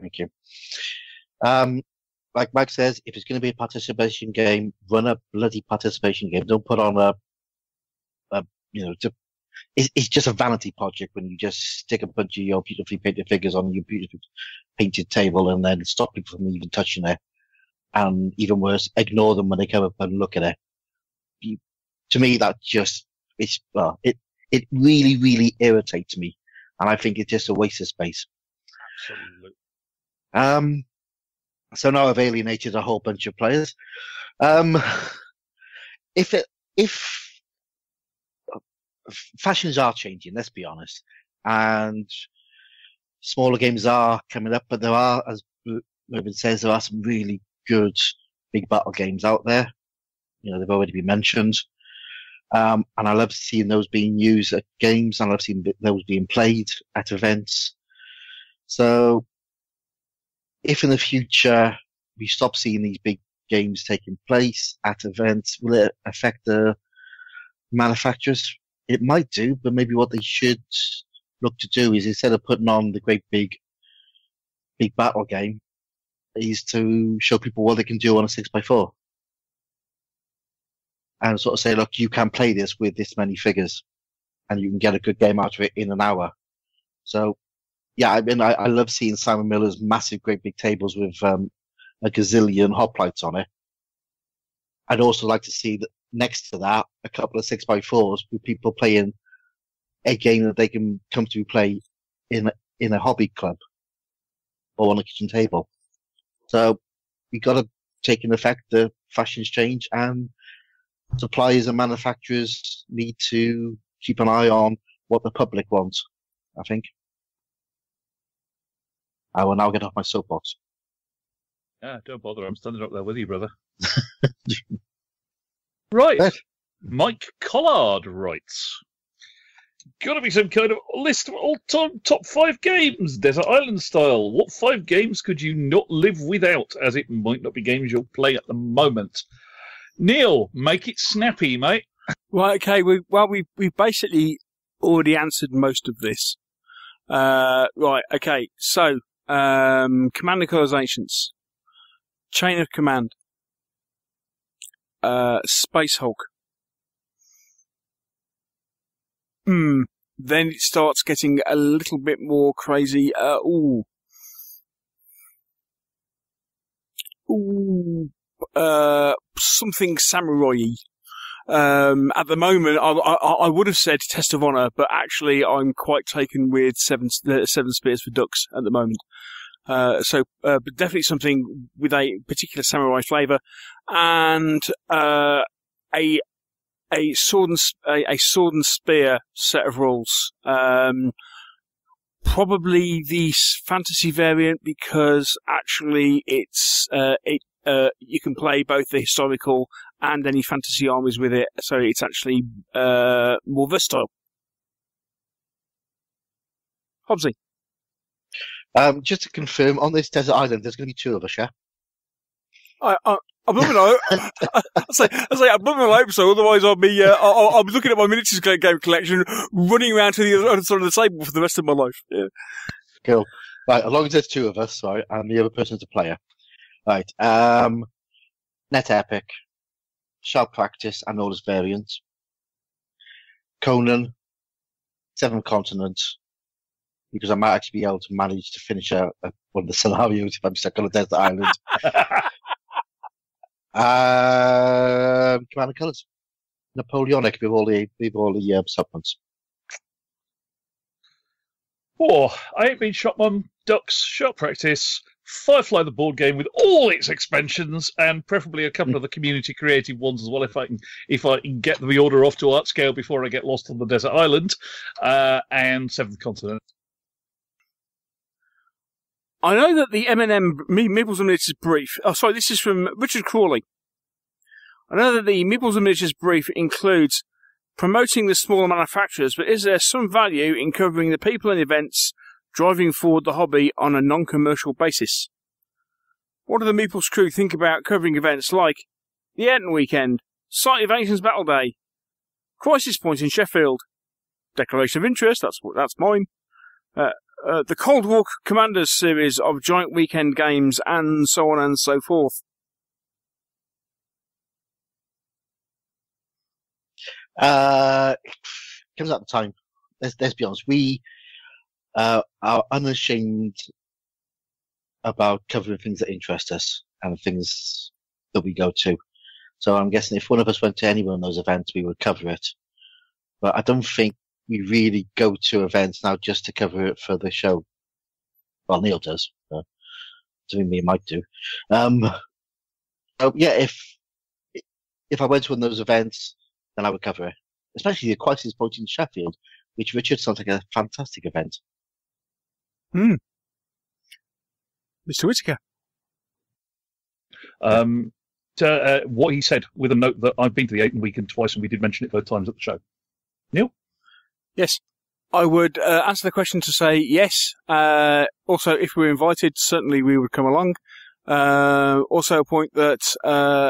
Thank you. Like Mike says, if it's going to be a participation game, run a bloody participation game. Don't put on it's just a vanity project when you just stick a bunch of your beautifully painted figures on your beautifully painted table and then stop people from even touching it. And even worse, ignore them when they come up and look at it. To me, that just, it really, really irritates me. And I think it's just a waste of space. Absolutely. So now I've alienated a whole bunch of players. If fashions are changing, let's be honest, and smaller games are coming up, but there are, as Ruben says, there are some really good big battle games out there. they've already been mentioned. And I love seeing those being used at games, and I love seeing those being played at events. So, if in the future we stop seeing these big games taking place at events, will it affect the manufacturers? It might do, but maybe what they should look to do is, instead of putting on the great big battle game, is to show people what they can do on a 6x4. And sort of say, look, you can play this with this many figures, and you can get a good game out of it in an hour. So, yeah, I mean, I love seeing Simon Miller's massive, great big tables with a gazillion hoplites on it. I'd also like to see that next to that, a couple of 6x4s with people playing a game that they can comfortably play in a hobby club or on a kitchen table. So we got to take into effect the fashions change, and suppliers and manufacturers need to keep an eye on what the public wants, I think. I will now get off my soapbox. Don't bother. I'm standing up there with you, brother. Right. Yes. Mike Collard writes, got to be some kind of list of all-time top 5 games, Desert Island style. What 5 games could you not live without, as it might not be games you'll play at the moment? Neil, make it snappy, mate. Right, okay. We've basically already answered most of this. Right, okay. So, command localizations, chain of command, Space Hulk. Then it starts getting a little bit more crazy. Something samurai-y. At the moment, I would have said Test of Honor, but actually I'm quite taken with Seven Spears for Ducks at the moment. But definitely something with a particular samurai flavour, and a sword and spear set of rules. Probably the fantasy variant, because actually it's you can play both the historical and any fantasy armies with it, so it's actually more versatile. Hobbsy. Just to confirm, on this desert island, there's going to be 2 of us, yeah? I'm not going to. I say, I'm not going to hope so. Otherwise, I'll be looking at my miniatures game collection, running around to the other side of the table for the rest of my life. Yeah. Cool. Right, as long as there's 2 of us, right, and the other person's a player. Right. Net Epic, Sharp Practice, and all its variants. Conan, 7 Continents, because I might actually be able to manage to finish out one of the scenarios if I'm stuck on a desert island. Commander Colours, Napoleonic with all the supplements. I ain't been Shotgun, Ducks, Sharp Practice, Firefly the board game with all its expansions, and preferably a couple of the community creative ones as well, if I can get the order off to art scale before I get lost on the desert island, and Seventh Continent. I know that the M&M Meeples and Miniatures brief. Oh, sorry, this is from Richard Crawley. I know that the Meeples and Miniatures brief includes promoting the smaller manufacturers, but is there some value in covering the people and events driving forward the hobby on a non-commercial basis? What do the Meeples crew think about covering events like the Ayrton Weekend, Site Evasions Battle Day, Crisis Point in Sheffield, Declaration of Interest, that's mine, the Cold War Commanders series of giant weekend games, and so on and so forth? Comes out the time. Let's be honest. We are unashamed about covering things that interest us and things that we go to. So I'm guessing if one of us went to any one of those events, we would cover it. But I don't think we really go to events now just to cover it for the show. Well, Neil does. Something me might do. So yeah, if I went to one of those events, then I would cover it. Especially the Crisis Point in Sheffield, which Richard sounds like a fantastic event. Mr. Whittaker. what he said with a note that I've been to the Ayton weekend twice and we did mention it both times at the show. Neil? Yes. I would answer the question to say yes. Also, if we were invited, certainly we would come along. Also a point that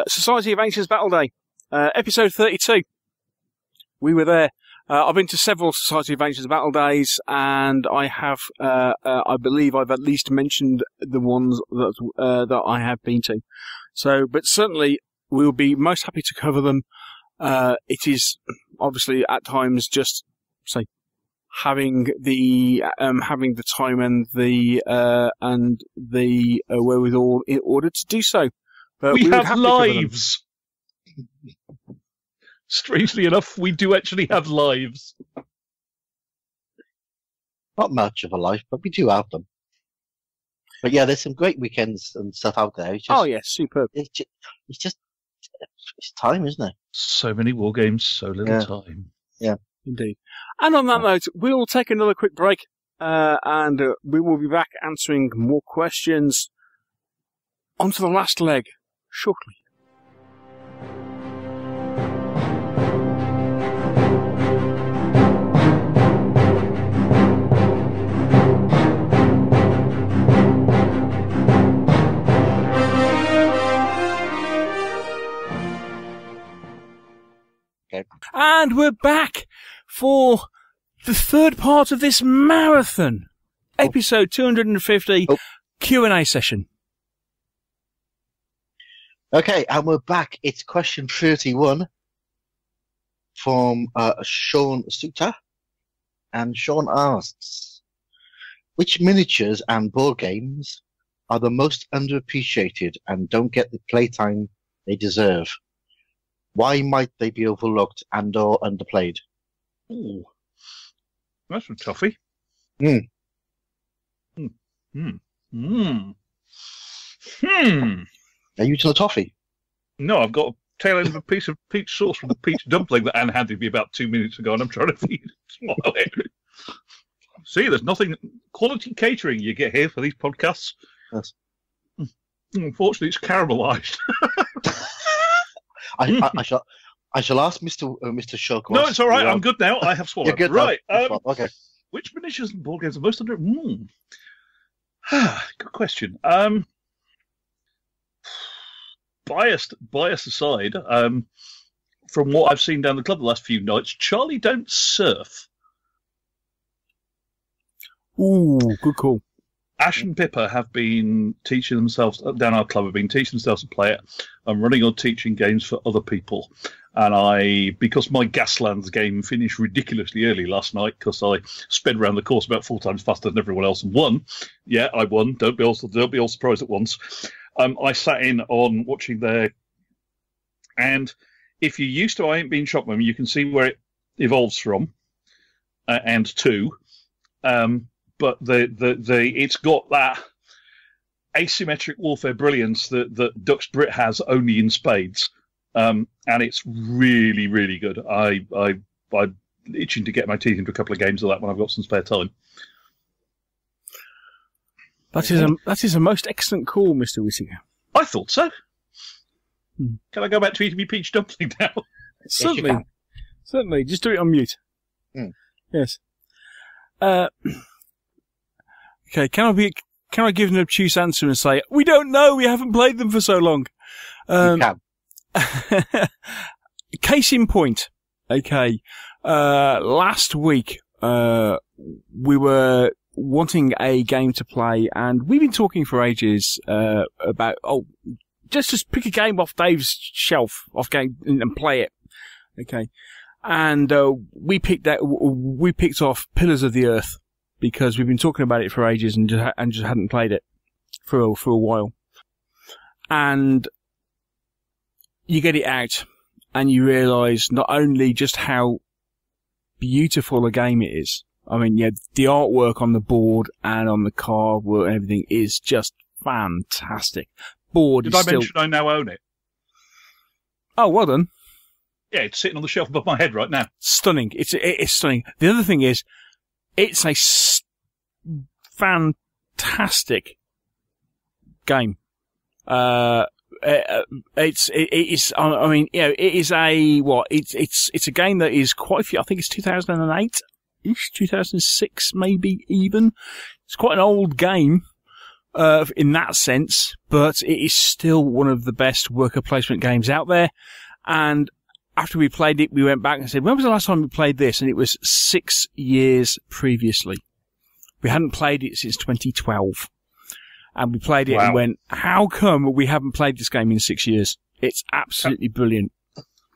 Society of Ancients Battle Day, episode 32. We were there. I've been to several Society of Ancients Battle Days, and I have, I believe I've at least mentioned the ones that I have been to. So, but certainly we will be most happy to cover them. It is obviously at times just, say, having the time and the wherewithal in order to do so. But we have lives. Strangely enough, we do actually have lives. Not much of a life, but we do have them. But yeah, there's some great weekends and stuff out there. It's just, oh yes, superb. It's time, isn't it? So many war games, so little time. Yeah, indeed. And on that note, we'll take another quick break, and we will be back answering more questions onto the last leg shortly. Okay. And we're back for the third part of this marathon, episode 250, Q&A session. Okay, and we're back. It's question 31 from Sean Suter. And Sean asks, which miniatures and board games are the most underappreciated and don't get the playtime they deserve? Why might they be overlooked and or underplayed? Ooh, that's a toughie. Are you to a toffee? No, I've got a tail end of a piece of peach sauce from the peach dumpling that Anne handed me about 2 minutes ago, and I'm trying to feed swallow it. See, there's nothing quality catering you get here for these podcasts. Yes. Unfortunately, it's caramelised. I shall ask Mr. Shock. No, it's all right. I'm good now. I have swallowed. You're good, right. Okay. Which miniatures and board games are most under? Good question. Bias aside, from what I've seen down the club the last few nights, Charlie Don't Surf. Ooh, good call. Ash and Pippa have been teaching themselves, down our club, have been teaching themselves to play it. I'm running on teaching games for other people. And because my Gaslands game finished ridiculously early last night, because I sped around the course about 4 times faster than everyone else and won. Yeah, I won. Don't be all surprised at once. I sat in on watching there. And if you're used to I Ain't Been Shot, you can see where it evolves from and to. But it's got that asymmetric warfare brilliance that Dux Brit has only in spades, and it's really, really good. I'm itching to get my teeth into a couple of games of that when I've got some spare time. That is a most excellent call, Mr. Whittaker. I thought so. Can I go back to eating my peach dumpling now? Certainly. Just do it on mute. Yes. Okay, can I give an obtuse answer and say, we don't know, we haven't played them for so long? You can. Case in point. Okay. Last week, we were wanting a game to play, and we've been talking for ages, about, just pick a game off Dave's shelf, and play it. Okay. And, we picked off Pillars of the Earth, because we've been talking about it for ages and just hadn't played it for a while. And you get it out and you realise not only just how beautiful a game it is. I mean, yeah, the artwork on the board and on the card work and everything is just fantastic. Did I mention I now own it? Oh, well done. Yeah, it's sitting on the shelf above my head right now. Stunning. It's stunning. The other thing is, it's a fantastic game. it is. I mean, you know, it is a what? It's a game that is quite a few. I think it's 2008-ish, 2006, maybe even. It's quite an old game. In that sense, but it is still one of the best worker placement games out there. And after we played it, we went back and said, when was the last time we played this? And it was 6 years previously. We hadn't played it since 2012. And we played it and went, how come we haven't played this game in 6 years? It's absolutely brilliant.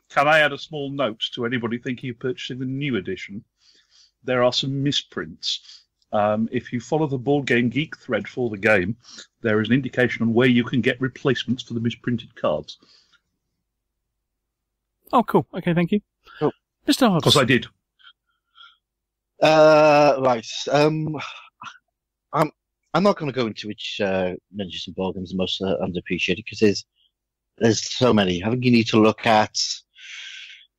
Can I add a small note to anybody thinking of purchasing the new edition? There are some misprints. If you follow the Board Game Geek thread for the game, there is an indication on where you can get replacements for the misprinted cards. Oh, cool. Okay, thank you. Cool. Mr. Hobbs. Of course I did. Right. I'm not going to go into which Miniatures and Board Games are most underappreciated, because there's so many. I think you need to look at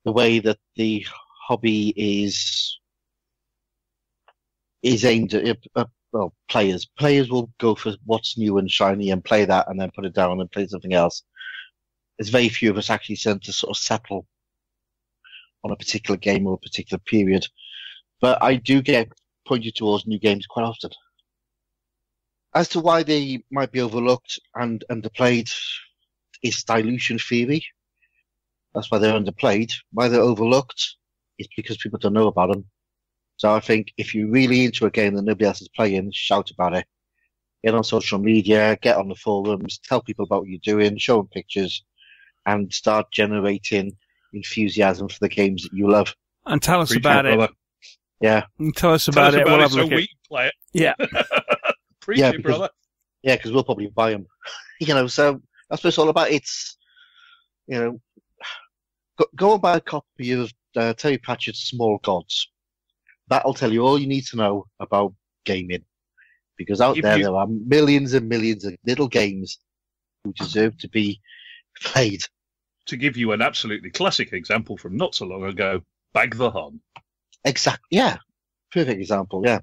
the way that the hobby is aimed at players. Players will go for what's new and shiny and play that, and then put it down and play something else. There's very few of us actually tend to sort of settle on a particular game or a particular period. But I do get pointed towards new games quite often. As to why they might be overlooked and underplayed, is dilution theory. That's why they're underplayed. Why they're overlooked is because people don't know about them. So I think if you're really into a game that nobody else is playing, shout about it. Get on social media, get on the forums, tell people about what you're doing, show them pictures, and start generating enthusiasm for the games that you love. And tell us about it. Yeah. And tell us about it. We'll have a look so we can play it. Yeah. Appreciate it, brother. Yeah, because we'll probably buy them. So that's what it's all about. It's, go and buy a copy of Terry Pratchett's Small Gods. That'll tell you all you need to know about gaming. Because there are millions and millions of little games who deserve to be played. To give you an absolutely classic example from not so long ago, Bag the Hun. Exactly, yeah. Perfect example, yeah.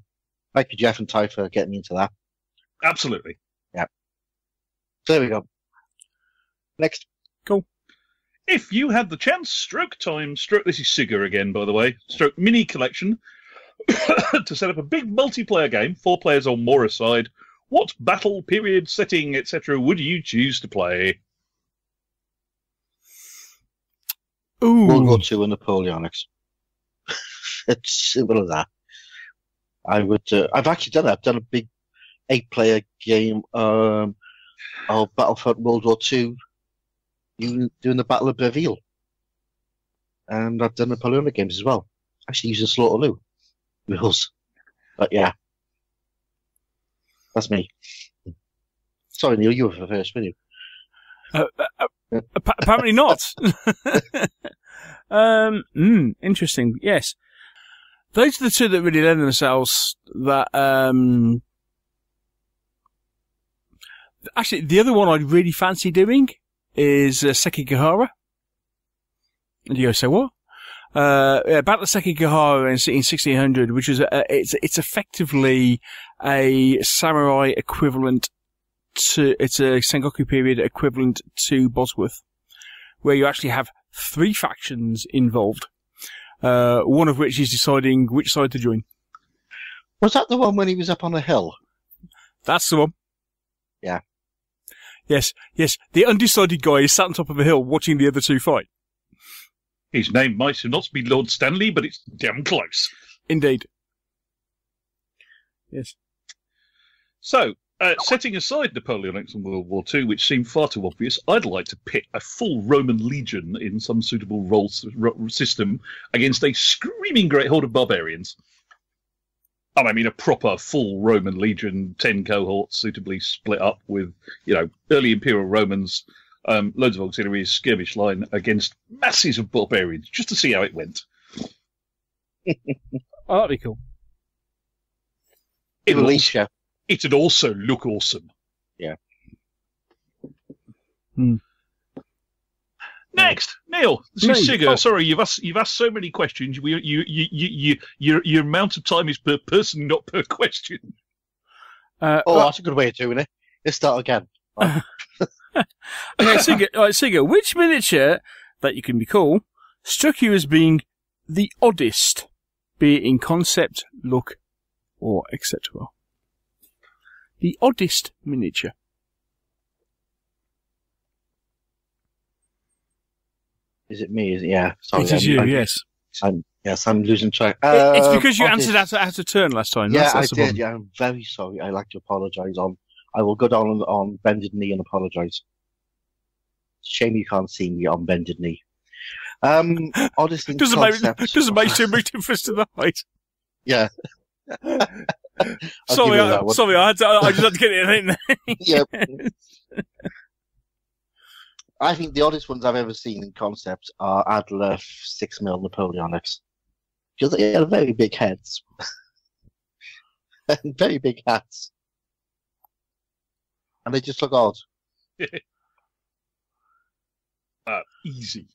Thank you, Jeff and Ty, for getting into that. Absolutely. Yeah. So there we go. Next. Cool. If you had the chance, this is Sigurd again, by the way, stroke mini collection, to set up a big multiplayer game, 4 players or more aside, what battle, period, setting, etc. would you choose to play? Ooh. World War II and Napoleonics. It's simple as that. I would. I've actually done it. I've done a big 8-player game of Battlefront World War II, doing the Battle of Belleville, and I've done Napoleonic games as well. Actually, using Slaughterloo rules. But yeah, that's me. Sorry, Neil, you were first, weren't you? Apparently not. Interesting. Yes. Those are the two that really lend themselves that, actually, the other one I'd really fancy doing is Sekigahara. And you go, say what? Battle of Sekigahara in 1600, which is, it's effectively a samurai equivalent to, it's a Sengoku period equivalent to Bosworth, where you actually have 3 factions involved. One of which is deciding which side to join. Was that the one when he was up on a hill? That's the one. Yeah. Yes. The undecided guy is sat on top of a hill watching the other 2 fight. His name might not be Lord Stanley, but it's damn close. Indeed. Yes. So, setting aside Napoleonics and World War II, which seemed far too obvious, I'd like to pit a full Roman legion in some suitable role system against a screaming great horde of barbarians. I mean, a proper full Roman legion, 10 cohorts suitably split up with, early Imperial Romans, loads of auxiliaries, skirmish line against masses of barbarians, just to see how it went. Oh, that'd be cool. It'd also look awesome. Yeah. Next, Neil. This is Sigurd. Sorry, you've asked so many questions. Your amount of time is per person, not per question. That's a good way of doing it. Let's start again. Right. Okay, Sigga, which miniature that you can recall struck you as being the oddest, be it in concept, look, or etc.? The oddest miniature. Is it me? Yeah. Sorry, It is you, yes. I'm losing track. It's because you oddest. answered out of turn last time. Yeah, that's I the did. problem. Yeah, I'm very sorry. I'd like to apologise. I will go down on bended knee and apologise. Shame you can't see me on bended knee. Oddest in Doesn't concept. make too big difference to the height. Yeah. Sorry, I just had to get it in there. Yeah. I think the oddest ones I've ever seen in concept are Adler 6mm Napoleonics. Because they have very big heads. And very big hats. And they just look odd. Easy.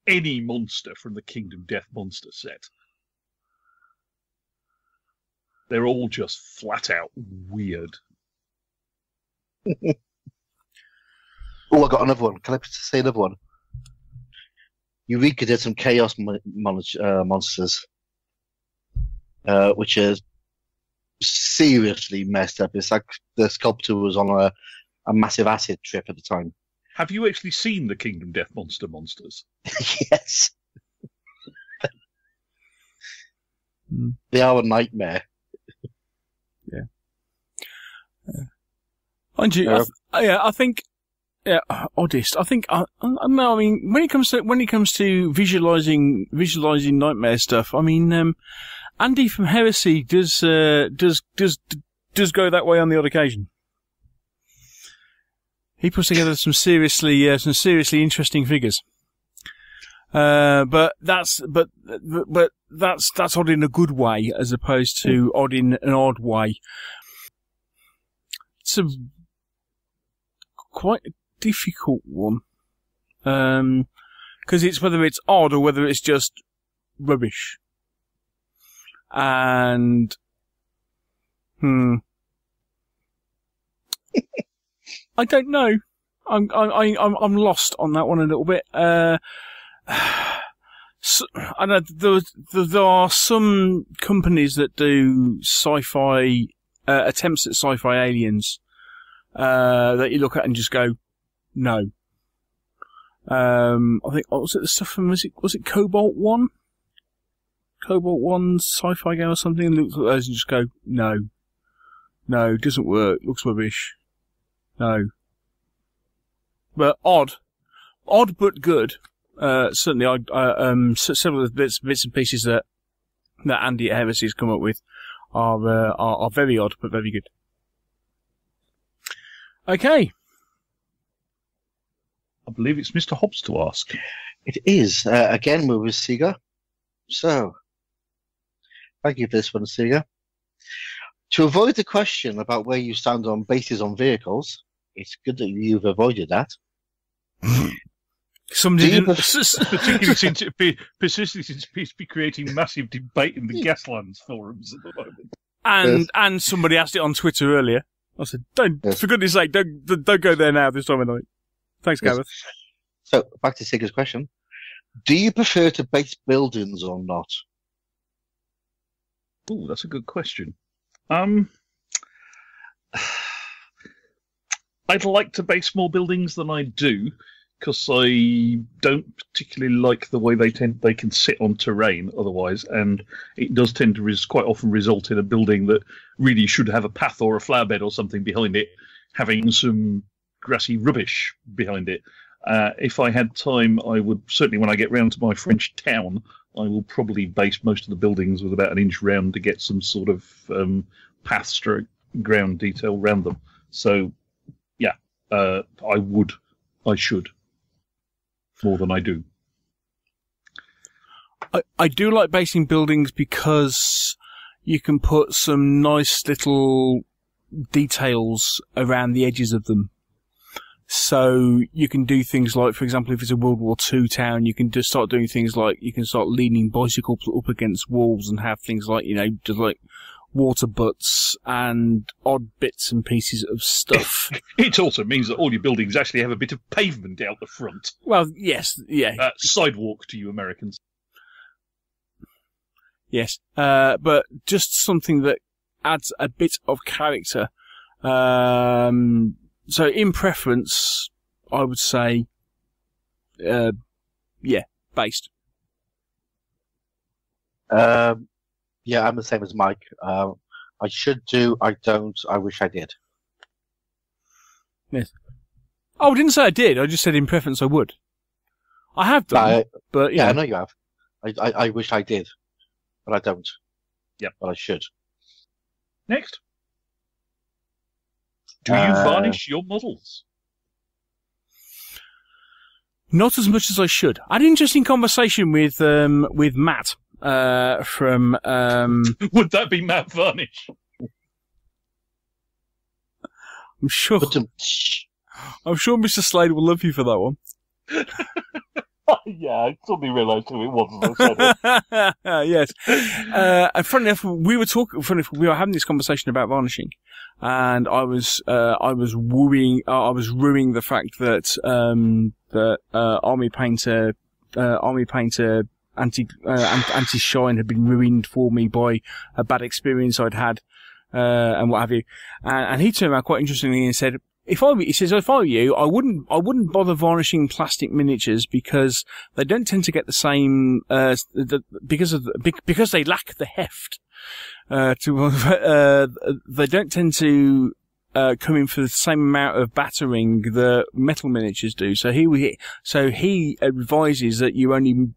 Any monster from the Kingdom Death monster set. They're all just flat out weird. Oh, I got another one. Can I say another one? Eureka did some Chaos monsters, which is seriously messed up. It's like the sculptor was on a massive acid trip at the time. Have you actually seen the Kingdom Death monsters? Yes. They are a nightmare. Yeah. I think. Yeah, oddest. I think I don't know. I mean, when it comes to visualizing nightmare stuff, I mean, Andy from Heresy does go that way on the odd occasion. He puts together some seriously interesting figures. But that's odd in a good way as opposed to odd in an odd way. It's a quite difficult one, because it's whether it's odd or whether it's just rubbish. And I don't know. I'm lost on that one a little bit. So, I know there are some companies that do sci-fi attempts at sci-fi aliens that you look at and just go, no. I think was it the stuff from was it Cobalt 1? Cobalt 1 sci-fi game or something, and look at those and just go, no, doesn't work, looks rubbish, no. But odd but good. Certainly, several of the bits and pieces that Andy at Heresy has come up with are very odd but very good. Okay. I believe it's Mr. Hobbs to ask. It is. Again, we're with Sega. So, thank you for this one, Sega. To avoid the question about where you stand on bases on vehicles, it's good that you've avoided that. Somebody didn't... Particularly since it seems to be creating massive debate in the Gaslands forums at the moment. And somebody asked it on Twitter earlier. I said, for goodness sake, don't go there now this time of night. Thanks, Gareth. So, back to Sega's question. Do you prefer to base buildings or not? Oh, that's a good question. I'd like to base more buildings than I do, because I don't particularly like the way they can sit on terrain otherwise, and it does tend to quite often result in a building that really should have a path or a flower bed or something behind it, having some grassy rubbish behind it. If I had time, I would certainly, when I get round to my French town, I will probably base most of the buildings with about an inch round to get some sort of path stroke ground detail round them. So, yeah, I should, more than I do. I do like basing buildings because you can put some nice little details around the edges of them. So you can do things like, for example, if it's a World War II town, you can just start doing things like you can start leaning bicycles up against walls and have things like, just like water butts and odd bits and pieces of stuff. It also means that all your buildings actually have a bit of pavement out the front. Well, yes, yeah. Sidewalk to you Americans. Yes, but just something that adds a bit of character. So in preference, I would say, based. Yeah, I'm the same as Mike. I should do, I don't, I wish I did. Yes. Oh, I didn't say I did. I just said in preference I would. I have done, but yeah, I know you have. I wish I did, but I don't. Yep. But I should. Next. Do you varnish your models? Not as much as I should. I had an interesting conversation with Matt from. Would that be Matt Varnish? I'm sure. I'm sure Mr. Slade will love you for that one. Yeah, I suddenly realised who it was as I said it. Yes. And funny enough, we were having this conversation about varnishing, and I was ruining the fact that Army Painter anti-shine had been ruined for me by a bad experience I'd had, and what have you. And he turned around quite interestingly and said, if I were you, I wouldn't bother varnishing plastic miniatures because they don't tend to get the same, because they lack the heft. They don't tend to come in for the same amount of battering that metal miniatures do. So he advises that you only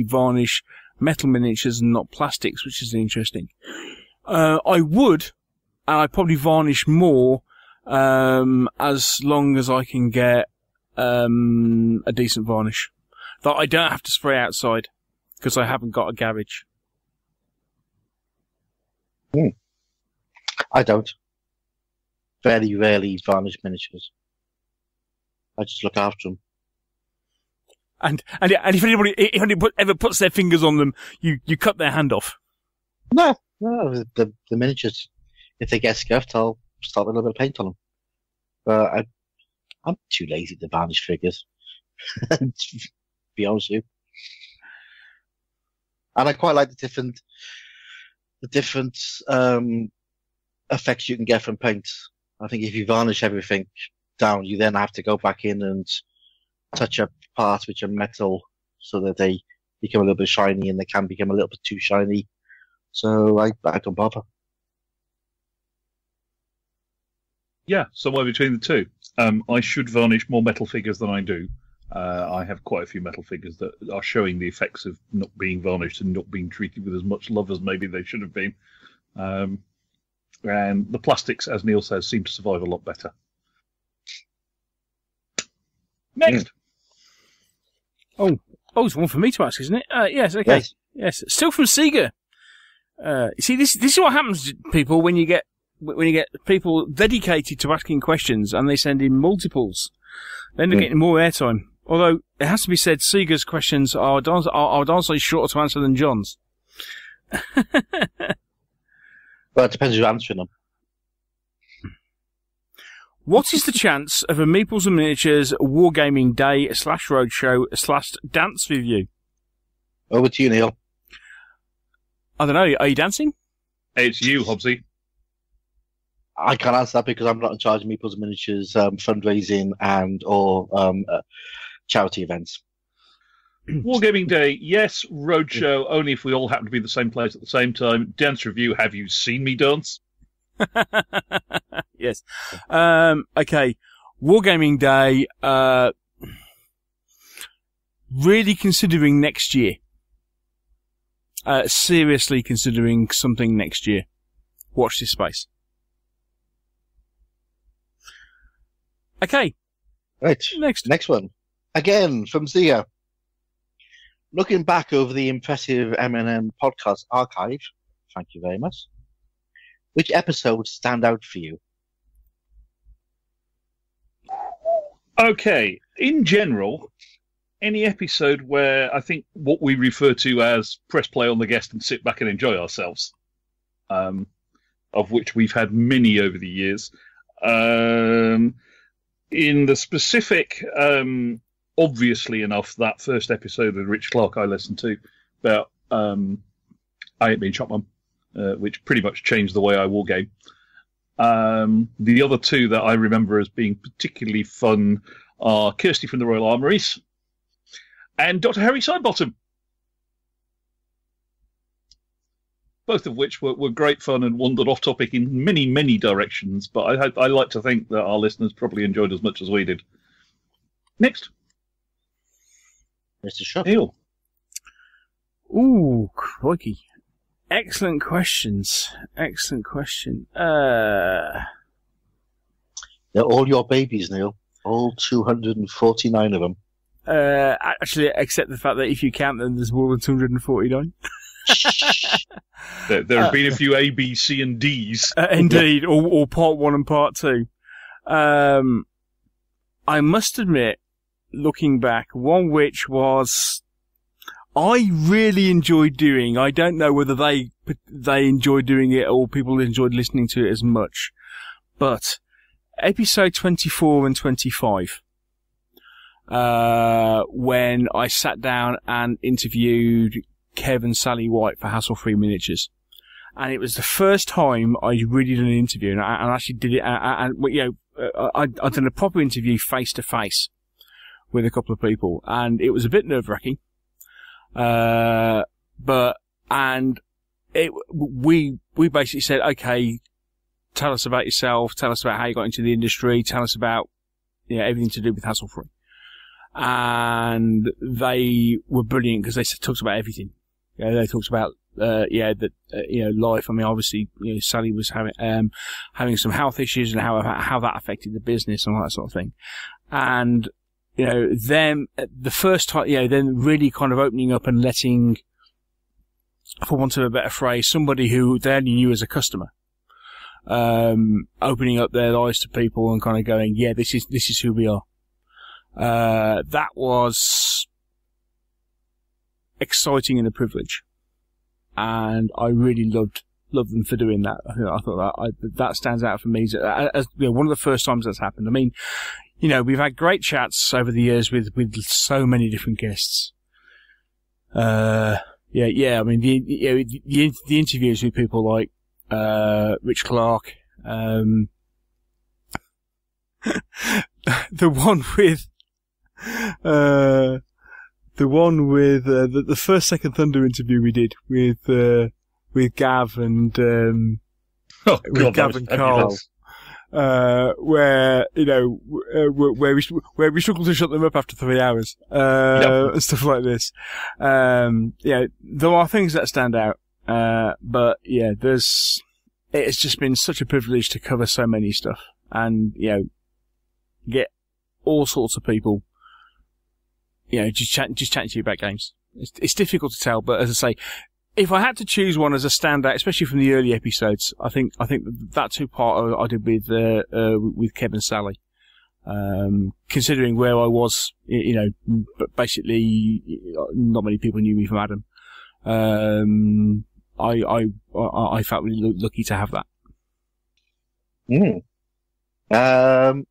varnish metal miniatures and not plastics, which is interesting. I would, and I'd probably varnish more, as long as I can get a decent varnish that I don't have to spray outside because I haven't got a garage. I don't. Very rarely varnish miniatures. I just look after them. And if anybody ever puts their fingers on them, you cut their hand off. No, the miniatures. If they get scuffed, I'll start with a little bit of paint on them. But I'm too lazy to varnish figures. To be honest with you. And I quite like the different effects you can get from paint. I think if you varnish everything down, you then have to go back in and touch up parts which are metal so that they become a little bit shiny, and they can become a little bit too shiny. So I don't bother. Yeah, somewhere between the two. I should varnish more metal figures than I do. I have quite a few metal figures that are showing the effects of not being varnished and not being treated with as much love as maybe they should have been. And the plastics, as Neil says, seem to survive a lot better. Next. Oh, it's one for me to ask, isn't it? Yes, okay. Yes. Still from Sega. You see, this is what happens, people, when you get people dedicated to asking questions and they send in multiples. Then they're getting more airtime. Although, it has to be said, Sega's questions are honestly shorter to answer than John's. Well, it depends who's answering them. What is the chance of a Meeples and Miniatures Wargaming Day / Roadshow / dance review? Over to you, Neil. I don't know. Are you dancing? It's you, Hobbsy. I can't answer that because I'm not in charge of Meeples and Miniatures fundraising or charity events. Wargaming Day, yes. Roadshow, only if we all happen to be in the same place at the same time. Dance review, have you seen me dance? Yes. Okay. Wargaming Day, really considering next year. Seriously considering something next year. Watch this space. Okay. Right. Next one. Again, from Zia. Looking back over the impressive M&M podcast archive, thank you very much. Which episodes stand out for you? Okay. In general, any episode where I think what we refer to as press play on the guest and sit back and enjoy ourselves. of which we've had many over the years. In the specific, obviously enough, that first episode with Rich Clark I listened to about I Ain't Been Shot Mum, which pretty much changed the way I wargame. The other two that I remember as being particularly fun are Kirsty from the Royal Armouries and Dr. Harry Sidebottom. Both of which were great fun and wandered off topic in many, many directions, but I like to think that our listeners probably enjoyed as much as we did. Next. Mr. Shook. Neil. Ooh, crikey. Excellent questions. Excellent question. They're all your babies, Neil. All 249 of them. Actually, except the fact that if you count them, there's more than 249. There have been a few A, B, C, and Ds. Indeed, or part 1 and part 2. I must admit, looking back, one which was I really enjoyed doing. I don't know whether they enjoyed doing it or people enjoyed listening to it as much, but episode 24 and 25, when I sat down and interviewed Kev and Sally White for Hassle-Free Miniatures. And it was the first time I really did an interview, and I actually did it, I'd done a proper interview face to face with a couple of people, and it was a bit nerve-wracking. We basically said, okay, tell us about yourself, tell us about how you got into the industry, tell us about, everything to do with Hassle-Free. And they were brilliant because they talked about everything. They talked about, life. I mean, obviously, Sally was having some health issues and how that affected the business and all that sort of thing. And, them, the first time, then really kind of opening up and letting, for want of a better phrase, somebody who they only knew as a customer, opening up their lives to people and kind of going, yeah, this is who we are. That was exciting and a privilege, and I really loved them for doing that. I thought that stands out for me as one of the first times that's happened. I mean, we've had great chats over the years with so many different guests. I mean the interviews with people like Rich Clark, the one with the first Second Thunder interview we did with Gav and Gav and Carl, where we struggled to shut them up after 3 hours, and stuff like this. There are things that stand out, but it's just been such a privilege to cover so many stuff, and get all sorts of people. Just chatting to you about games. It's difficult to tell, but as I say, if I had to choose one as a standout, especially from the early episodes, I think that two-part I did with Kev and Sally. Considering where I was, but basically, not many people knew me from Adam. I felt really lucky to have that.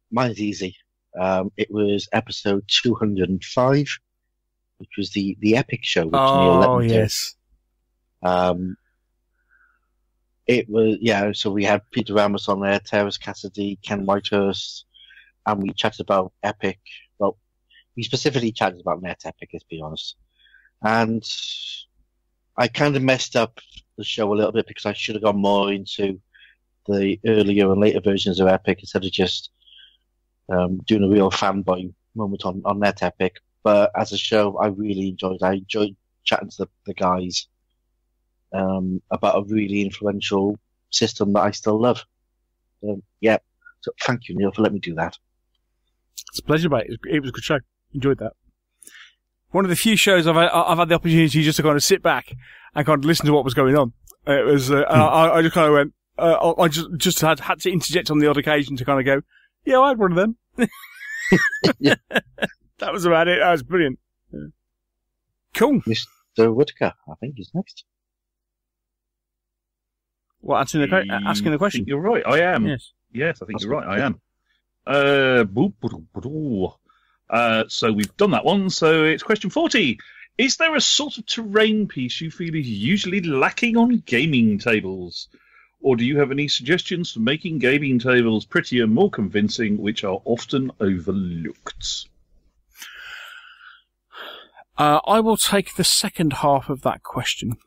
Mine's easy. It was episode 205, which was the epic show. Which Neil let me do. Yes. It was, so we had Peter Ramos on there, Terrace Cassidy, Ken Whitehurst, and we chatted about epic. Well, we specifically chatted about Net Epic, let's be honest. And I kind of messed up the show a little bit because I should have gone more into the earlier and later versions of Epic instead of just doing a real fanboy moment on Net Epic. But as a show, I really enjoyed it. I enjoyed chatting to the guys about a really influential system that I still love. So thank you, Neil, for letting me do that. It's a pleasure, mate. It was a good show. Enjoyed that. One of the few shows I've had the opportunity just to kind of sit back and kind of listen to what was going on. It was I just kind of went. I just had to interject on the odd occasion to kind of go, yeah, I had one of them. That was about it. That was brilliant. Yeah. Cool. Mr. Whitaker, I think, is next. What, asking the question? You're right, I am. Yes. Yes, I think you're right, I am. So we've done that one, so it's question 40. Is there a sort of terrain piece you feel is usually lacking on gaming tables? Or do you have any suggestions for making gaming tables prettier, more convincing, which are often overlooked? I will take the second half of that question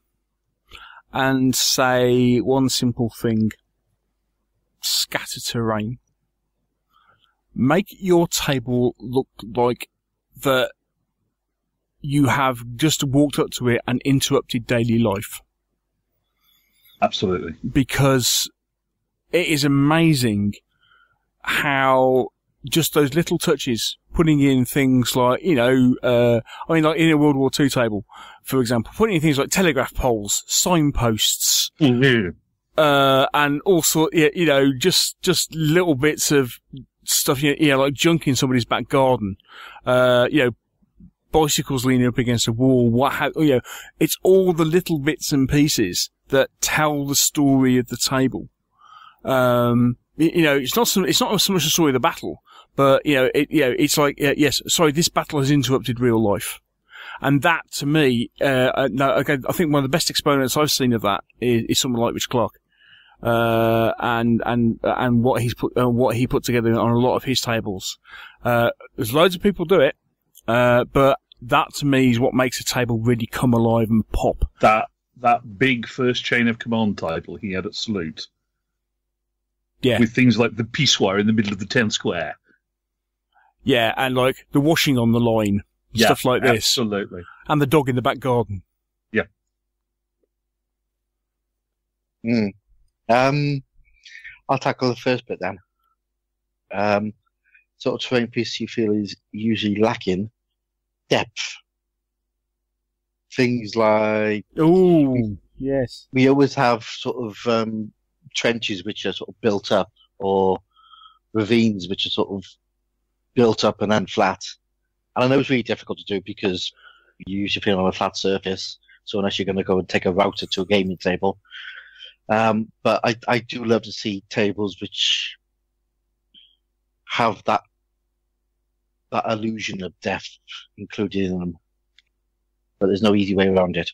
and say one simple thing. Scatter terrain. Make your table look like that you have just walked up to it and interrupted daily life. Absolutely. Because it is amazing how just those little touches, putting in things like, like in a World War II table, for example, putting in things like telegraph poles, signposts, and also, just little bits of stuff, like junk in somebody's back garden, bicycles leaning up against a wall, it's all the little bits and pieces that tell the story of the table. It's not so much the story of the battle, but, it's like, this battle has interrupted real life. And that, to me, I think one of the best exponents I've seen of that is someone like Rich Clark. And what he put together on a lot of his tables. There's loads of people do it, but that to me is what makes a table really come alive and pop. That big first chain of command table he had at Salute. Yeah. With things like the Peacewear in the middle of the town square. Yeah, and like the washing on the line. Stuff like this. Absolutely. And the dog in the back garden. Yeah. I'll tackle the first bit then. Sort of terrain piece you feel is usually lacking depth. Things like... Oh, yes. We always have sort of trenches which are sort of built up, or ravines which are sort of built up and then flat. And I know it's really difficult to do because you usually feel on a flat surface, so unless you're going to go and take a router to a gaming table. But I do love to see tables which have that illusion of depth included in them. But there's no easy way around it.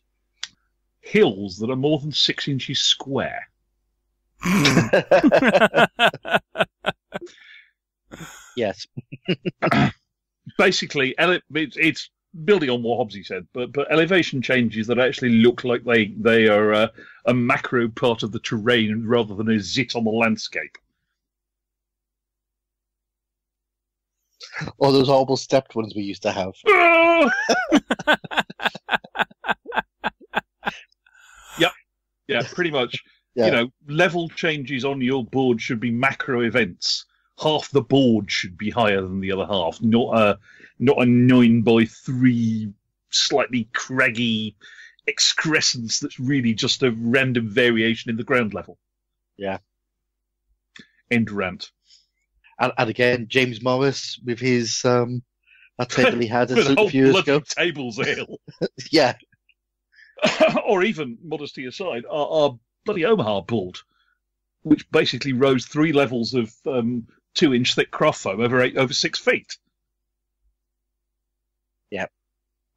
Hills that are more than 6 inches square. Yes. Basically, it's building on what Hobbsy said, but elevation changes that actually look like they are a macro part of the terrain rather than a zit on the landscape. Or those horrible stepped ones we used to have. Yep. Yeah, pretty much. Yeah. Level changes on your board should be macro events. Half the board should be higher than the other half, not a 9x3 slightly craggy excrescence that's really just a random variation in the ground level. Yeah. End rant. And again, James Morris with his that table he had a few years ago. Tables ale. Yeah. Or even, modesty aside, our bloody Omaha board, which basically rose 3 levels of 2-inch thick craft foam over 6 feet. Yeah.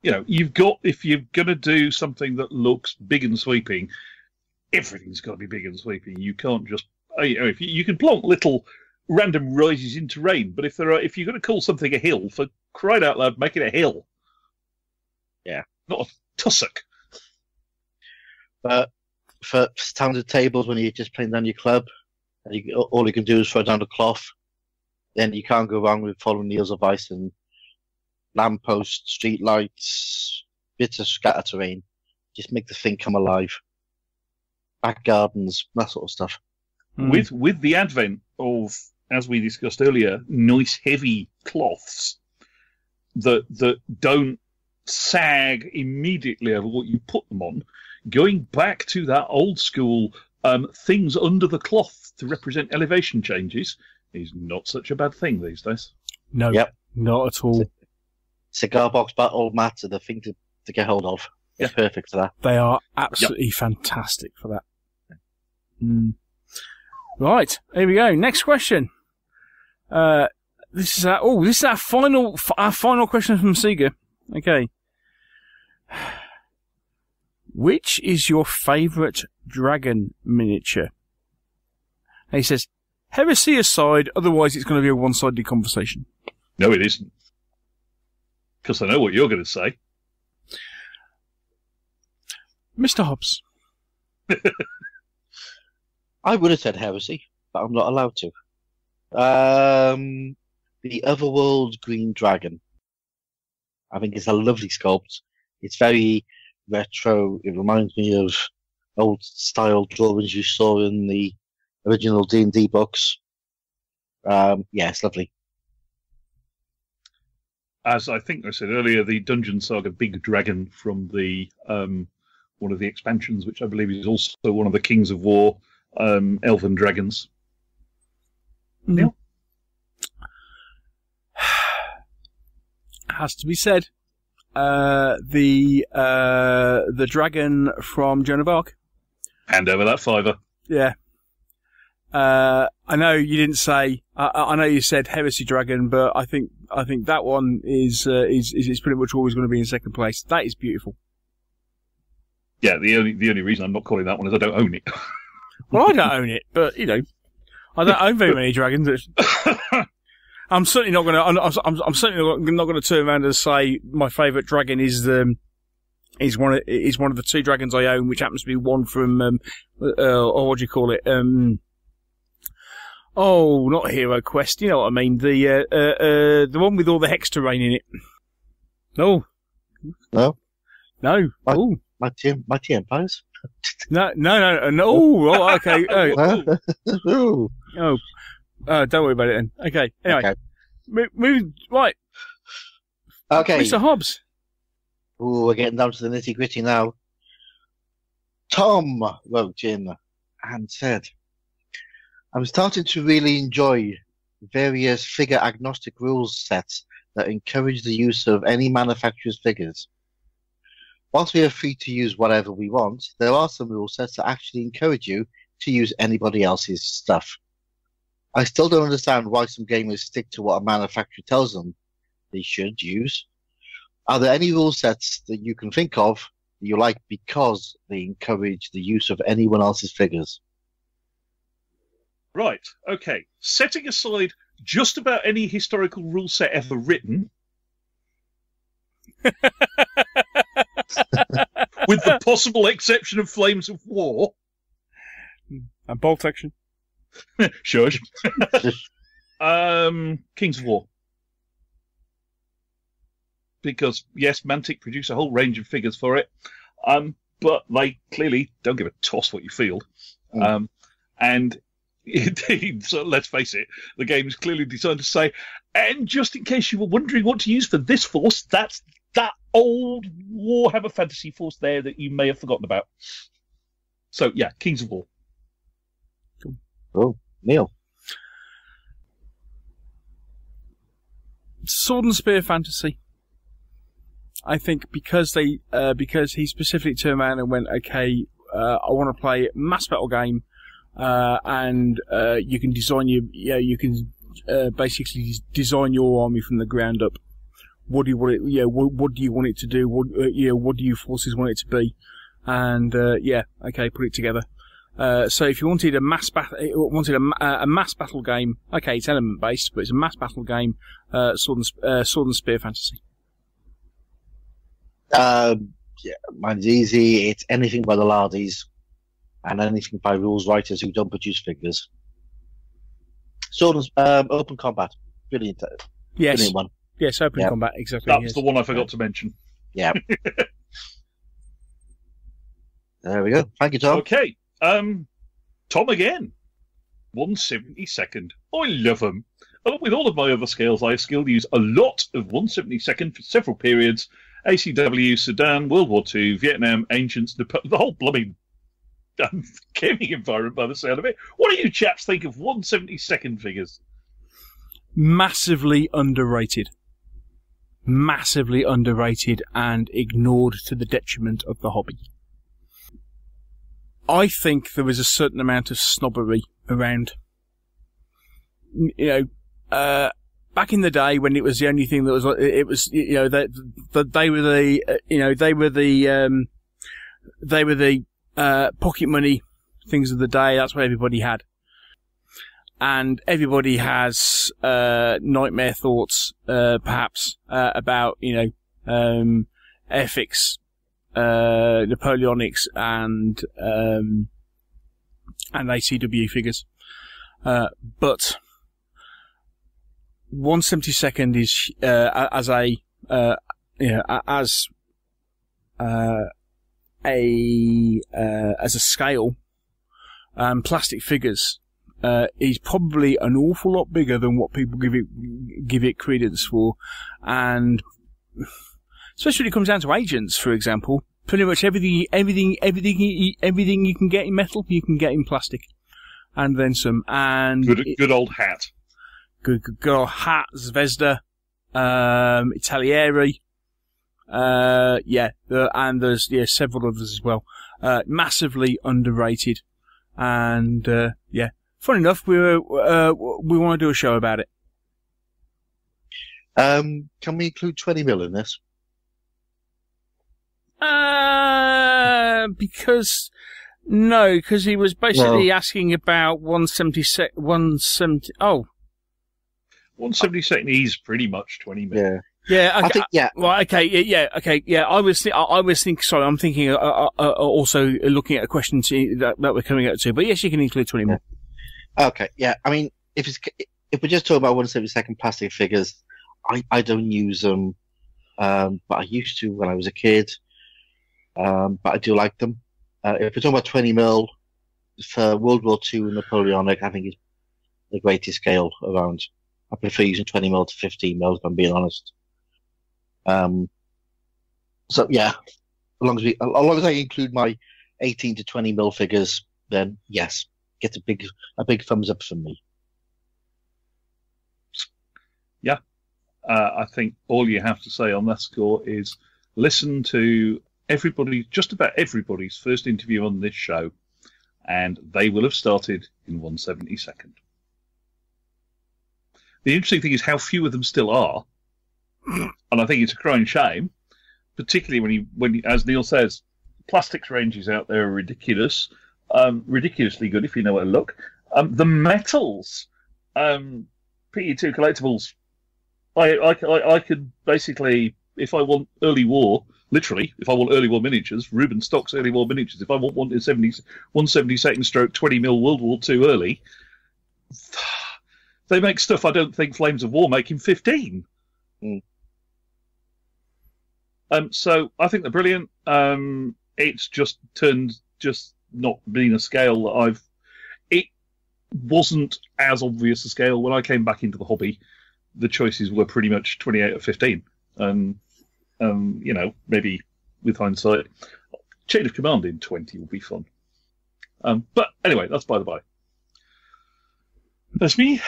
If you're going to do something that looks big and sweeping, everything's got to be big and sweeping. You can't just, if you can plonk little random rises in terrain, but if you're going to call something a hill, for crying out loud, make it a hill. Yeah. Not a tussock. But for standard tables, when you're just playing down your club, and all you can do is throw down a cloth, then you can't go wrong with following Neil's advice and lampposts, street lights, bits of scatter terrain. Just make the thing come alive. Back gardens, that sort of stuff. With the advent of, as we discussed earlier, nice heavy cloths that don't sag immediately over what you put them on, going back to that old school things under the cloth to represent elevation changes is not such a bad thing these days. No, not at all. Cigar box battle mats are the thing to get hold of. It's perfect for that. They are absolutely fantastic for that. Right, here we go. Next question. This is our final question from Sega. Okay. Which is your favourite dragon miniature? And he says, heresy aside, otherwise it's going to be a one-sided conversation. No, it isn't. Because I know what you're going to say. Mr. Hobbs. I would have said heresy, but I'm not allowed to. The Otherworld Green Dragon. I think it's a lovely sculpt. It's very retro. It reminds me of old style drawings you saw in the original D&D books. Yeah, it's lovely. As I think I said earlier, the Dungeon Saga Big Dragon from the one of the expansions, which I believe is also one of the Kings of War elven dragons. Neil? Has to be said. The dragon from Joan of Arc. Hand over that $5. Yeah. I know you didn't say. I know you said Heresy Dragon, but I think that one is pretty much always going to be in second place. That is beautiful. Yeah, the only reason I'm not calling that one is I don't own it. Well, I don't own it, but I don't own very many dragons. I'm certainly not going to. I'm certainly not going to turn around and say my favourite dragon is one of the two dragons I own, which happens to be one from or what do you call it? Oh, not Hero Quest. You know what I mean? The one with all the hex terrain in it. No. No. Oh. Mighty Empires. No. Oh, okay. Ooh. Don't worry about it then. Okay. Anyway, Okay. Moving right. Okay. Mr. Hobbs. Ooh, we're getting down to the nitty gritty now. Tom wrote in and said, I'm starting to really enjoy various figure agnostic rules sets that encourage the use of any manufacturer's figures. Whilst we are free to use whatever we want, there are some rule sets that actually encourage you to use anybody else's stuff. I still don't understand why some gamers stick to what a manufacturer tells them they should use. Are there any rule sets that you can think of that you like because they encourage the use of anyone else's figures? Right, okay. Setting aside just about any historical rule set ever written, with the possible exception of Flames of War. And Bolt Action. Shush. Kings of War. Because, yes, Mantic produce a whole range of figures for it, but they clearly don't give a toss what you field. And indeed, so let's face it, the game is clearly designed to say, and just in case you were wondering what to use for this force, that's that old Warhammer Fantasy force there that you may have forgotten about. So, yeah, Kings of War. Oh, Neil. Sword and Spear Fantasy. I think because he specifically turned around and went, okay, I want to play a mass battle game, and you can design basically design your army from the ground up. What do you want it? What do you want it to do? What do you forces want it to be? And okay, put it together. So if you wanted a mass battle, a mass battle game, okay, it's element based, but it's a mass battle game. Sword and Spear Fantasy. Mine's easy. It's anything by the Lardies and anything by rules writers who don't produce figures. Sword and Open Combat, brilliant. Yes, brilliant one. Yes, Open Combat, exactly. That's the one I forgot to mention. Yeah. There we go. Thank you, Tom. Okay. Tom again. 1/72. I love them. Along with all of my other scales, I still use a lot of 1/72 for several periods. ACW, Sudan, World War II, Vietnam, Ancients, the whole blooming gaming environment by the sound of it. What do you chaps think of 1/72 figures? Massively underrated. Massively underrated and ignored to the detriment of the hobby. I think there was a certain amount of snobbery around. You know, back in the day when it was the only thing that was, it was, you know, they were the, you know, they were the pocket money things of the day. That's what everybody had. And everybody has, nightmare thoughts, perhaps, about, you know, Airfix, Napoleonics and ACW figures. But 1/72 is, as a, you know, as a scale, plastic figures, is probably an awful lot bigger than what people give it credence for. And especially when it comes down to agents, for example, pretty much everything you can get in metal, you can get in plastic. And then some. And good old hat. Good old hat, Zvezda, Italieri. And there's, several others as well. Massively underrated. And, fun enough, we want to do a show about it. Can we include 20 mil in this? Because he was basically asking about 170. Oh, 1/72 is pretty much 20 mil. Yeah. Yeah, okay. I think, yeah. Well, okay, yeah, okay, yeah. I was thinking. Sorry, I'm thinking. Also looking at a question that we're coming out to. But yes, you can include 20 mil. Okay, yeah. I mean, if we're just talking about 1/72 plastic figures, I don't use them, but I used to when I was a kid. But I do like them. If we're talking about 20 mil for World War II Napoleonic, I think it's the greatest scale around. I prefer using 20 mil to 15 mil, if I'm being honest. So yeah, as long as I include my 18 to 20 mil figures, then yes, get a big thumbs up from me. Yeah, I think all you have to say on that score is listen to just about everybody's first interview on this show, and they will have started in 1/72. The interesting thing is how few of them still are, and I think it's a crying shame, particularly when as Neil says, plastics ranges out there are ridiculous, ridiculously good if you know where to look. The metals, PE2 collectibles, I could basically, if I want early war, literally, if I want early war miniatures, Ruben stocks early war miniatures. If I want 1/72 stroke 20 mil World War II early, they make stuff I don't think Flames of War make in 15. Mm. So I think they're brilliant. It's just not being a scale that it wasn't as obvious a scale when I came back into the hobby. The choices were pretty much 28 or 15. Maybe with hindsight, Chain of Command in 20 will be fun. But anyway, that's by the by. That's me.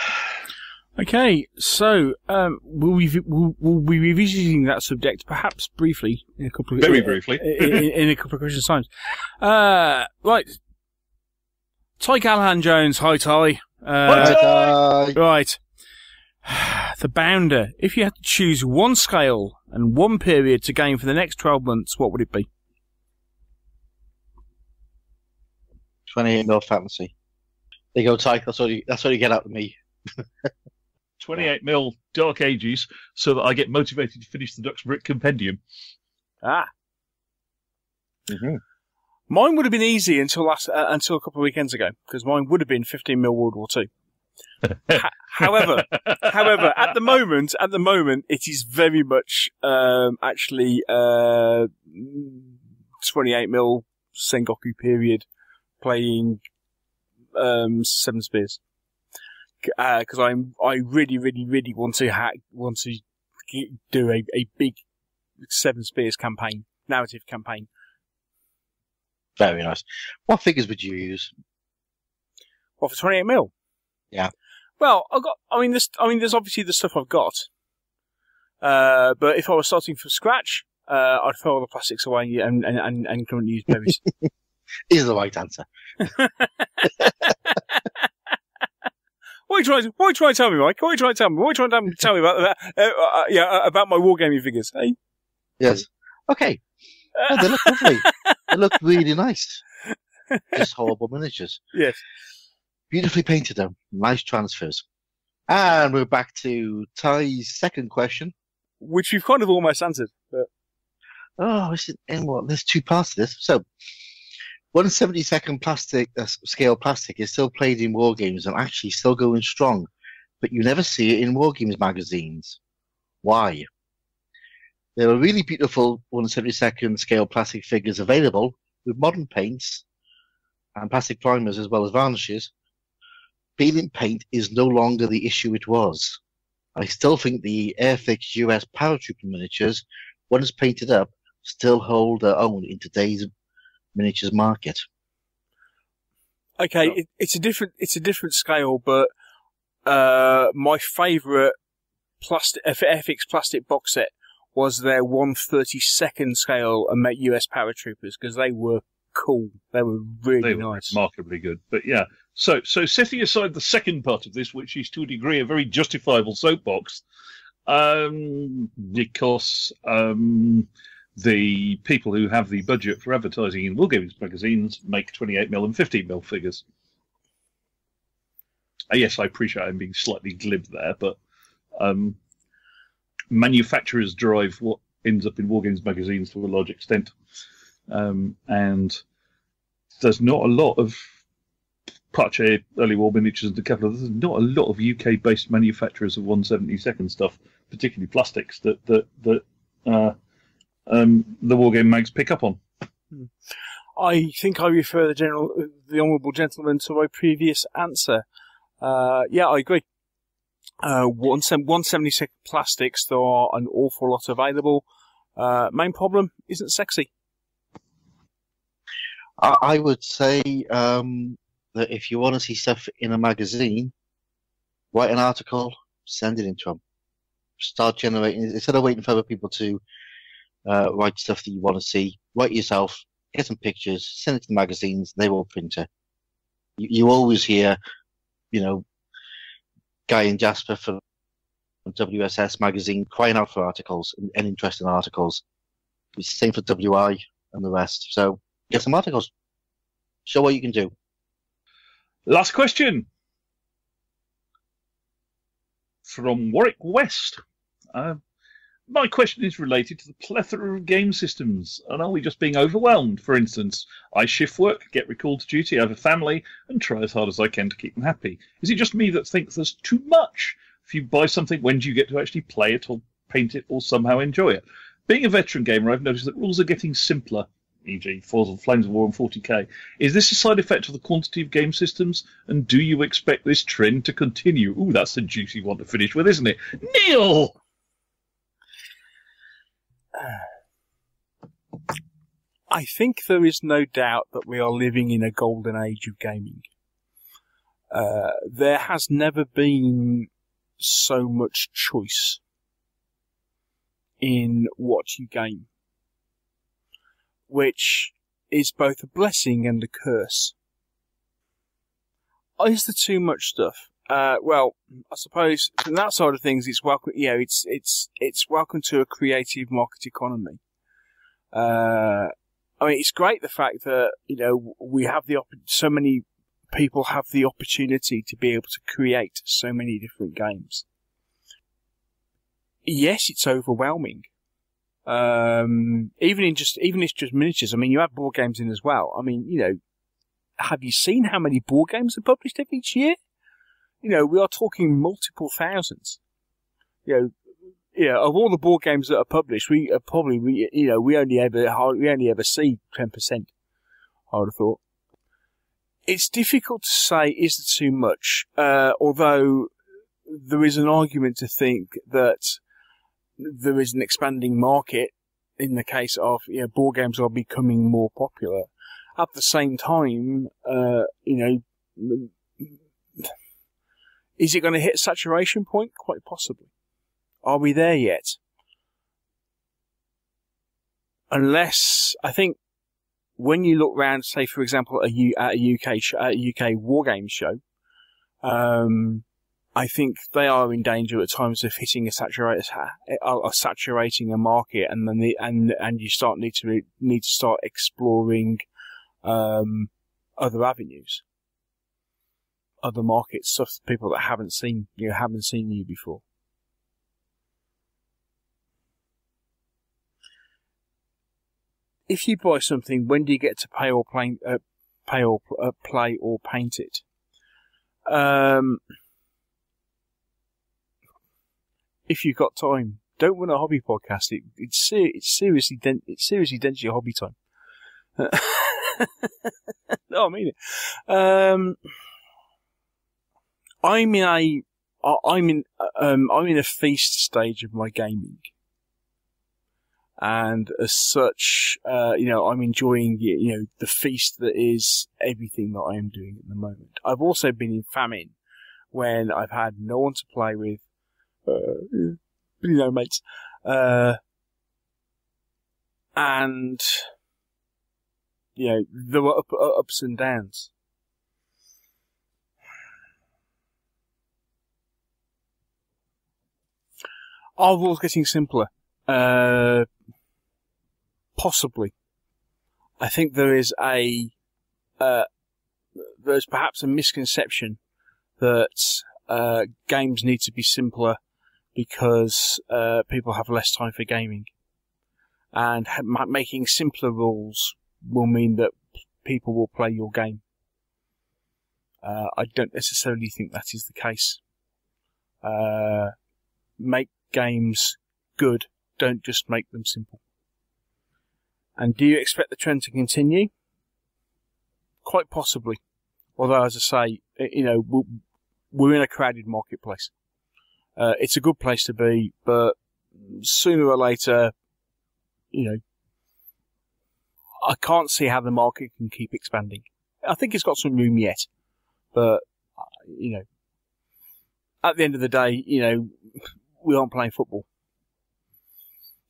Okay, so we'll be revisiting that subject perhaps briefly in a couple of very briefly in a couple of questions times. Right, Ty Callahan Jones, hi Ty. Hi Ty. Right, the Bounder. If you had to choose one scale and one period to game for the next 12 months, what would it be? 28 mil fantasy. There you go, Ty. That's all you get out of me. 28 mil Dark Ages, so that I get motivated to finish the Dux Brick Compendium. Ah. Mm-hmm. Mine would have been easy until a couple of weekends ago, because mine would have been 15 mil World War II. However, at the moment, it is very much actually 28 mil Sengoku period playing Seven Spears. Because I really want to do a big Seven Spears campaign, narrative campaign. Very nice. What figures would you use? What, for 28 mil? Yeah. Well, there's obviously the stuff I've got. But if I was starting from scratch, I'd throw all the plastics away and currently use berries. is the right answer. What are you trying to tell me, Mike? What are you trying to tell me? What are you trying to tell me about my wargaming figures? Hey? Yes. Okay. Oh, they look lovely. They look really nice. Just horrible miniatures. Yes. Beautifully painted them. Nice transfers. And we're back to Ty's second question. Which you've kind of almost answered. But... Oh, there's two parts to this. So, 1/72 plastic scale plastic is still played in war games and actually still going strong, but you never see it in war games magazines. Why? There are really beautiful 1/72 scale plastic figures available with modern paints and plastic primers as well as varnishes. Peeling paint is no longer the issue it was. I still think the Airfix US paratrooper miniatures, once painted up, still hold their own in today's miniatures market. Okay, it's a different scale, but my favourite Airfix plastic box set was their 1/32 scale US paratroopers because they were cool. They were really nice. Remarkably good. But yeah, so setting aside the second part of this, which is to a degree a very justifiable soapbox, because the people who have the budget for advertising in wargaming magazines make 28mm and 15mm figures. Yes, I appreciate I'm being slightly glib there, but manufacturers drive what ends up in wargames magazines to a large extent. And there's not a lot of Pache early war miniatures and a couple of there's not a lot of UK-based manufacturers of 1/72 stuff, particularly plastics that the wargame mags pick up on. I think I refer the honourable gentleman to my previous answer. Yeah, I agree. 1/72 plastics, there are an awful lot available. Main problem isn't sexy. I would say that if you want to see stuff in a magazine, write an article, send it into them. Start generating, instead of waiting for other people to write stuff that you want to see, write yourself, get some pictures, send it to the magazines, they will print it. You always hear, Guy and Jasper from WSS magazine crying out for articles and interesting articles. It's the same for WI and the rest. So get some articles. Show what you can do. Last question from Warwick West. My question is related to the plethora of game systems, and are we just being overwhelmed? For instance, I shift work, get recalled to duty, have a family, and try as hard as I can to keep them happy. Is it just me that thinks there's too much? If you buy something, when do you get to actually play it or paint it or somehow enjoy it? Being a veteran gamer, I've noticed that rules are getting simpler, e.g. Flames of War and 40k. Is this a side effect of the quantity of game systems, and do you expect this trend to continue? Ooh, that's a juicy one to finish with, isn't it? Neil! I think there is no doubt that we are living in a golden age of gaming. There has never been so much choice in what you game, which is both a blessing and a curse. Is there too much stuff? Well, I suppose from that side of things, it's welcome. It's welcome to a creative market economy. I mean, it's great the fact that we have so many people have the opportunity to be able to create so many different games. Yes, it's overwhelming. Even if it's just miniatures. I mean, you have board games in as well. I mean, have you seen how many board games are published each year? We are talking multiple thousands. Of all the board games that are published, we only ever see 10%. I would have thought. It's difficult to say is there too much, although there is an argument to think that there is an expanding market in the case of board games are becoming more popular. At the same time, is it going to hit a saturation point? Quite possibly. Are we there yet? Unless, I think, when you look round, say for example, at a UK war game show, I think they are in danger at times of hitting saturating a market, and then and you need to start exploring other avenues, other markets, stuff people that haven't seen you before. If you buy something, when do you get to pay or play or paint it? If you've got time, don't run a hobby podcast. It seriously dents your hobby time. No, I mean it. I'm in a feast stage of my gaming, and as such, I'm enjoying the feast that is everything that I am doing at the moment. I've also been in famine when I've had no one to play with. Mates. And, there were ups and downs. Are rules getting simpler? Possibly. I think there is there's perhaps a misconception that games need to be simpler because people have less time for gaming, and making simpler rules will mean that people will play your game. I don't necessarily think that is the case. Make games good, don't just make them simple. And do you expect the trend to continue? Quite possibly. Although, as I say, we're in a crowded marketplace. It's a good place to be, but sooner or later, I can't see how the market can keep expanding. I think it's got some room yet, but, at the end of the day, we aren't playing football.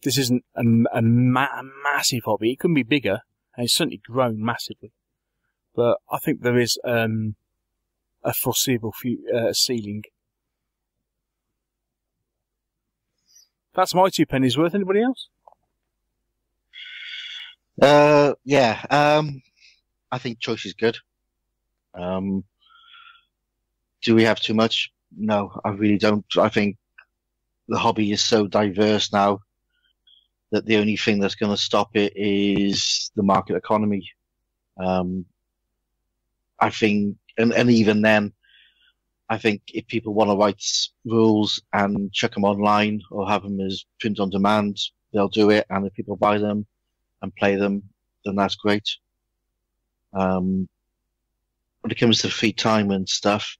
This isn't a massive hobby. It can be bigger, and it's certainly grown massively. But I think there is a foreseeable ceiling. That's my 2 pennies worth. Anybody else? I think choice is good. Do we have too much? No, I really don't. I think the hobby is so diverse now that the only thing that's going to stop it is the market economy. I think, and even then, I think if people want to write rules and chuck them online or have them as print on demand, they'll do it. And if people buy them and play them, then that's great. When it comes to free time and stuff,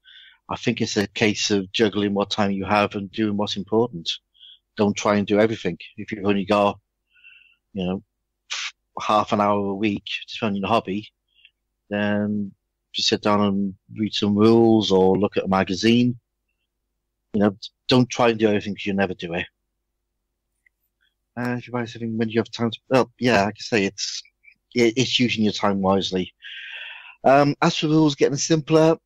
I think it's a case of juggling what time you have and doing what's important. Don't try and do everything. If you've only got, half an hour a week to spend on your hobby, then just sit down and read some rules or look at a magazine. Don't try and do everything because you'll never do it. If you buy something when you have time to, like I say, it's using your time wisely. As for rules getting simpler,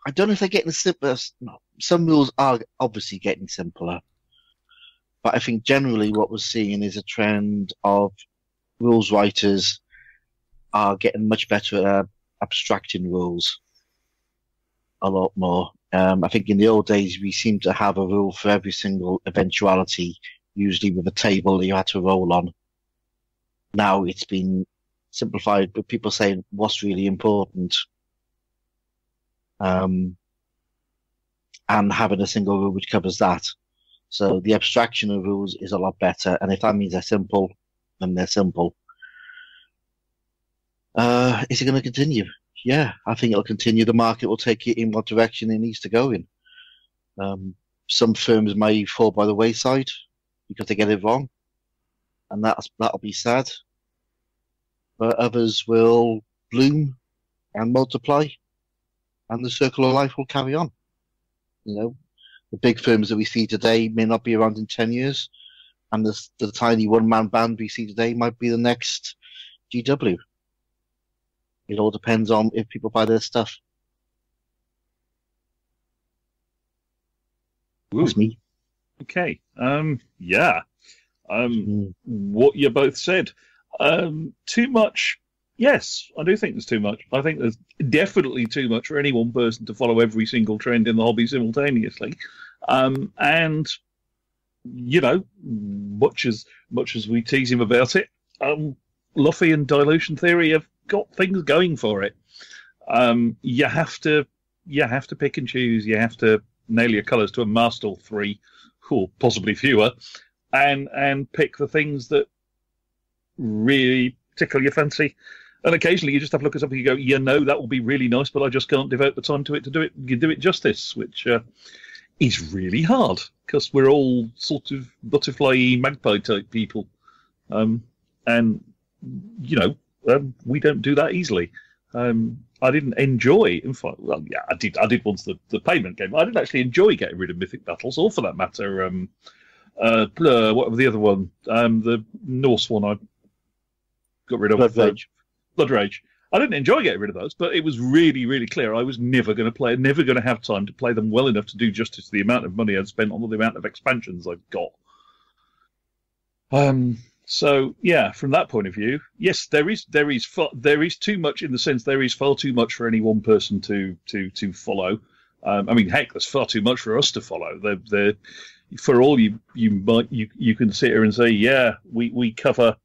I don't know if they're getting simpler. Some rules are obviously getting simpler, but I think generally what we're seeing is a trend of rules writers are getting much better at abstracting rules a lot more. I think in the old days we seemed to have a rule for every single eventuality, usually with a table that you had to roll on. Now it's been simplified, but people saying what's really important. And having a single rule which covers that. So the abstraction of rules is a lot better, and if that means they're simple, then they're simple. Is it going to continue? Yeah, I think it'll continue. The market will take it in what direction it needs to go in. Some firms may fall by the wayside because they get it wrong, and that'll be sad. But others will bloom and multiply, and the circle of life will carry on. The big firms that we see today may not be around in 10 years, and the tiny one-man band we see today might be the next GW. It all depends on if people buy their stuff. That's me. Okay. Yeah. What you both said. Too much. Yes, I do think there's too much. I think there's definitely too much for any one person to follow every single trend in the hobby simultaneously. And you know, much as we tease him about it, Luffy and Dilution Theory have got things going for it. You have to pick and choose. You have to nail your colours to a mast or three, or possibly fewer, and pick the things that really tickle your fancy. And occasionally you just have to look at something and you go, that will be really nice, but I just can't devote the time to it to do it justice, which is really hard because we're all sort of butterfly magpie type people, and we don't do that easily. I didn't enjoy. In fact, well, yeah, I did once the payment game. I didn't actually enjoy getting rid of Mythic Battles, or for that matter, what was the other one? The Norse one I got rid of. Blood Rage. I didn't enjoy getting rid of those, but it was really, really clear I was never going to have time to play them well enough to do justice to the amount of money I'd spent on the amount of expansions I've got. So yeah, from that point of view, yes, there is too much, in the sense there is far too much for any one person to follow. I mean, heck, there's far too much for us to follow. For all you can sit here and say, yeah, we cover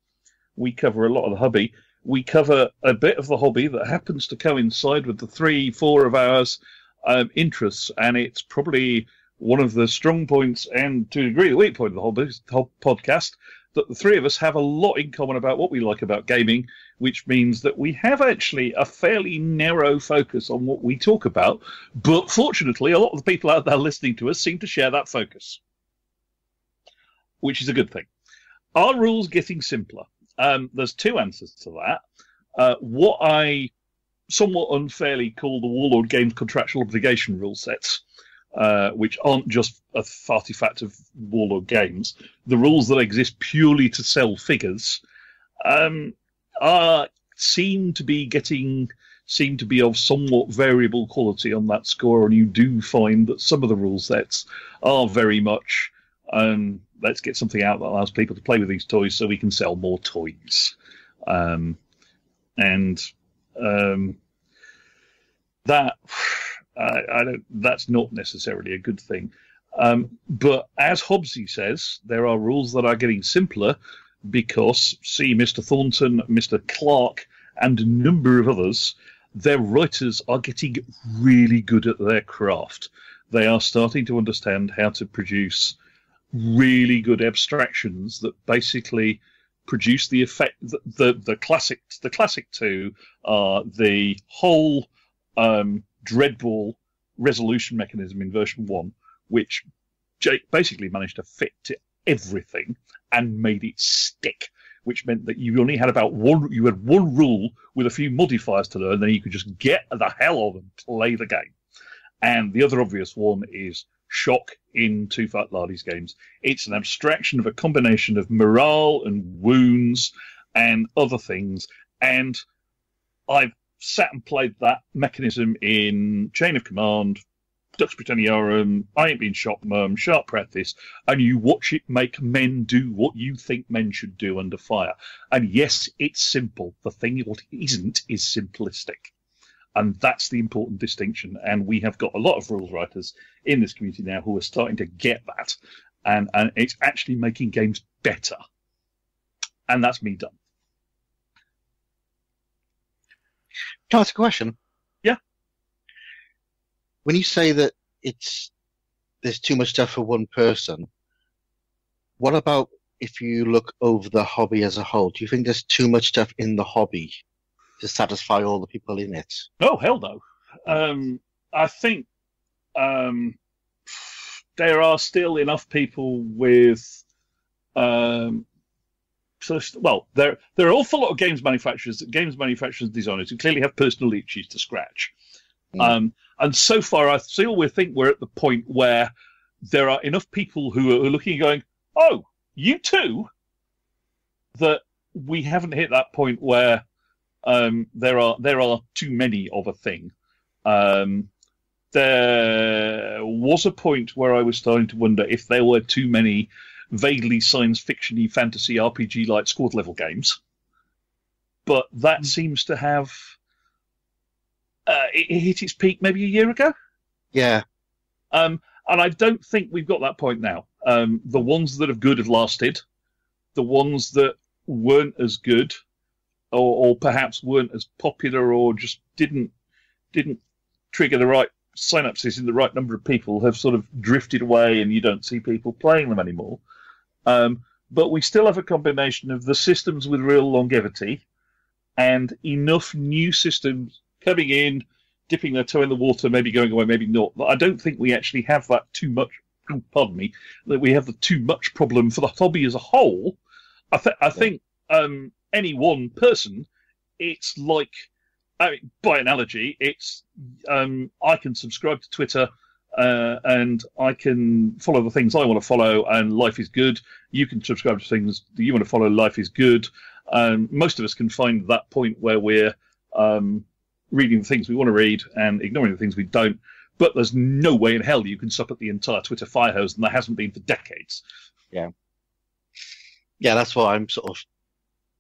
a lot of the hobby. We cover a bit of the hobby that happens to coincide with the 3-4 of ours interests, and it's probably one of the strong points and, to a degree, the weak point of the podcast, that the three of us have a lot in common about what we like about gaming, which means that we have actually a fairly narrow focus on what we talk about, but fortunately a lot of the people out there listening to us seem to share that focus, which is a good thing. Are rules getting simpler? There's two answers to that. What I somewhat unfairly call the Warlord Games contractual obligation rule sets, which aren't just a artifact of Warlord Games. The rules that exist purely to sell figures seem to be of somewhat variable quality on that score, and you do find that some of the rule sets are very much let's get something out that allows people to play with these toys so we can sell more toys. That's not necessarily a good thing. But as Hobbsy says, there are rules that are getting simpler because, see Mr. Thornton, Mr. Clark, and a number of others, their writers are getting really good at their craft. They are starting to understand how to produce really good abstractions that basically produce the effect. The classic two are the whole Dreadball resolution mechanism in version 1, which Jake basically managed to fit to everything and made it stick, which meant that you only had you had one rule with a few modifiers to learn, then you could just get the hell on and play the game. And the other obvious one is Shock in Too Fat Lardy's games. It's an abstraction of a combination of morale and wounds and other things, and I've sat and played that mechanism in Chain of Command, Dux Britanniarum, I Ain't Been Shot Mum, Sharp Practice, and you watch it make men do what you think men should do under fire. And yes, it's simple. The thing what it isn't is simplistic. And that's the important distinction. And we have got a lot of rules writers in this community now who are starting to get that. And it's actually making games better. And that's me done. Can I ask a question? Yeah. When you say that there's too much stuff for one person, what about if you look over the hobby as a whole? Do you think there's too much stuff in the hobby to satisfy all the people in it? Oh, hell no. I think there are still enough people with... there are an awful lot of games manufacturers and designers who clearly have personal itches to scratch. And so far, I still think we're at the point where there are enough people who are looking and going, oh, you too? That we haven't hit that point where there are too many of a thing. There was a point where I was starting to wonder if there were too many vaguely science fiction-y fantasy RPG-like squad level games. But that seems to have it hit its peak maybe a year ago. Yeah. And I don't think we've got that point now. The ones that are good have lasted. The ones that weren't as good, or perhaps weren't as popular, or just didn't trigger the right synapses in the right number of people, have sort of drifted away, and you don't see people playing them anymore. But we still have a combination of the systems with real longevity and enough new systems coming in, dipping their toe in the water, maybe going away, maybe not. But I don't think we actually have that too much. Pardon me, that we have the too much problem for the hobby as a whole. I think any one person, it's like, by analogy, it's I can subscribe to Twitter and I can follow the things I want to follow, and life is good. You can subscribe to things that you want to follow, life is good. Most of us can find that point where we're reading the things we want to read and ignoring the things we don't. But there's no way in hell you can stop at the entire Twitter fire hose, and there hasn't been for decades. Yeah. Yeah, that's what I'm sort of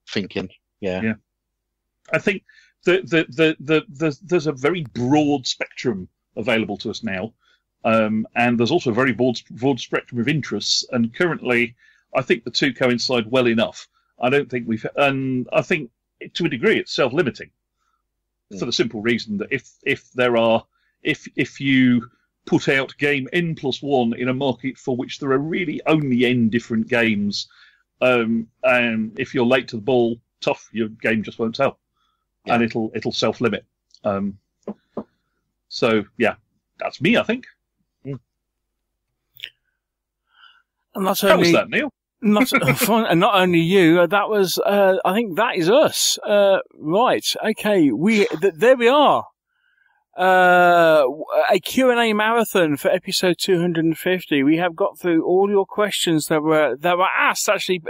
thinking. Yeah. I think there's a very broad spectrum available to us now, and there's also a very broad spectrum of interests. And currently, I think the two coincide well enough. I don't think and I think to a degree it's self-limiting, for the simple reason that if you put out game N+1 in a market for which there are really only N different games, and if you're late to the ball, tough, your game just won't sell, and it'll self-limit. So yeah, that's me, I think. And that's How was that, Neil? Not fun, and not only you. That was, I think, that is us. Right, okay. There we are. A Q&A marathon for episode 250. We have got through all your questions that were asked. Actually,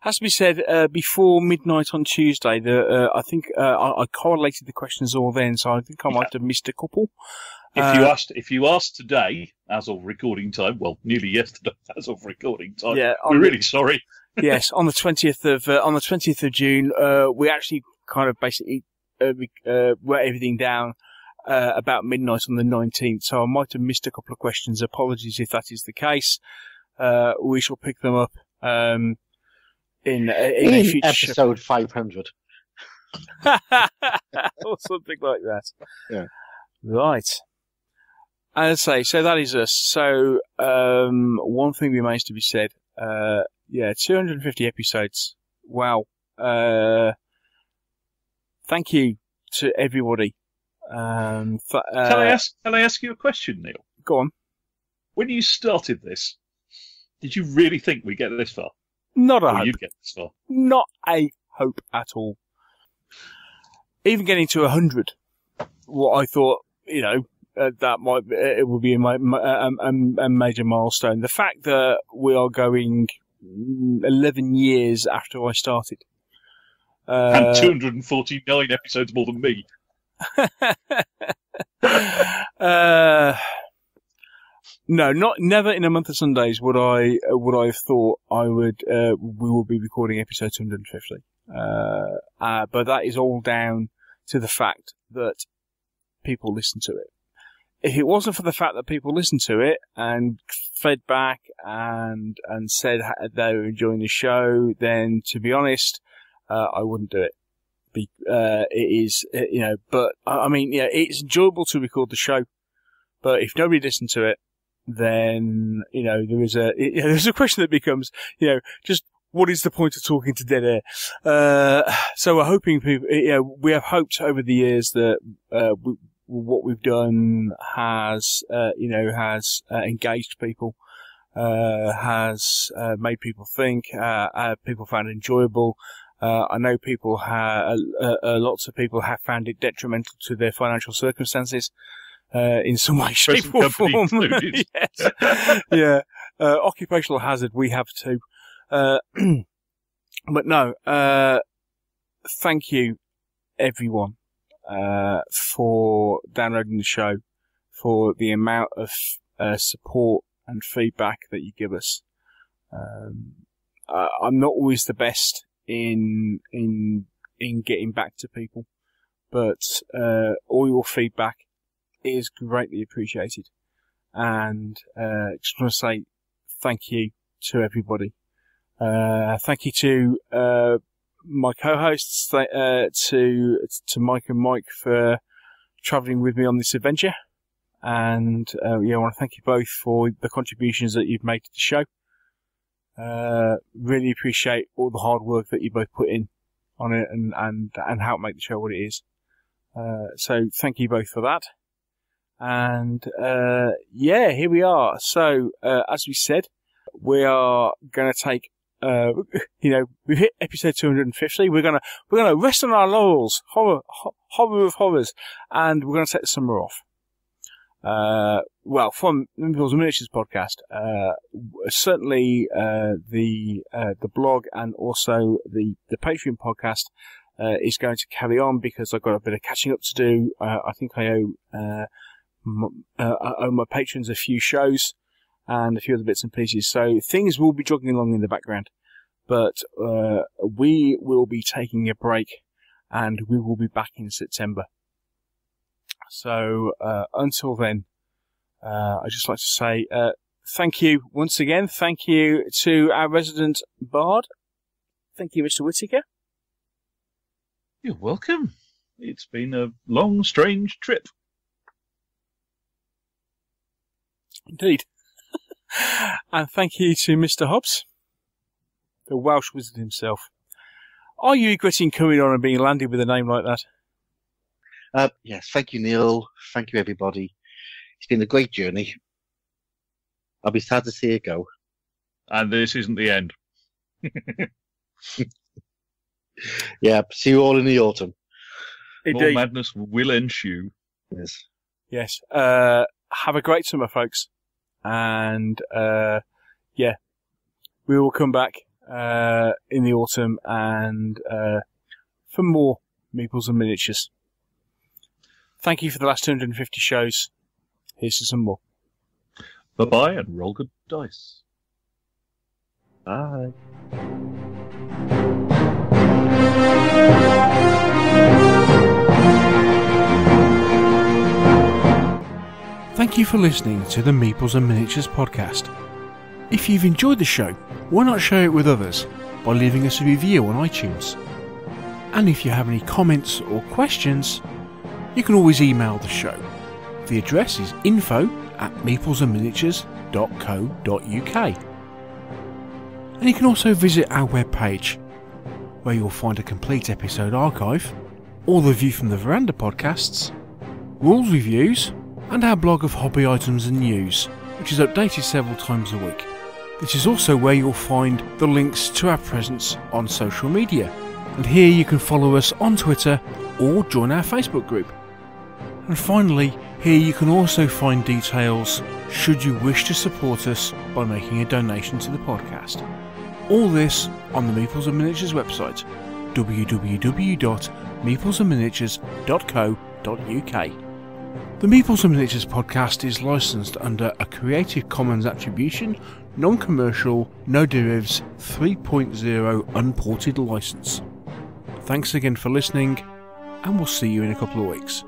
has to be said, before midnight on Tuesday. I think I correlated the questions all then, so I think I might have missed a couple. If you asked today, as of recording time, well, nearly yesterday, as of recording time, we're really sorry. Yes, on the 20th of June, we actually kind of basically wrote everything down about midnight on the 19th. So I might have missed a couple of questions. Apologies if that is the case. We shall pick them up in a future episode 500 or something like that. Yeah. Right. As I say, so that is us. So, one thing remains to be said. 250 episodes. Wow. Thank you to everybody. Can I ask you a question, Neil? Go on. When you started this, did you really think we'd get this far? Not a hope. You'd get this far? Not a hope at all. Even getting to 100, what I thought, it would be a major milestone. The fact that we are going 11 years after I started. And 249 episodes more than me. No, never in a month of Sundays would I have thought we would be recording episode 250. But that is all down to the fact that people listen to it. If it wasn't for the fact that people listened to it and fed back and said they were enjoying the show, then to be honest, I wouldn't do it. But I mean, it's enjoyable to record the show, but if nobody listened to it, then, there's a question that becomes, just what is the point of talking to dead air? So we're hoping people, we have hoped over the years that, what we've done has engaged people, has made people think, people found it enjoyable. I know lots of people have found it detrimental to their financial circumstances, in some way, shape or form. Yes. Yeah. Occupational hazard, we have too. But no, thank you, everyone, for downloading the show, for the amount of support and feedback that you give us. I'm not always the best in getting back to people, but all your feedback is greatly appreciated. And just want to say thank you to everybody. Thank you to my co-hosts, to Mike and Mike for travelling with me on this adventure. And I want to thank you both for the contributions that you've made to the show. Really appreciate all the hard work that you both put in on it and help make the show what it is. So thank you both for that. And here we are. So as we said, we are going to take we've hit episode 250. We're gonna rest on our laurels, horror of horrors, and we're gonna take the summer off. From Meeples and Miniatures podcast, certainly the blog and also the Patreon podcast is going to carry on because I've got a bit of catching up to do. I think I owe my patrons a few shows and a few other bits and pieces, so things will be jogging along in the background. But we will be taking a break, and we will be back in September. So until then, I'd just like to say thank you once again. Thank you to our resident bard. Thank you, Mr. Whittaker. You're welcome. It's been a long, strange trip. Indeed. And thank you to Mr. Hobbs, the Welsh wizard himself. Are you regretting coming on and being landed with a name like that? Yes, thank you, Neil. Thank you, everybody. It's been a great journey. I'll be sad to see it go. And this isn't the end. Yeah, see you all in the autumn. Indeed. More madness will ensue. Yes. Yes. Have a great summer, folks. And, we will come back in the autumn and for more Meeples and Miniatures. Thank you for the last 250 shows. Here's to some more. Bye-bye and roll good dice. Bye. Thank you for listening to the Meeples and Miniatures podcast. If you've enjoyed the show, why not share it with others by leaving us a review on iTunes? And if you have any comments or questions, you can always email the show. The address is info@meeplesandminiatures.co.uk. And you can also visit our webpage, where you'll find a complete episode archive, all the View from the Veranda podcasts, rules reviews, and our blog of hobby items and news, which is updated several times a week. This is also where you'll find the links to our presence on social media, and here you can follow us on Twitter or join our Facebook group. And finally, here you can also find details should you wish to support us by making a donation to the podcast. All this on the Meeples and Miniatures website, www.meeplesandminiatures.co.uk. The Meeples and Miniatures podcast is licensed under a Creative Commons Attribution, Non-Commercial, No Derivatives 3.0 Unported license. Thanks again for listening, and we'll see you in a couple of weeks.